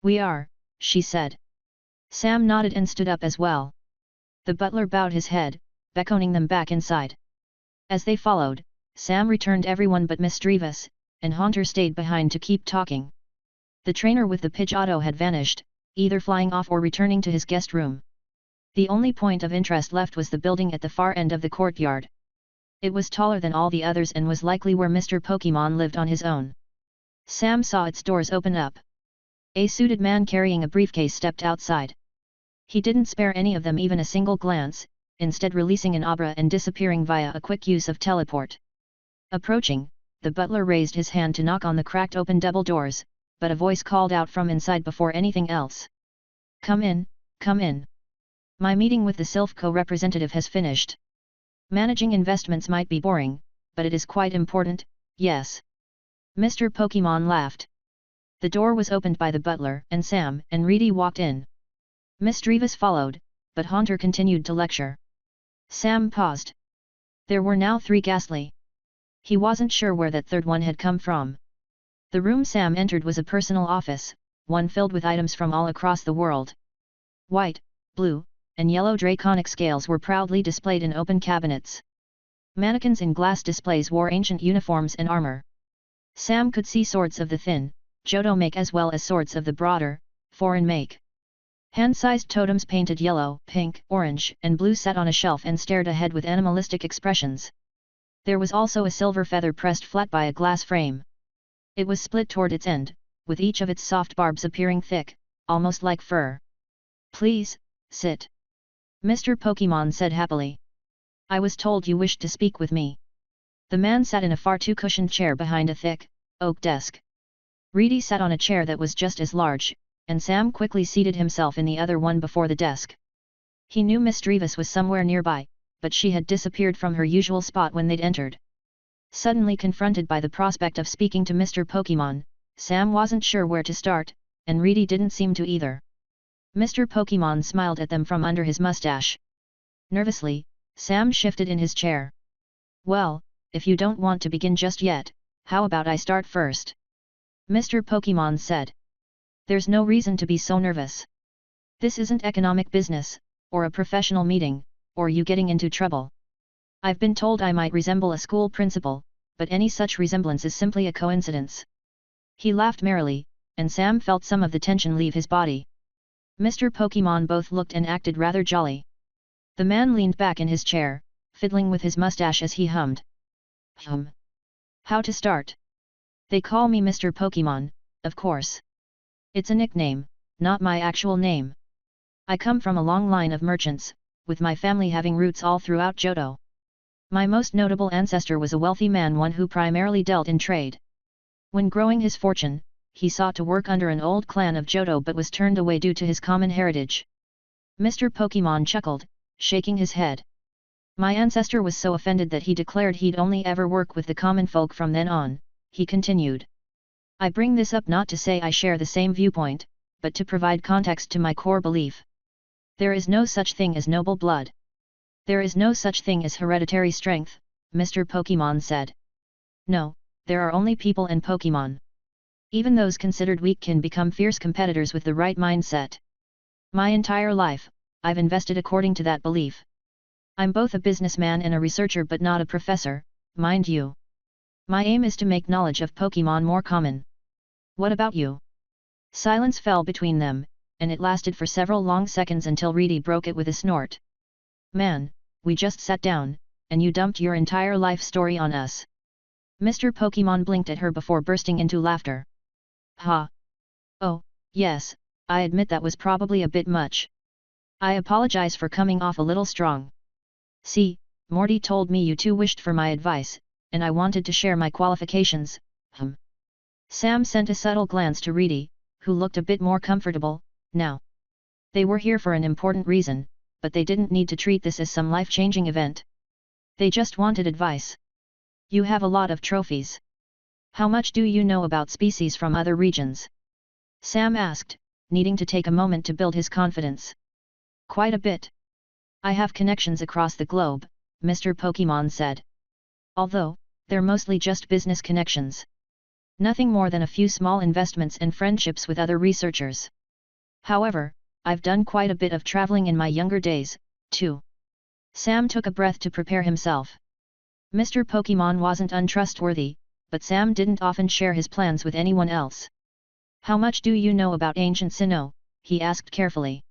We are, she said. Sam nodded and stood up as well. The butler bowed his head, beckoning them back inside. As they followed, Sam returned everyone but Misdreavus, and Haunter stayed behind to keep talking. The trainer with the Pidgeotto had vanished, either flying off or returning to his guest room. The only point of interest left was the building at the far end of the courtyard. It was taller than all the others and was likely where Mr. Pokémon lived on his own. Sam saw its doors open up. A suited man carrying a briefcase stepped outside. He didn't spare any of them even a single glance, instead releasing an Abra and disappearing via a quick use of teleport. Approaching, the butler raised his hand to knock on the cracked open double doors, but a voice called out from inside before anything else. Come in, come in. My meeting with the Silphco representative has finished. Managing investments might be boring, but it is quite important, yes. Mr. Pokémon laughed. The door was opened by the butler, and Sam and Reedy walked in. Misdreavus followed, but Haunter continued to lecture. Sam paused. There were now 3 Ghastly. He wasn't sure where that third one had come from. The room Sam entered was a personal office, one filled with items from all across the world. White, blue, and yellow draconic scales were proudly displayed in open cabinets. Mannequins in glass displays wore ancient uniforms and armor. Sam could see swords of the thin, Johto make as well as swords of the broader, foreign make. Hand-sized totems painted yellow, pink, orange, and blue sat on a shelf and stared ahead with animalistic expressions. There was also a silver feather pressed flat by a glass frame. It was split toward its end, with each of its soft barbs appearing thick, almost like fur. Please, sit. Mr. Pokémon said happily. I was told you wished to speak with me. The man sat in a far too cushioned chair behind a thick, oak desk. Reedy sat on a chair that was just as large, and Sam quickly seated himself in the other one before the desk. He knew Misdreavus was somewhere nearby, but she had disappeared from her usual spot when they'd entered. Suddenly confronted by the prospect of speaking to Mr. Pokémon, Sam wasn't sure where to start, and Reedy didn't seem to either. Mr. Pokémon smiled at them from under his mustache. Nervously, Sam shifted in his chair. Well, if you don't want to begin just yet, how about I start first? Mr. Pokémon said. There's no reason to be so nervous. This isn't economic business, or a professional meeting, or you getting into trouble. I've been told I might resemble a school principal, but any such resemblance is simply a coincidence. He laughed merrily, and Sam felt some of the tension leave his body. Mr. Pokémon both looked and acted rather jolly. The man leaned back in his chair, fiddling with his mustache as he hummed. How to start? They call me Mr. Pokémon, of course. It's a nickname, not my actual name. I come from a long line of merchants, with my family having roots all throughout Johto. My most notable ancestor was a wealthy man, one who primarily dealt in trade. When growing his fortune, he sought to work under an old clan of Johto but was turned away due to his common heritage. Mr. Pokémon chuckled, shaking his head. My ancestor was so offended that he declared he'd only ever work with the common folk from then on, he continued. I bring this up not to say I share the same viewpoint, but to provide context to my core belief. There is no such thing as noble blood. There is no such thing as hereditary strength, Mr. Pokémon said. No, there are only people and Pokémon. Even those considered weak can become fierce competitors with the right mindset. My entire life, I've invested according to that belief. I'm both a businessman and a researcher but not a professor, mind you. My aim is to make knowledge of Pokémon more common. What about you? Silence fell between them, and it lasted for several long seconds until Reedy broke it with a snort. Man, we just sat down, and you dumped your entire life story on us. Mr. Pokémon blinked at her before bursting into laughter. Ha! Oh, yes, I admit that was probably a bit much. I apologize for coming off a little strong. See, Morty told me you two wished for my advice, and I wanted to share my qualifications. Sam sent a subtle glance to Reedy, who looked a bit more comfortable, now. They were here for an important reason, but they didn't need to treat this as some life-changing event. They just wanted advice. You have a lot of trophies. How much do you know about species from other regions? Sam asked, needing to take a moment to build his confidence. Quite a bit. I have connections across the globe, Mr. Pokémon said. Although, they're mostly just business connections. Nothing more than a few small investments and friendships with other researchers. However, I've done quite a bit of traveling in my younger days, too. Sam took a breath to prepare himself. Mr. Pokémon wasn't untrustworthy, but Sam didn't often share his plans with anyone else. How much do you know about ancient Sinnoh? He asked carefully.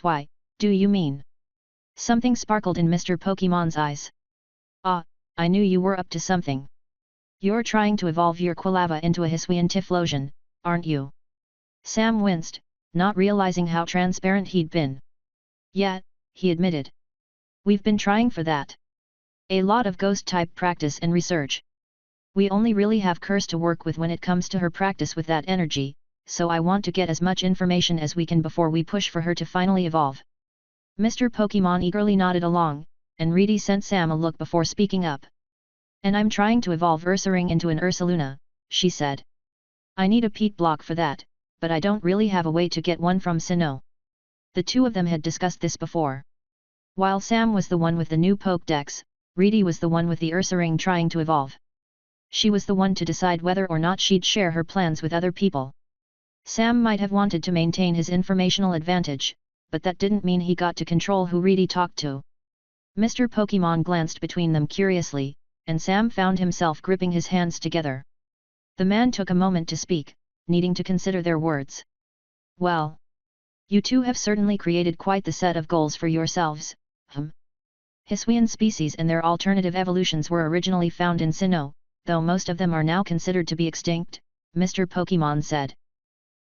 Why, do you mean? Something sparkled in Mr. Pokémon's eyes. Ah, I knew you were up to something. You're trying to evolve your Quilava into a Hisuian Typhlosion, aren't you? Sam winced, not realizing how transparent he'd been. Yeah, he admitted. We've been trying for that. A lot of ghost-type practice and research. We only really have Curse to work with when it comes to her practice with that energy, so I want to get as much information as we can before we push for her to finally evolve. Mr. Pokémon eagerly nodded along, and Reedy sent Sam a look before speaking up. And I'm trying to evolve Ursaring into an Ursaluna, she said. I need a peat block for that, but I don't really have a way to get one from Sinnoh. The two of them had discussed this before. While Sam was the one with the new Pokédex, Reedy was the one with the Ursaring trying to evolve. She was the one to decide whether or not she'd share her plans with other people. Sam might have wanted to maintain his informational advantage, but that didn't mean he got to control who Reedy talked to. Mr. Pokémon glanced between them curiously, and Sam found himself gripping his hands together. The man took a moment to speak, needing to consider their words. Well, you two have certainly created quite the set of goals for yourselves. Hisuian species and their alternative evolutions were originally found in Sinnoh, though most of them are now considered to be extinct, Mr. Pokémon said.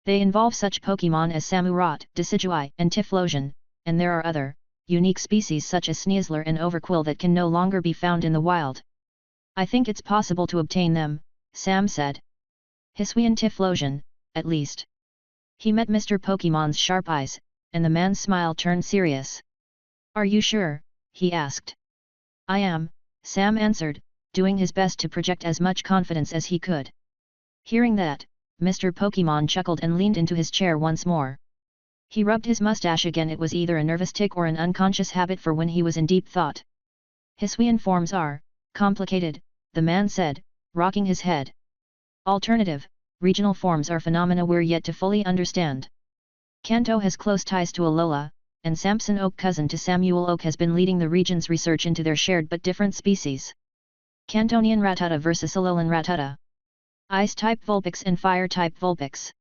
They involve such Pokémon as Samurott, Decidueye, and Typhlosion, and there are other, unique species such as Sneasler and Overquill that can no longer be found in the wild. I think it's possible to obtain them, Sam said. Hisuian Typhlosion, at least. He met Mr. Pokémon's sharp eyes, and the man's smile turned serious. Are you sure? He asked. I am, Sam answered, doing his best to project as much confidence as he could. Hearing that, Mr. Pokémon chuckled and leaned into his chair once more. He rubbed his mustache again. It was either a nervous tic or an unconscious habit for when he was in deep thought. Hisuian forms are complicated, the man said, rocking his head. Alternative, regional forms are phenomena we're yet to fully understand. Kanto has close ties to Alola, and Samson Oak, cousin to Samuel Oak, has been leading the region's research into their shared but different species. Cantonian Rattata versus Alolan Rattata. Ice-type Vulpix and Fire-type Vulpix.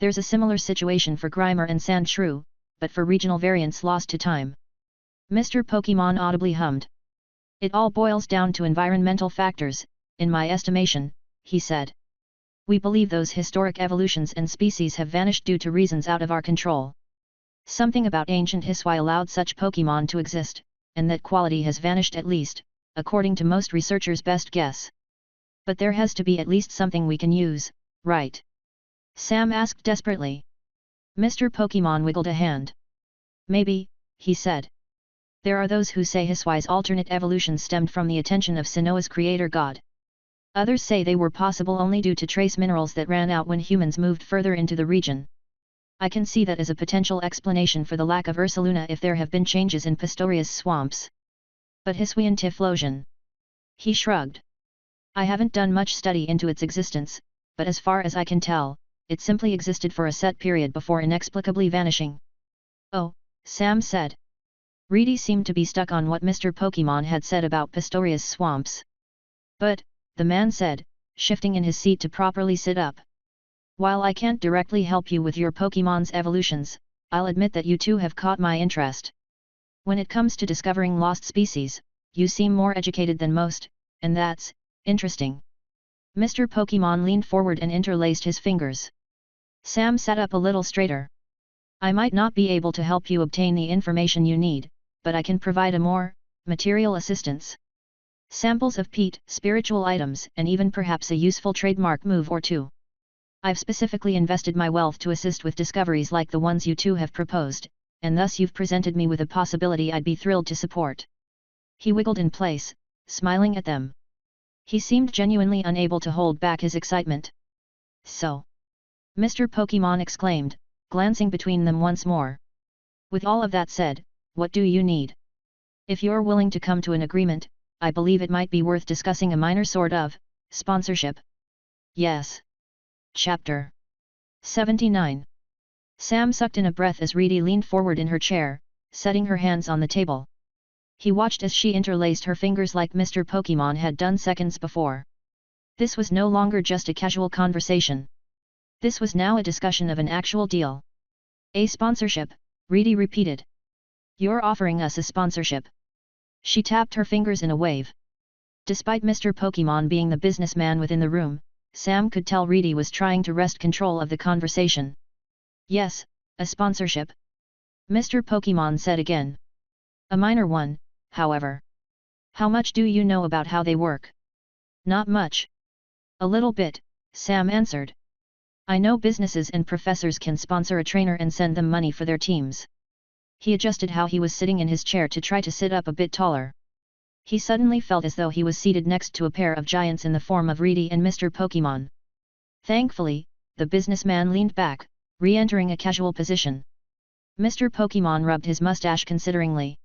There's a similar situation for Grimer and Sandshrew, but for regional variants lost to time. Mr. Pokémon audibly hummed. It all boils down to environmental factors, in my estimation, he said. We believe those historic evolutions and species have vanished due to reasons out of our control. Something about ancient Hisui allowed such Pokémon to exist, and that quality has vanished, at least, according to most researchers' best guess. But there has to be at least something we can use, right? Sam asked desperately. Mr. Pokémon wiggled a hand. Maybe, he said. There are those who say Hisui's alternate evolution stemmed from the attention of Sinnoh's creator god. Others say they were possible only due to trace minerals that ran out when humans moved further into the region. I can see that as a potential explanation for the lack of Ursaluna if there have been changes in Pistorius swamps. But Hiswian Tiflosion. He shrugged. I haven't done much study into its existence, but as far as I can tell, it simply existed for a set period before inexplicably vanishing. Oh, Sam said. Reedy seemed to be stuck on what Mr. Pokémon had said about Pistorius swamps. But, the man said, shifting in his seat to properly sit up. While I can't directly help you with your Pokémon's evolutions, I'll admit that you two have caught my interest. When it comes to discovering lost species, you seem more educated than most, and that's interesting. Mr. Pokémon leaned forward and interlaced his fingers. Sam sat up a little straighter. I might not be able to help you obtain the information you need, but I can provide a more material assistance. Samples of peat, spiritual items, and even perhaps a useful trademark move or two. I've specifically invested my wealth to assist with discoveries like the ones you two have proposed, and thus you've presented me with a possibility I'd be thrilled to support. He wiggled in place, smiling at them. He seemed genuinely unable to hold back his excitement. So? Mr. Pokémon exclaimed, glancing between them once more. With all of that said, what do you need? If you're willing to come to an agreement, I believe it might be worth discussing a minor sort of sponsorship. Yes. Chapter 79. Sam sucked in a breath as Reedy leaned forward in her chair, setting her hands on the table. He watched as she interlaced her fingers like Mr. Pokémon had done seconds before. This was no longer just a casual conversation. This was now a discussion of an actual deal. A sponsorship, Reedy repeated. You're offering us a sponsorship. She tapped her fingers in a wave. Despite Mr. Pokémon being the businessman within the room, Sam could tell Reedy was trying to wrest control of the conversation. Yes, a sponsorship. Mr. Pokémon said again. A minor one, however. How much do you know about how they work? Not much. A little bit, Sam answered. I know businesses and professors can sponsor a trainer and send them money for their teams. He adjusted how he was sitting in his chair to try to sit up a bit taller. He suddenly felt as though he was seated next to a pair of giants in the form of Reedy and Mr. Pokémon. Thankfully, the businessman leaned back, re-entering a casual position. Mr. Pokémon rubbed his mustache consideringly.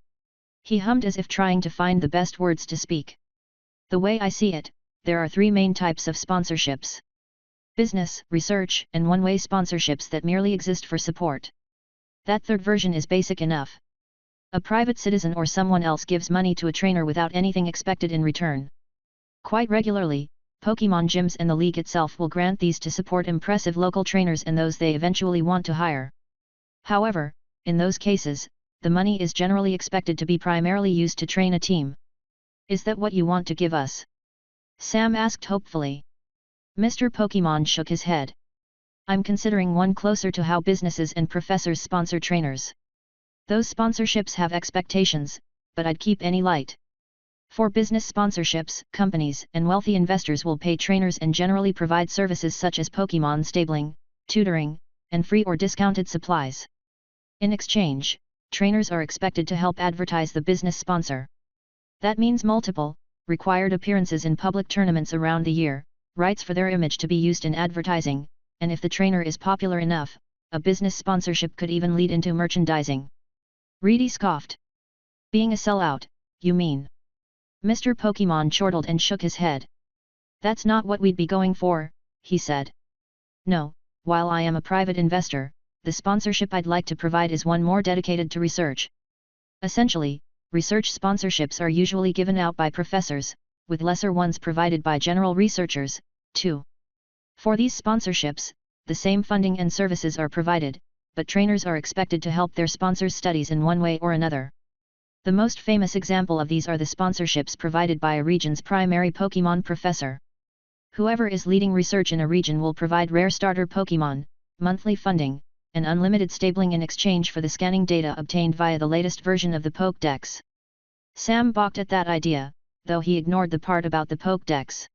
He hummed as if trying to find the best words to speak. The way I see it, there are three main types of sponsorships. Business, research, and one-way sponsorships that merely exist for support. That third version is basic enough. A private citizen or someone else gives money to a trainer without anything expected in return. Quite regularly, Pokémon gyms and the league itself will grant these to support impressive local trainers and those they eventually want to hire. However, in those cases, the money is generally expected to be primarily used to train a team. Is that what you want to give us? Sam asked hopefully. Mr. Pokémon shook his head. I'm considering one closer to how businesses and professors sponsor trainers. Those sponsorships have expectations, but I'd keep any light. For business sponsorships, companies and wealthy investors will pay trainers and generally provide services such as Pokémon stabling, tutoring, and free or discounted supplies. In exchange, trainers are expected to help advertise the business sponsor. That means multiple, required appearances in public tournaments around the year, rights for their image to be used in advertising, and if the trainer is popular enough, a business sponsorship could even lead into merchandising. Reedy scoffed. Being a sellout, you mean? Mr. Pokémon chortled and shook his head. That's not what we'd be going for, he said. No, while I am a private investor, the sponsorship I'd like to provide is one more dedicated to research. Essentially, research sponsorships are usually given out by professors, with lesser ones provided by general researchers, too. For these sponsorships, the same funding and services are provided, but trainers are expected to help their sponsors' studies in one way or another. The most famous example of these are the sponsorships provided by a region's primary Pokémon professor. Whoever is leading research in a region will provide rare starter Pokémon, monthly funding, and unlimited stabling in exchange for the scanning data obtained via the latest version of the Pokédex. Sam balked at that idea, though he ignored the part about the Pokédex.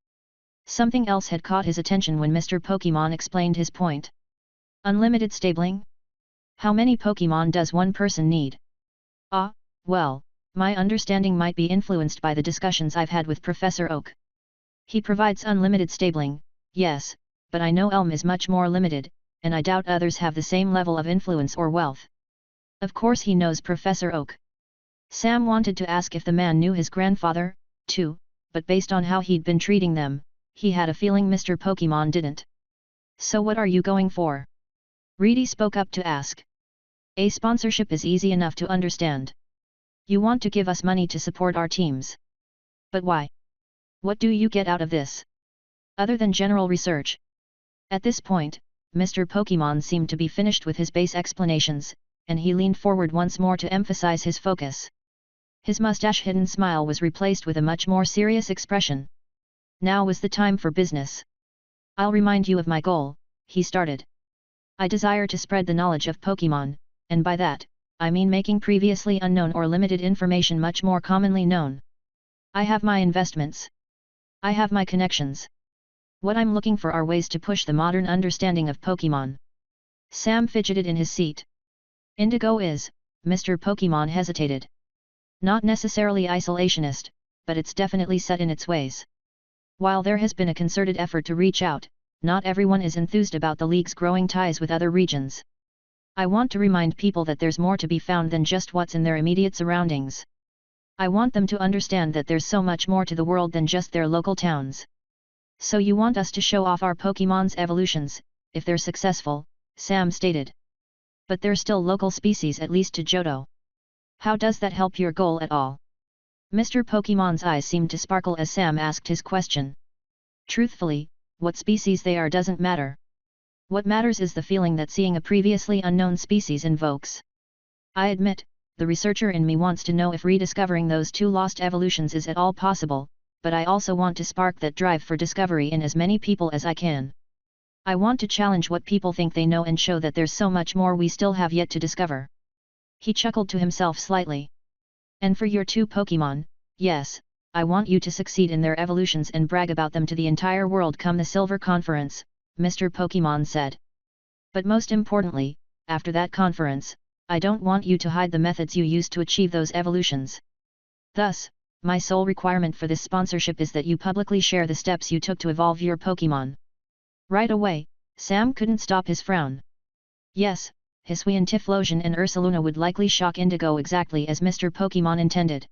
Something else had caught his attention when Mr. Pokémon explained his point. Unlimited stabling? How many Pokémon does one person need? Ah, well, my understanding might be influenced by the discussions I've had with Professor Oak. He provides unlimited stabling, yes, but I know Elm is much more limited, and I doubt others have the same level of influence or wealth. Of course he knows Professor Oak. Sam wanted to ask if the man knew his grandfather, too, but based on how he'd been treating them, he had a feeling Mr. Pokémon didn't. So what are you going for? Reedy spoke up to ask. A sponsorship is easy enough to understand. You want to give us money to support our teams. But why? What do you get out of this? Other than general research. At this point, Mr. Pokémon seemed to be finished with his base explanations, and he leaned forward once more to emphasize his focus. His mustache-hidden smile was replaced with a much more serious expression. Now was the time for business. I'll remind you of my goal, he started. I desire to spread the knowledge of Pokémon, and by that, I mean making previously unknown or limited information much more commonly known. I have my investments. I have my connections. What I'm looking for are ways to push the modern understanding of Pokémon. Sam fidgeted in his seat. Indigo is, Mr. Pokémon hesitated. Not necessarily isolationist, but it's definitely set in its ways. While there has been a concerted effort to reach out, not everyone is enthused about the League's growing ties with other regions. I want to remind people that there's more to be found than just what's in their immediate surroundings. I want them to understand that there's so much more to the world than just their local towns. So you want us to show off our Pokémon's evolutions, if they're successful, Sam stated. But they're still local species at least to Johto. How does that help your goal at all? Mr. Pokémon's eyes seemed to sparkle as Sam asked his question. Truthfully, what species they are doesn't matter. What matters is the feeling that seeing a previously unknown species invokes. I admit, the researcher in me wants to know if rediscovering those two lost evolutions is at all possible, but I also want to spark that drive for discovery in as many people as I can. I want to challenge what people think they know and show that there's so much more we still have yet to discover. He chuckled to himself slightly. And for your two Pokémon, yes, I want you to succeed in their evolutions and brag about them to the entire world come the Silver Conference, Mr. Pokémon said. But most importantly, after that conference, I don't want you to hide the methods you used to achieve those evolutions. Thus, my sole requirement for this sponsorship is that you publicly share the steps you took to evolve your Pokémon. Right away, Sam couldn't stop his frown. Yes, Hisui Typhlosion and Ursaluna would likely shock Indigo exactly as Mr. Pokémon intended.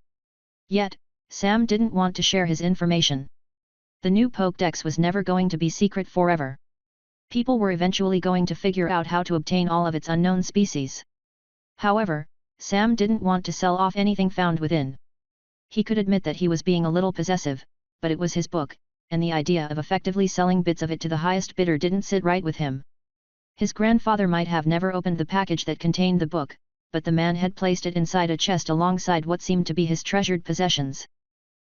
Yet, Sam didn't want to share his information. The new Pokédex was never going to be secret forever. People were eventually going to figure out how to obtain all of its unknown species. However, Sam didn't want to sell off anything found within. He could admit that he was being a little possessive, but it was his book, and the idea of effectively selling bits of it to the highest bidder didn't sit right with him. His grandfather might have never opened the package that contained the book, but the man had placed it inside a chest alongside what seemed to be his treasured possessions.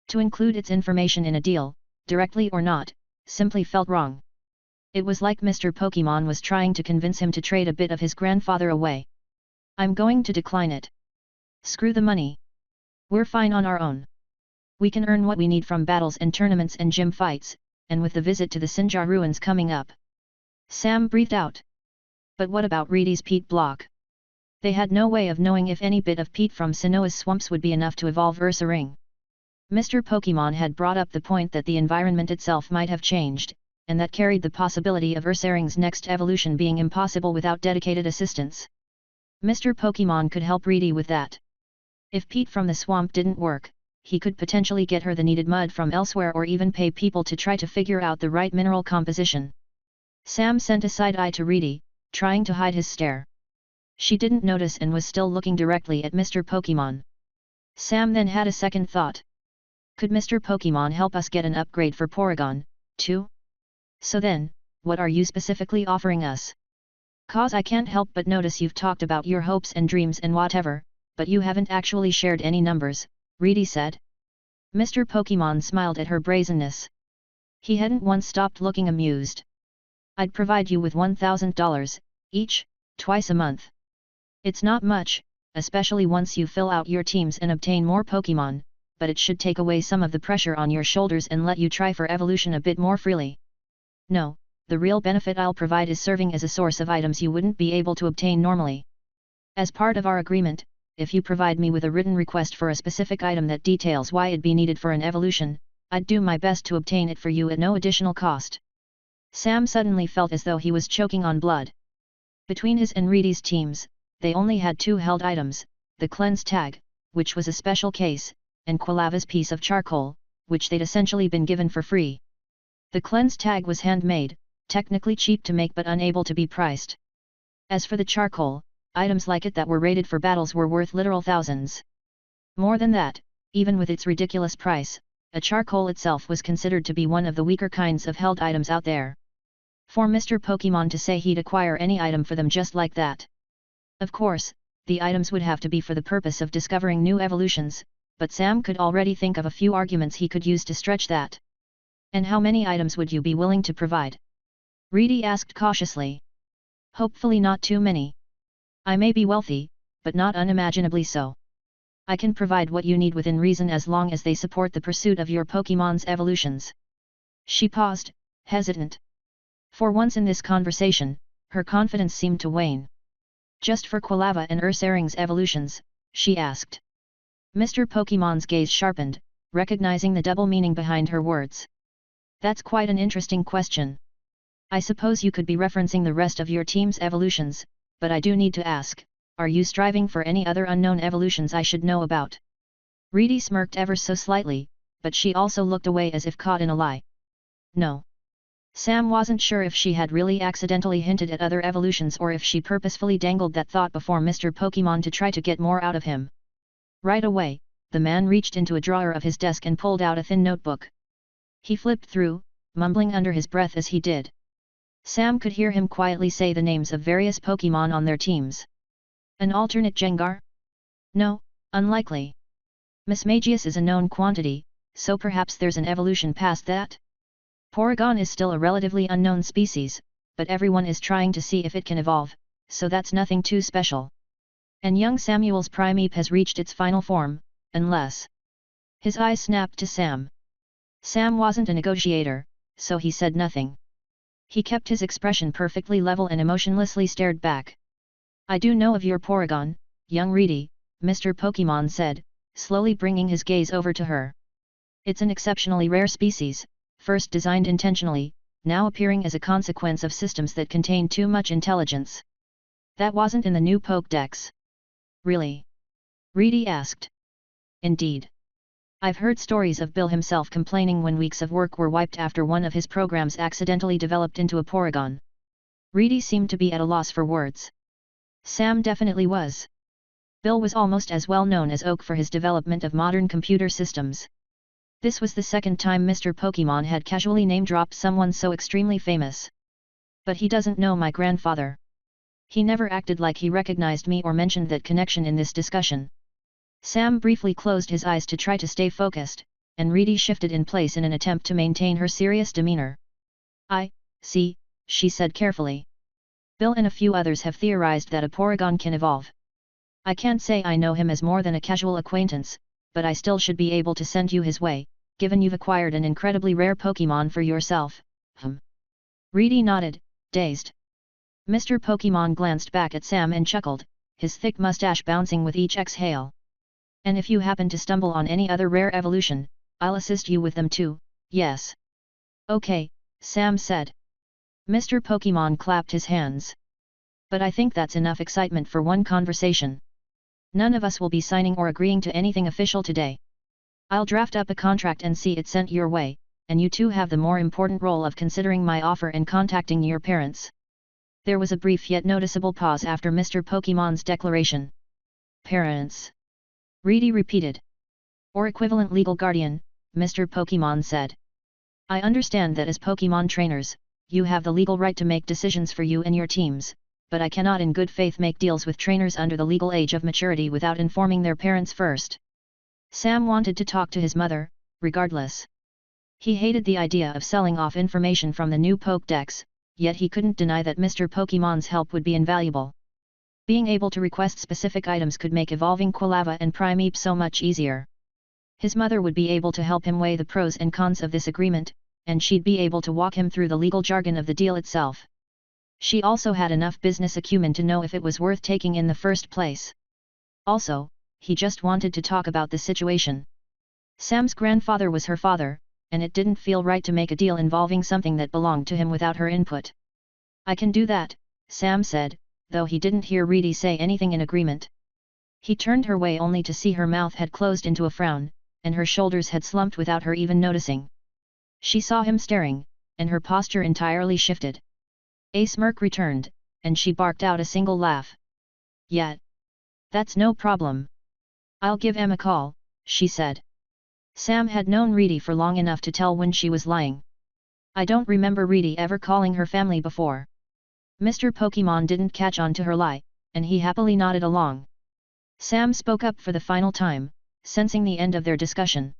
To include its information in a deal, directly or not, simply felt wrong. It was like Mr. Pokémon was trying to convince him to trade a bit of his grandfather away. I'm going to decline it. Screw the money. We're fine on our own. We can earn what we need from battles and tournaments and gym fights, and with the visit to the Sinjar ruins coming up. Sam breathed out. But what about Reedy's peat block? They had no way of knowing if any bit of peat from Sinnoh's swamps would be enough to evolve Ursaring. Mr. Pokémon had brought up the point that the environment itself might have changed, and that carried the possibility of Ursaring's next evolution being impossible without dedicated assistance. Mr. Pokémon could help Reedy with that. If peat from the swamp didn't work, he could potentially get her the needed mud from elsewhere or even pay people to try to figure out the right mineral composition. Sam sent a side eye to Reedy, trying to hide his stare. She didn't notice and was still looking directly at Mr. Pokémon. Sam then had a second thought. Could Mr. Pokémon help us get an upgrade for Porygon, too? So then, what are you specifically offering us? Cause I can't help but notice you've talked about your hopes and dreams and whatever, but you haven't actually shared any numbers, Reedy said. Mr. Pokémon smiled at her brazenness. He hadn't once stopped looking amused. I'd provide you with $1,000, each, twice a month. It's not much, especially once you fill out your teams and obtain more Pokémon, but it should take away some of the pressure on your shoulders and let you try for evolution a bit more freely. No, the real benefit I'll provide is serving as a source of items you wouldn't be able to obtain normally. As part of our agreement, if you provide me with a written request for a specific item that details why it'd be needed for an evolution, I'd do my best to obtain it for you at no additional cost. Sam suddenly felt as though he was choking on blood. Between his and Reedy's teams, they only had two held items, the cleanse tag, which was a special case, and Quilava's piece of charcoal, which they'd essentially been given for free. The cleanse tag was handmade, technically cheap to make but unable to be priced. As for the charcoal, items like it that were rated for battles were worth literal thousands. More than that, even with its ridiculous price, a charcoal itself was considered to be one of the weaker kinds of held items out there. For Mr. Pokémon to say he'd acquire any item for them just like that. Of course, the items would have to be for the purpose of discovering new evolutions, but Sam could already think of a few arguments he could use to stretch that. And how many items would you be willing to provide? Reedy asked cautiously. Hopefully not too many. I may be wealthy, but not unimaginably so. I can provide what you need within reason as long as they support the pursuit of your Pokémon's evolutions. She paused, hesitant. For once in this conversation, her confidence seemed to wane. Just for Quilava and Ursaring's evolutions, she asked. Mr. Pokémon's gaze sharpened, recognizing the double meaning behind her words. That's quite an interesting question. I suppose you could be referencing the rest of your team's evolutions, but I do need to ask, are you striving for any other unknown evolutions I should know about? Reedy smirked ever so slightly, but she also looked away as if caught in a lie. No. Sam wasn't sure if she had really accidentally hinted at other evolutions or if she purposefully dangled that thought before Mr. Pokémon to try to get more out of him. Right away, the man reached into a drawer of his desk and pulled out a thin notebook. He flipped through, mumbling under his breath as he did. Sam could hear him quietly say the names of various Pokémon on their teams. An alternate Gengar? No, unlikely. Mismagius is a known quantity, so perhaps there's an evolution past that? Porygon is still a relatively unknown species, but everyone is trying to see if it can evolve, so that's nothing too special. And young Samuel's Primeape has reached its final form, unless... His eyes snapped to Sam. Sam wasn't a negotiator, so he said nothing. He kept his expression perfectly level and emotionlessly stared back. I do know of your Porygon, young Reedy, Mr. Pokémon said, slowly bringing his gaze over to her. It's an exceptionally rare species, first designed intentionally, now appearing as a consequence of systems that contain too much intelligence. That wasn't in the new Pokédex. Really? Reedy asked. Indeed. I've heard stories of Bill himself complaining when weeks of work were wiped after one of his programs accidentally developed into a Porygon. Reedy seemed to be at a loss for words. Sam definitely was. Bill was almost as well known as Oak for his development of modern computer systems. This was the second time Mr. Pokémon had casually name-dropped someone so extremely famous. But he doesn't know my grandfather. He never acted like he recognized me or mentioned that connection in this discussion. Sam briefly closed his eyes to try to stay focused, and Reedy shifted in place in an attempt to maintain her serious demeanor. I see, she said carefully. Bill and a few others have theorized that a Porygon can evolve. I can't say I know him as more than a casual acquaintance, but I still should be able to send you his way, given you've acquired an incredibly rare Pokémon for yourself. Reedy nodded, dazed. Mr. Pokémon glanced back at Sam and chuckled, his thick mustache bouncing with each exhale. And if you happen to stumble on any other rare evolution, I'll assist you with them too, yes. Okay, Sam said. Mr. Pokémon clapped his hands. But I think that's enough excitement for one conversation. None of us will be signing or agreeing to anything official today. I'll draft up a contract and see it sent your way, and you two have the more important role of considering my offer and contacting your parents. There was a brief yet noticeable pause after Mr. Pokémon's declaration. Parents. Reedy repeated. Or equivalent legal guardian, Mr. Pokémon said. I understand that as Pokémon trainers, you have the legal right to make decisions for you and your teams, but I cannot in good faith make deals with trainers under the legal age of maturity without informing their parents first. Sam wanted to talk to his mother, regardless. He hated the idea of selling off information from the new Pokédex, yet he couldn't deny that Mr. Pokémon's help would be invaluable. Being able to request specific items could make evolving Quilava and Primeape so much easier. His mother would be able to help him weigh the pros and cons of this agreement, and she'd be able to walk him through the legal jargon of the deal itself. She also had enough business acumen to know if it was worth taking in the first place. Also, he just wanted to talk about the situation. Sam's grandfather was her father, and it didn't feel right to make a deal involving something that belonged to him without her input. I can do that, Sam said, though he didn't hear Reedy say anything in agreement. He turned her way only to see her mouth had closed into a frown, and her shoulders had slumped without her even noticing. She saw him staring, and her posture entirely shifted. A smirk returned, and she barked out a single laugh. "Yet. That's no problem. I'll give Em a call," she said. Sam had known Reedy for long enough to tell when she was lying. "I don't remember Reedy ever calling her family before." Mr. Pokémon didn't catch on to her lie, and he happily nodded along. Sam spoke up for the final time, sensing the end of their discussion.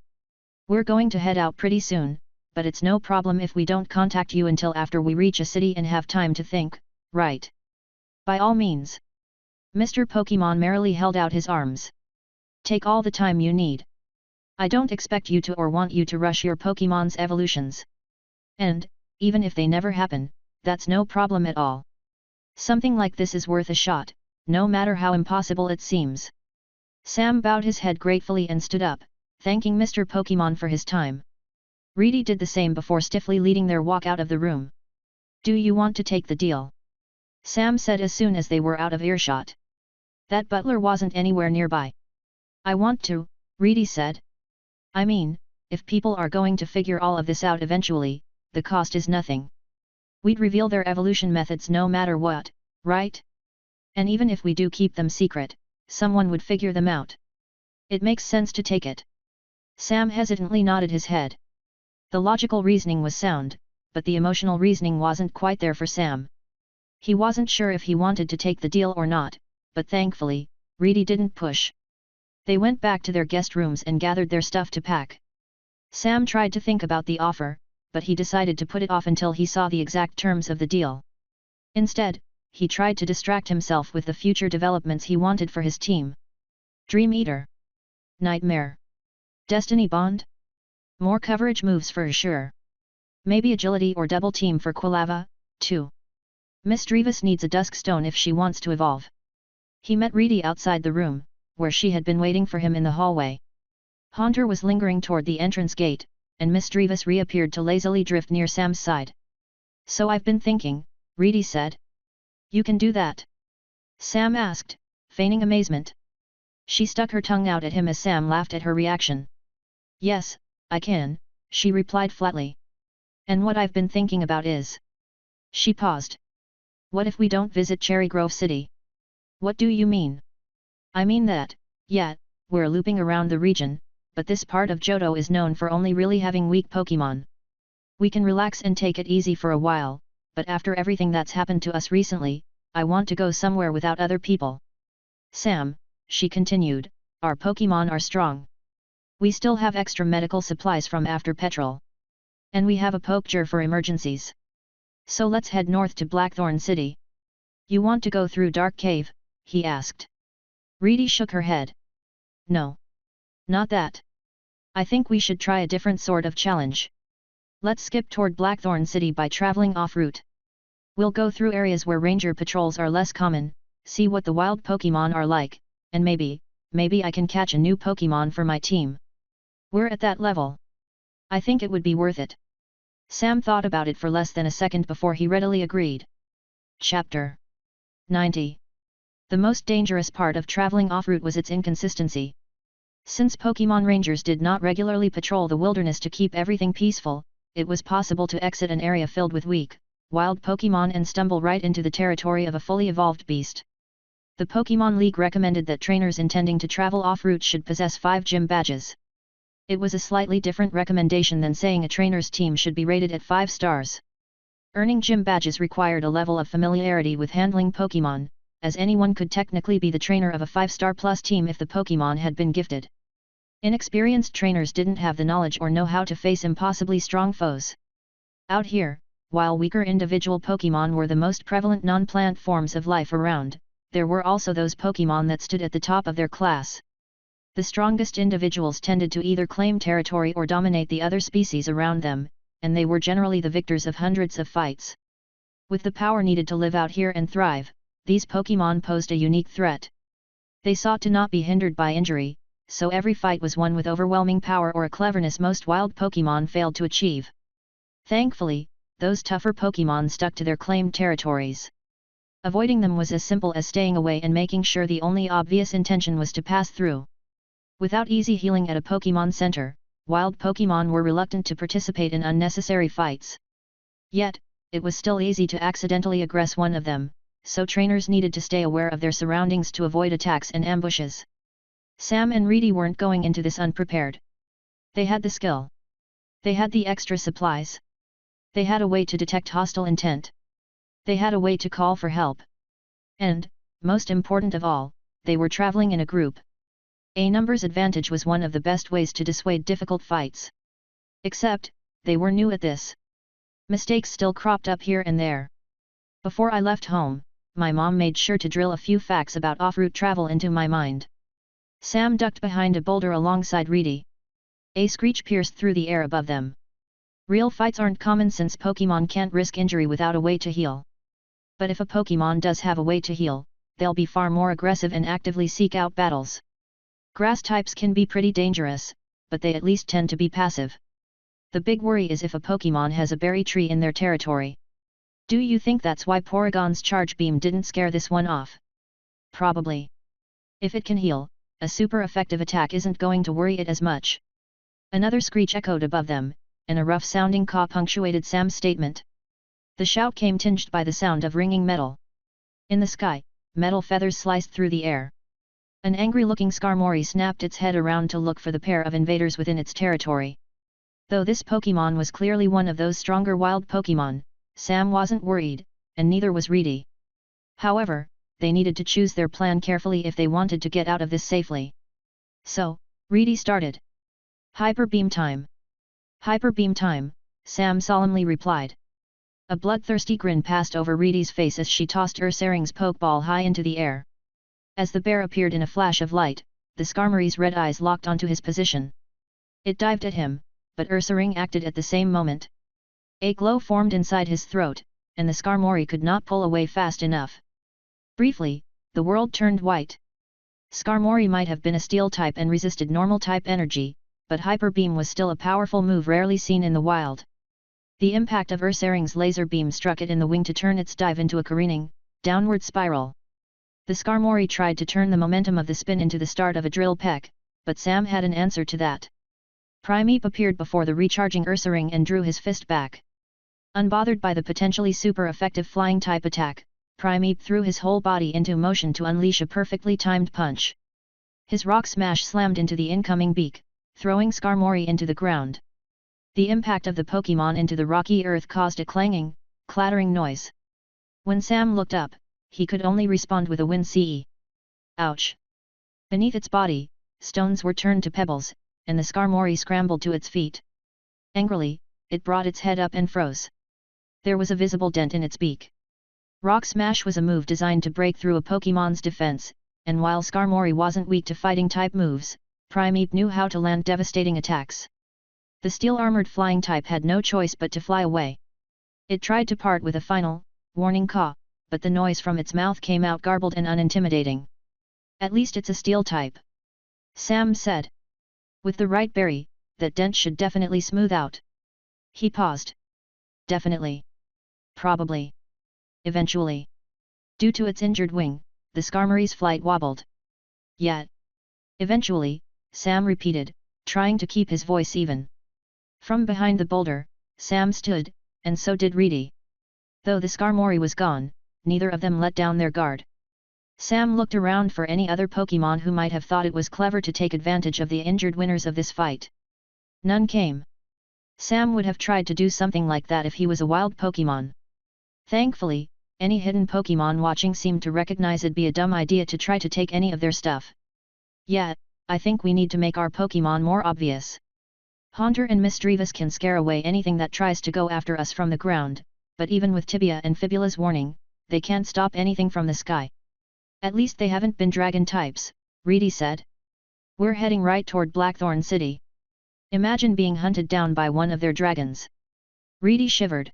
"We're going to head out pretty soon, but it's no problem if we don't contact you until after we reach a city and have time to think, right?" "By all means." Mr. Pokémon merrily held out his arms. "Take all the time you need. I don't expect you to or want you to rush your Pokémon's evolutions. And, even if they never happen, that's no problem at all. Something like this is worth a shot, no matter how impossible it seems." Sam bowed his head gratefully and stood up, thanking Mr. Pokémon for his time. Reedy did the same before stiffly leading their walk out of the room. "Do you want to take the deal?" Sam said as soon as they were out of earshot. "That butler wasn't anywhere nearby." "I want to," Reedy said. "I mean, if people are going to figure all of this out eventually, the cost is nothing. We'd reveal their evolution methods no matter what, right? And even if we do keep them secret, someone would figure them out. It makes sense to take it." Sam hesitantly nodded his head. The logical reasoning was sound, but the emotional reasoning wasn't quite there for Sam. He wasn't sure if he wanted to take the deal or not, but thankfully, Reedy didn't push. They went back to their guest rooms and gathered their stuff to pack. Sam tried to think about the offer, but he decided to put it off until he saw the exact terms of the deal. Instead, he tried to distract himself with the future developments he wanted for his team. Dream Eater. Nightmare. Destiny Bond? More coverage moves for sure. Maybe agility or double team for Quilava, too. Miss Drevis needs a dusk stone if she wants to evolve. He met Reedy outside the room, where she had been waiting for him in the hallway. Haunter was lingering toward the entrance gate, and Miss Drevis reappeared to lazily drift near Sam's side. "So I've been thinking," Reedy said. "You can do that?" Sam asked, feigning amazement. She stuck her tongue out at him as Sam laughed at her reaction. "Yes, I can," she replied flatly. "And what I've been thinking about is..." She paused. "What if we don't visit Cherry Grove City?" "What do you mean?" "I mean that, yeah, we're looping around the region, but this part of Johto is known for only really having weak Pokémon. We can relax and take it easy for a while, but after everything that's happened to us recently, I want to go somewhere without other people. Sam," she continued, "our Pokémon are strong. We still have extra medical supplies from after Petrol. And we have a Pokeger for emergencies. So let's head north to Blackthorn City." "You want to go through Dark Cave?" he asked. Reedy shook her head. "No. Not that. I think we should try a different sort of challenge. Let's skip toward Blackthorn City by traveling off-route. We'll go through areas where ranger patrols are less common, see what the wild Pokémon are like, and maybe I can catch a new Pokémon for my team. We're at that level. I think it would be worth it." Sam thought about it for less than a second before he readily agreed. Chapter 90. The most dangerous part of traveling off-route was its inconsistency. Since Pokémon Rangers did not regularly patrol the wilderness to keep everything peaceful, it was possible to exit an area filled with weak, wild Pokémon and stumble right into the territory of a fully evolved beast. The Pokémon League recommended that trainers intending to travel off-route should possess 5 gym badges. It was a slightly different recommendation than saying a trainer's team should be rated at 5 stars. Earning gym badges required a level of familiarity with handling Pokémon, as anyone could technically be the trainer of a 5-star plus team if the Pokémon had been gifted. Inexperienced trainers didn't have the knowledge or know how to face impossibly strong foes. Out here, while weaker individual Pokémon were the most prevalent non-plant forms of life around, there were also those Pokémon that stood at the top of their class. The strongest individuals tended to either claim territory or dominate the other species around them, and they were generally the victors of hundreds of fights. With the power needed to live out here and thrive, these Pokémon posed a unique threat. They sought to not be hindered by injury, so every fight was won with overwhelming power or a cleverness most wild Pokémon failed to achieve. Thankfully, those tougher Pokémon stuck to their claimed territories. Avoiding them was as simple as staying away and making sure the only obvious intention was to pass through. Without easy healing at a Pokémon Center, wild Pokémon were reluctant to participate in unnecessary fights. Yet, it was still easy to accidentally aggress one of them, so trainers needed to stay aware of their surroundings to avoid attacks and ambushes. Sam and Reedy weren't going into this unprepared. They had the skill. They had the extra supplies. They had a way to detect hostile intent. They had a way to call for help. And, most important of all, they were traveling in a group. A numbers advantage was one of the best ways to dissuade difficult fights. Except, they were new at this. Mistakes still cropped up here and there. Before I left home, my mom made sure to drill a few facts about off-route travel into my mind. Sam ducked behind a boulder alongside Reedy. A screech pierced through the air above them. Real fights aren't common since Pokémon can't risk injury without a way to heal. But if a Pokémon does have a way to heal, they'll be far more aggressive and actively seek out battles. Grass types can be pretty dangerous, but they at least tend to be passive. The big worry is if a Pokémon has a berry tree in their territory. Do you think that's why Porygon's Charge Beam didn't scare this one off? Probably. If it can heal, a super effective attack isn't going to worry it as much. Another screech echoed above them, and a rough-sounding caw punctuated Sam's statement. The shout came tinged by the sound of ringing metal. In the sky, metal feathers sliced through the air. An angry-looking Skarmory snapped its head around to look for the pair of invaders within its territory. Though this Pokémon was clearly one of those stronger wild Pokémon, Sam wasn't worried, and neither was Reedy. However, they needed to choose their plan carefully if they wanted to get out of this safely. So, Reedy started. Hyper Beam time. Hyper Beam time, Sam solemnly replied. A bloodthirsty grin passed over Reedy's face as she tossed Ursaring's Pokeball high into the air. As the bear appeared in a flash of light, the Skarmory's red eyes locked onto his position. It dived at him, but Ursaring acted at the same moment. A glow formed inside his throat, and the Skarmory could not pull away fast enough. Briefly, the world turned white. Skarmory might have been a steel type and resisted normal type energy, but Hyper Beam was still a powerful move rarely seen in the wild. The impact of Ursaring's laser beam struck it in the wing to turn its dive into a careening, downward spiral. The Skarmory tried to turn the momentum of the spin into the start of a drill peck, but Sam had an answer to that. Primeape appeared before the recharging Ursaring and drew his fist back. Unbothered by the potentially super effective flying type attack, Primeape threw his whole body into motion to unleash a perfectly timed punch. His rock smash slammed into the incoming beak, throwing Skarmory into the ground. The impact of the Pokémon into the rocky earth caused a clanging, clattering noise. When Sam looked up, he could only respond with a wince. Ouch! Beneath its body, stones were turned to pebbles, and the Skarmory scrambled to its feet. Angrily, it brought its head up and froze. There was a visible dent in its beak. Rock Smash was a move designed to break through a Pokémon's defense, and while Skarmory wasn't weak to fighting-type moves, Primeape knew how to land devastating attacks. The steel-armored flying type had no choice but to fly away. It tried to part with a final, warning caw, but the noise from its mouth came out garbled and unintimidating. At least it's a steel type. Sam said. With the right berry, that dent should definitely smooth out. He paused. Definitely. Probably. Eventually. Due to its injured wing, the Skarmory's flight wobbled. Yet. Eventually, Sam repeated, trying to keep his voice even. From behind the boulder, Sam stood, and so did Reedy. Though the Skarmory was gone, neither of them let down their guard. Sam looked around for any other Pokémon who might have thought it was clever to take advantage of the injured winners of this fight. None came. Sam would have tried to do something like that if he was a wild Pokémon. Thankfully, any hidden Pokémon watching seemed to recognize it'd be a dumb idea to try to take any of their stuff. Yeah, I think we need to make our Pokémon more obvious. Haunter and Misdreavus can scare away anything that tries to go after us from the ground, but even with Tibia and Fibula's warning, they can't stop anything from the sky. At least they haven't been dragon types, Reedy said. We're heading right toward Blackthorn City. Imagine being hunted down by one of their dragons. Reedy shivered.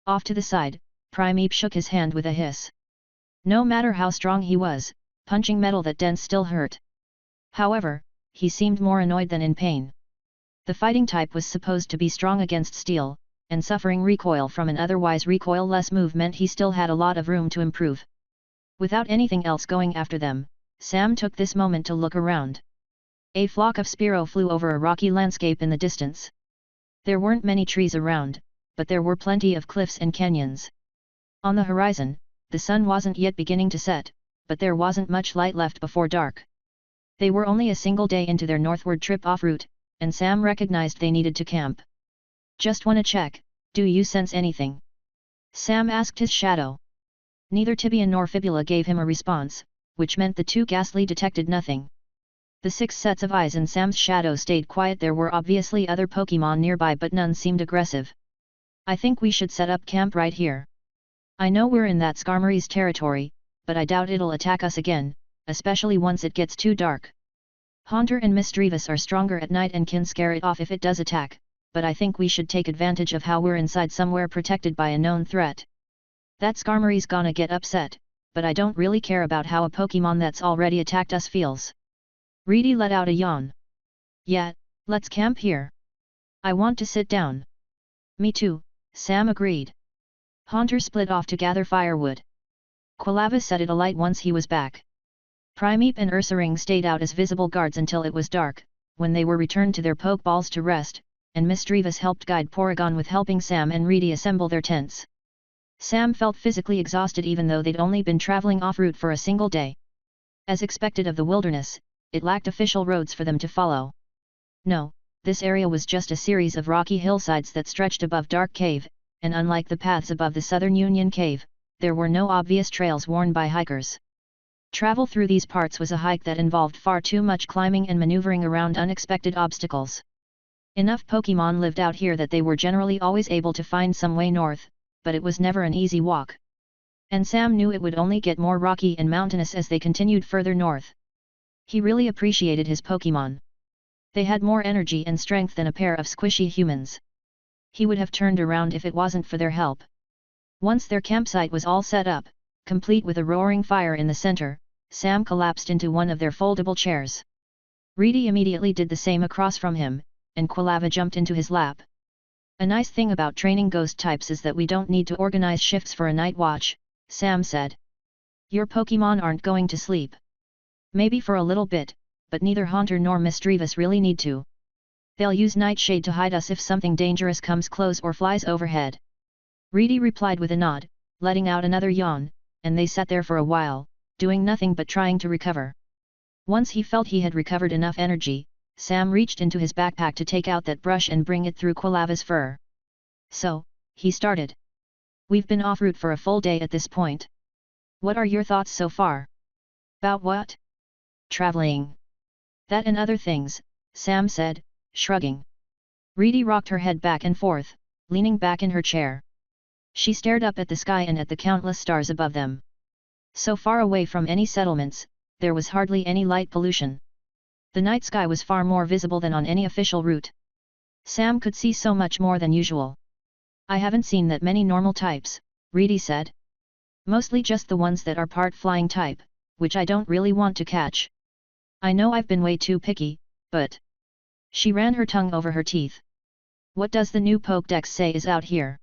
Off to the side, Primeape shook his hand with a hiss. No matter how strong he was, punching metal that dense still hurt. However, he seemed more annoyed than in pain. The fighting type was supposed to be strong against steel, and suffering recoil from an otherwise recoil-less move meant he still had a lot of room to improve. Without anything else going after them, Sam took this moment to look around. A flock of sparrow flew over a rocky landscape in the distance. There weren't many trees around, but there were plenty of cliffs and canyons. On the horizon, the sun wasn't yet beginning to set, but there wasn't much light left before dark. They were only a single day into their northward trip off route, and Sam recognized they needed to camp. "Just wanna check, do you sense anything?" Sam asked his shadow. Neither tibia nor fibula gave him a response, which meant the two ghastly detected nothing. The 6 sets of eyes in Sam's shadow stayed quiet. There were obviously other Pokémon nearby, but none seemed aggressive. "I think we should set up camp right here. I know we're in that Skarmory's territory, but I doubt it'll attack us again, especially once it gets too dark. Haunter and Misdreavus are stronger at night and can scare it off if it does attack, but I think we should take advantage of how we're inside somewhere protected by a known threat. That Skarmory's gonna get upset, but I don't really care about how a Pokémon that's already attacked us feels." Reedy let out a yawn. "Yeah, let's camp here. I want to sit down." "Me too," Sam agreed. Haunter split off to gather firewood. Quilava set it alight once he was back. Primeape and Ursaring stayed out as visible guards until it was dark, when they were returned to their Pokeballs to rest, and Misdreavus helped guide Porygon with helping Sam and Reedy assemble their tents. Sam felt physically exhausted even though they'd only been traveling off-route for a single day. As expected of the wilderness, it lacked official roads for them to follow. No, this area was just a series of rocky hillsides that stretched above Dark Cave, and unlike the paths above the Southern Union Cave, there were no obvious trails worn by hikers. Travel through these parts was a hike that involved far too much climbing and maneuvering around unexpected obstacles. Enough Pokémon lived out here that they were generally always able to find some way north, but it was never an easy walk. And Sam knew it would only get more rocky and mountainous as they continued further north. He really appreciated his Pokémon. They had more energy and strength than a pair of squishy humans. He would have turned around if it wasn't for their help. Once their campsite was all set up, complete with a roaring fire in the center, Sam collapsed into one of their foldable chairs. Reedy immediately did the same across from him, and Quilava jumped into his lap. "A nice thing about training ghost types is that we don't need to organize shifts for a night watch," Sam said. "Your Pokémon aren't going to sleep. Maybe for a little bit, but neither Haunter nor Misdreavus really need to. They'll use Nightshade to hide us if something dangerous comes close or flies overhead." Reedy replied with a nod, letting out another yawn, and they sat there for a while, doing nothing but trying to recover. Once he felt he had recovered enough energy, Sam reached into his backpack to take out that brush and bring it through Quilava's fur. "So," he started. "We've been off route for a full day at this point. What are your thoughts so far?" "About what?" "Traveling. That and other things," Sam said, shrugging. Reedy rocked her head back and forth, leaning back in her chair. She stared up at the sky and at the countless stars above them. So far away from any settlements, there was hardly any light pollution. The night sky was far more visible than on any official route. Sam could see so much more than usual. "I haven't seen that many normal types," Reedy said. "Mostly just the ones that are part flying type, which I don't really want to catch. I know I've been way too picky, but..." She ran her tongue over her teeth. "What does the new Pokédex say is out here?"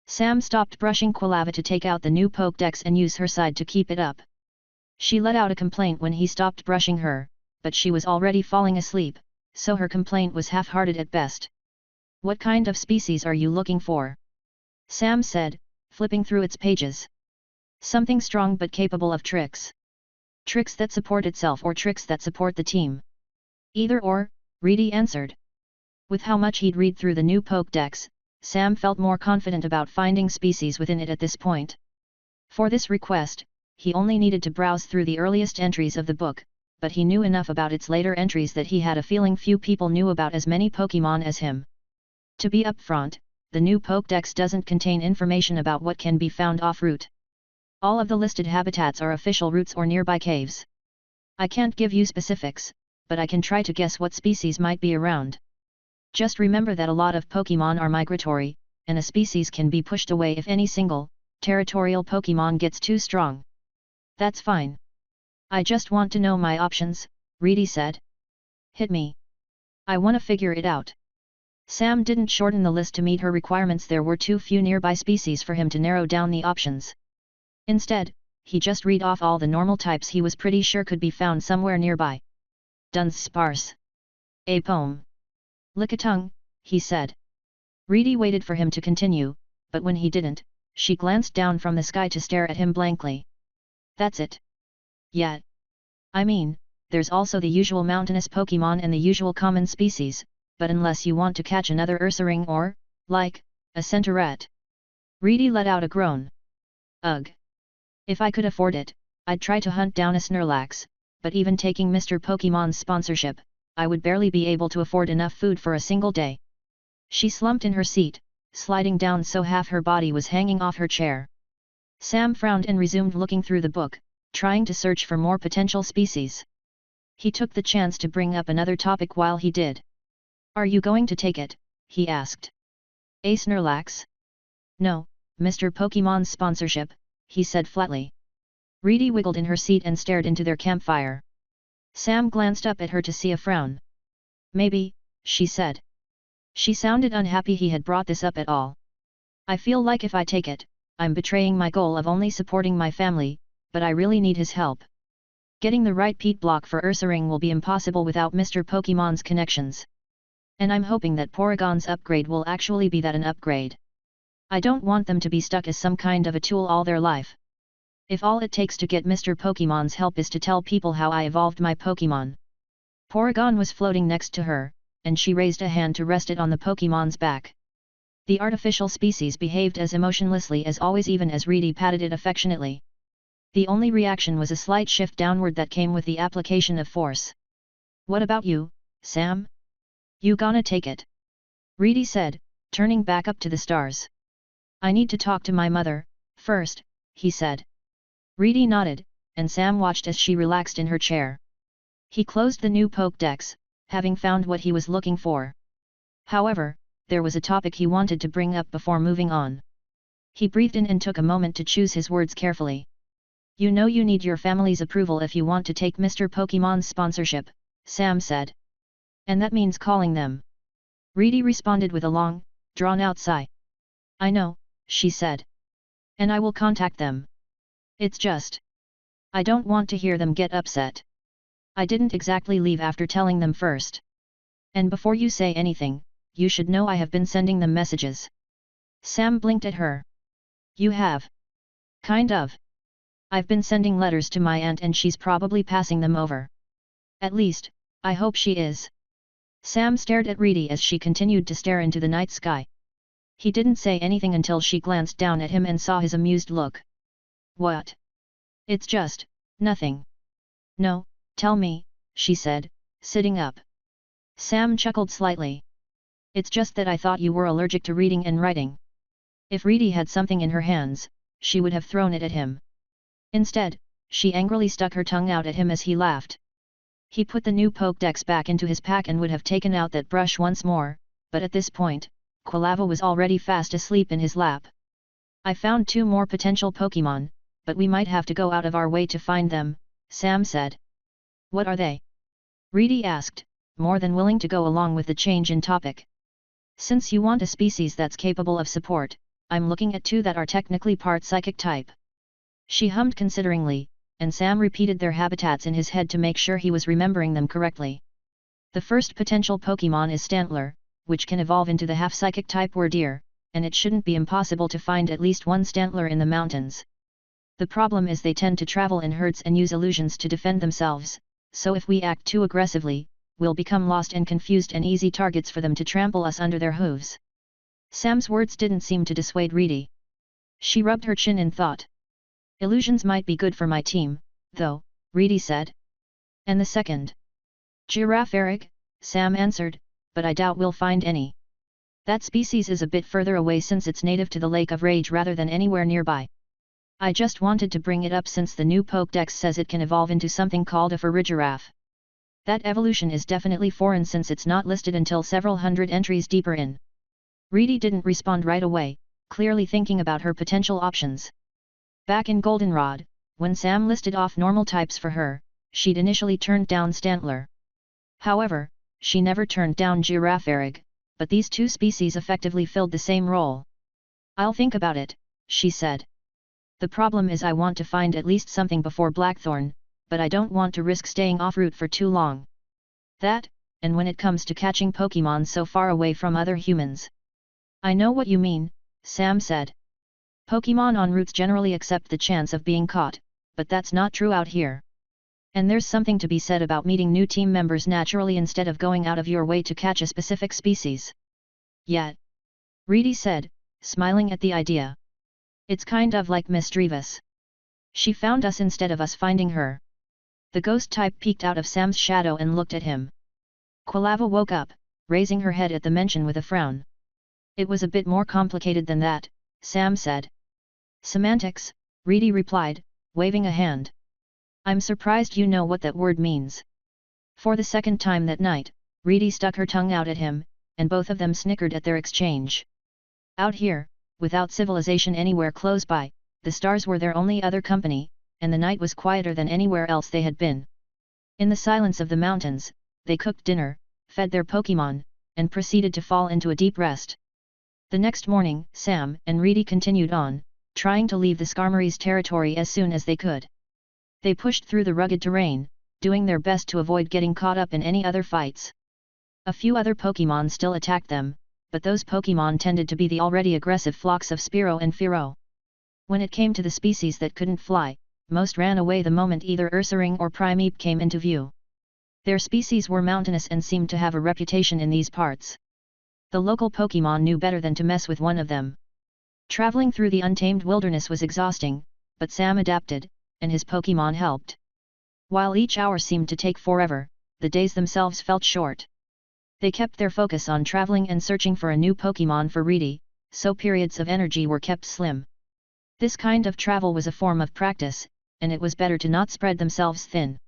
Sam stopped brushing Quilava to take out the new Pokédex and use her side to keep it up. She let out a complaint when he stopped brushing her, but she was already falling asleep, so her complaint was half-hearted at best. "What kind of species are you looking for?" Sam said, flipping through its pages. "Something strong but capable of tricks. Tricks that support itself or tricks that support the team." "Either or," Reedy answered. With how much he'd read through the new Pokédex, Sam felt more confident about finding species within it at this point. For this request, he only needed to browse through the earliest entries of the book, but he knew enough about its later entries that he had a feeling few people knew about as many Pokémon as him. To be upfront, the new Pokédex doesn't contain information about what can be found off-route. All of the listed habitats are official routes or nearby caves. I can't give you specifics, but I can try to guess what species might be around. Just remember that a lot of Pokémon are migratory, and a species can be pushed away if any single, territorial Pokémon gets too strong. "That's fine. I just want to know my options," Reedy said. "Hit me. I wanna figure it out." Sam didn't shorten the list to meet her requirements. There were too few nearby species for him to narrow down the options. Instead, he just read off all the normal types he was pretty sure could be found somewhere nearby. Dunce sparse. A poem. Lickitung, he said. Reedy waited for him to continue, but when he didn't, she glanced down from the sky to stare at him blankly. That's it. Yeah. I mean, there's also the usual mountainous Pokémon and the usual common species, but unless you want to catch another Ursaring or, like, a Centaurette. Reedy let out a groan. Ugh. If I could afford it, I'd try to hunt down a Snorlax, but even taking Mr. Pokémon's sponsorship, I would barely be able to afford enough food for a single day. She slumped in her seat, sliding down so half her body was hanging off her chair. Sam frowned and resumed looking through the book, trying to search for more potential species. He took the chance to bring up another topic while he did. Are you going to take it? He asked. A Snorlax? No, Mr. Pokémon's sponsorship, he said flatly. Reedy wiggled in her seat and stared into their campfire. Sam glanced up at her to see a frown. Maybe, she said. She sounded unhappy he had brought this up at all. I feel like if I take it, I'm betraying my goal of only supporting my family, but I really need his help. Getting the right peat block for Ursaring will be impossible without Mr. Pokémon's connections. And I'm hoping that Porygon's upgrade will actually be that an upgrade. I don't want them to be stuck as some kind of a tool all their life. If all it takes to get Mr. Pokémon's help is to tell people how I evolved my Pokémon. Porygon was floating next to her, and she raised a hand to rest it on the Pokémon's back. The artificial species behaved as emotionlessly as always, even as Reedy patted it affectionately. The only reaction was a slight shift downward that came with the application of force. What about you, Sam? You gonna take it? Reedy said, turning back up to the stars. I need to talk to my mother, first, he said. Reedy nodded, and Sam watched as she relaxed in her chair. He closed the new Pokédex, having found what he was looking for. However, there was a topic he wanted to bring up before moving on. He breathed in and took a moment to choose his words carefully. You know you need your family's approval if you want to take Mr. Pokémon's sponsorship, Sam said. And that means calling them. Reedy responded with a long, drawn-out sigh. I know, she said. And I will contact them. It's just. I don't want to hear them get upset. I didn't exactly leave after telling them first. And before you say anything, you should know I have been sending them messages. Sam blinked at her. You have? Kind of. I've been sending letters to my aunt and she's probably passing them over. At least, I hope she is. Sam stared at Reedy as she continued to stare into the night sky. He didn't say anything until she glanced down at him and saw his amused look. What? It's just, nothing. No, tell me, she said, sitting up. Sam chuckled slightly. It's just that I thought you were allergic to reading and writing. If Reedy had something in her hands, she would have thrown it at him. Instead, she angrily stuck her tongue out at him as he laughed. He put the new Pokédex back into his pack and would have taken out that brush once more, but at this point, Quilava was already fast asleep in his lap. I found 2 more potential Pokémon, but we might have to go out of our way to find them, Sam said. What are they? Reedy asked, more than willing to go along with the change in topic. Since you want a species that's capable of support, I'm looking at 2 that are technically part psychic type. She hummed consideringly, and Sam repeated their habitats in his head to make sure he was remembering them correctly. The first potential Pokémon is Stantler, which can evolve into the half-psychic type Wardeer, and it shouldn't be impossible to find at least one Stantler in the mountains. The problem is they tend to travel in herds and use illusions to defend themselves, so if we act too aggressively, we'll become lost and confused and easy targets for them to trample us under their hooves. Sam's words didn't seem to dissuade Reedy. She rubbed her chin in thought. Illusions might be good for my team, though, Reedy said. And the second? Giraffaric, Sam answered, but I doubt we'll find any. That species is a bit further away since it's native to the Lake of Rage rather than anywhere nearby. I just wanted to bring it up since the new Pokédex says it can evolve into something called a Farigiraffe. That evolution is definitely foreign since it's not listed until several hundred entries deeper in. Reedy didn't respond right away, clearly thinking about her potential options. Back in Goldenrod, when Sam listed off normal types for her, she'd initially turned down Stantler. However, she never turned down Giraffaric, but these two species effectively filled the same role. "I'll think about it," she said. "The problem is I want to find at least something before Blackthorn, but I don't want to risk staying off-route for too long. That, and when it comes to catching Pokémon so far away from other humans." "I know what you mean," Sam said. "Pokémon en routes generally accept the chance of being caught, but that's not true out here. And there's something to be said about meeting new team members naturally instead of going out of your way to catch a specific species." "Yet," Reedy said, smiling at the idea. "It's kind of like Misdreavus. She found us instead of us finding her." The ghost type peeked out of Sam's shadow and looked at him. Quilava woke up, raising her head at the mention with a frown. "It was a bit more complicated than that," Sam said. "Semantics," Reedy replied, waving a hand. "I'm surprised you know what that word means." For the second time that night, Reedy stuck her tongue out at him, and both of them snickered at their exchange. Out here, without civilization anywhere close by, the stars were their only other company, and the night was quieter than anywhere else they had been. In the silence of the mountains, they cooked dinner, fed their Pokémon, and proceeded to fall into a deep rest. The next morning, Sam and Reedy continued on, trying to leave the Skarmory's territory as soon as they could. They pushed through the rugged terrain, doing their best to avoid getting caught up in any other fights. A few other Pokémon still attacked them, but those Pokémon tended to be the already aggressive flocks of Spearow and Fearow. When it came to the species that couldn't fly, most ran away the moment either Ursaring or Primeape came into view. Their species were mountainous and seemed to have a reputation in these parts. The local Pokémon knew better than to mess with one of them. Traveling through the untamed wilderness was exhausting, but Sam adapted, and his Pokémon helped. While each hour seemed to take forever, the days themselves felt short. They kept their focus on traveling and searching for a new Pokémon for Reedy, so periods of energy were kept slim. This kind of travel was a form of practice, and it was better to not spread themselves thin.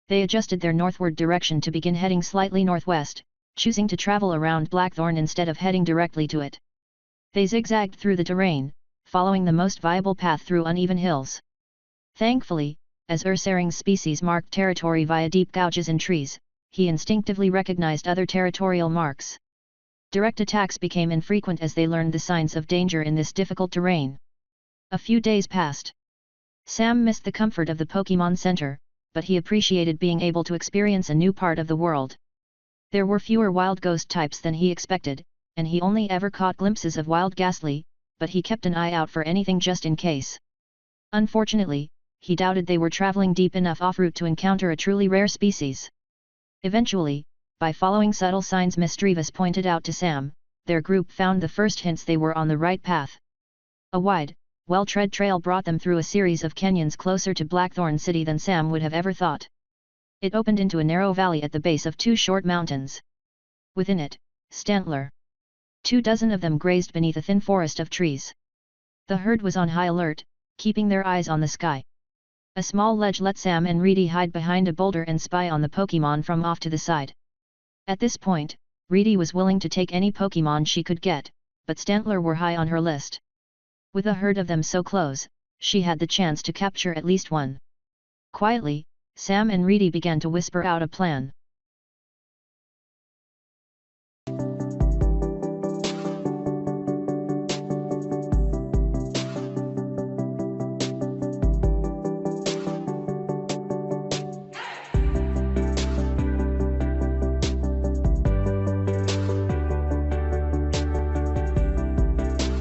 They adjusted their northward direction to begin heading slightly northwest, choosing to travel around Blackthorn instead of heading directly to it. They zigzagged through the terrain, following the most viable path through uneven hills. Thankfully, as Ursaring's species marked territory via deep gouges in trees, he instinctively recognized other territorial marks. Direct attacks became infrequent as they learned the signs of danger in this difficult terrain. A few days passed. Sam missed the comfort of the Pokémon Center, but he appreciated being able to experience a new part of the world. There were fewer wild ghost types than he expected, and he only ever caught glimpses of wild Ghastly, but he kept an eye out for anything just in case. Unfortunately, he doubted they were traveling deep enough off-route to encounter a truly rare species. Eventually, by following subtle signs Misdreavus pointed out to Sam, their group found the first hints they were on the right path. A wide, well-tread trail brought them through a series of canyons closer to Blackthorn City than Sam would have ever thought. It opened into a narrow valley at the base of two short mountains. Within it, Stantler. 24 of them grazed beneath a thin forest of trees. The herd was on high alert, keeping their eyes on the sky. A small ledge let Sam and Reedy hide behind a boulder and spy on the Pokémon from off to the side. At this point, Reedy was willing to take any Pokémon she could get, but Stantler were high on her list. With a herd of them so close, she had the chance to capture at least one. Quietly, Sam and Reedy began to whisper out a plan.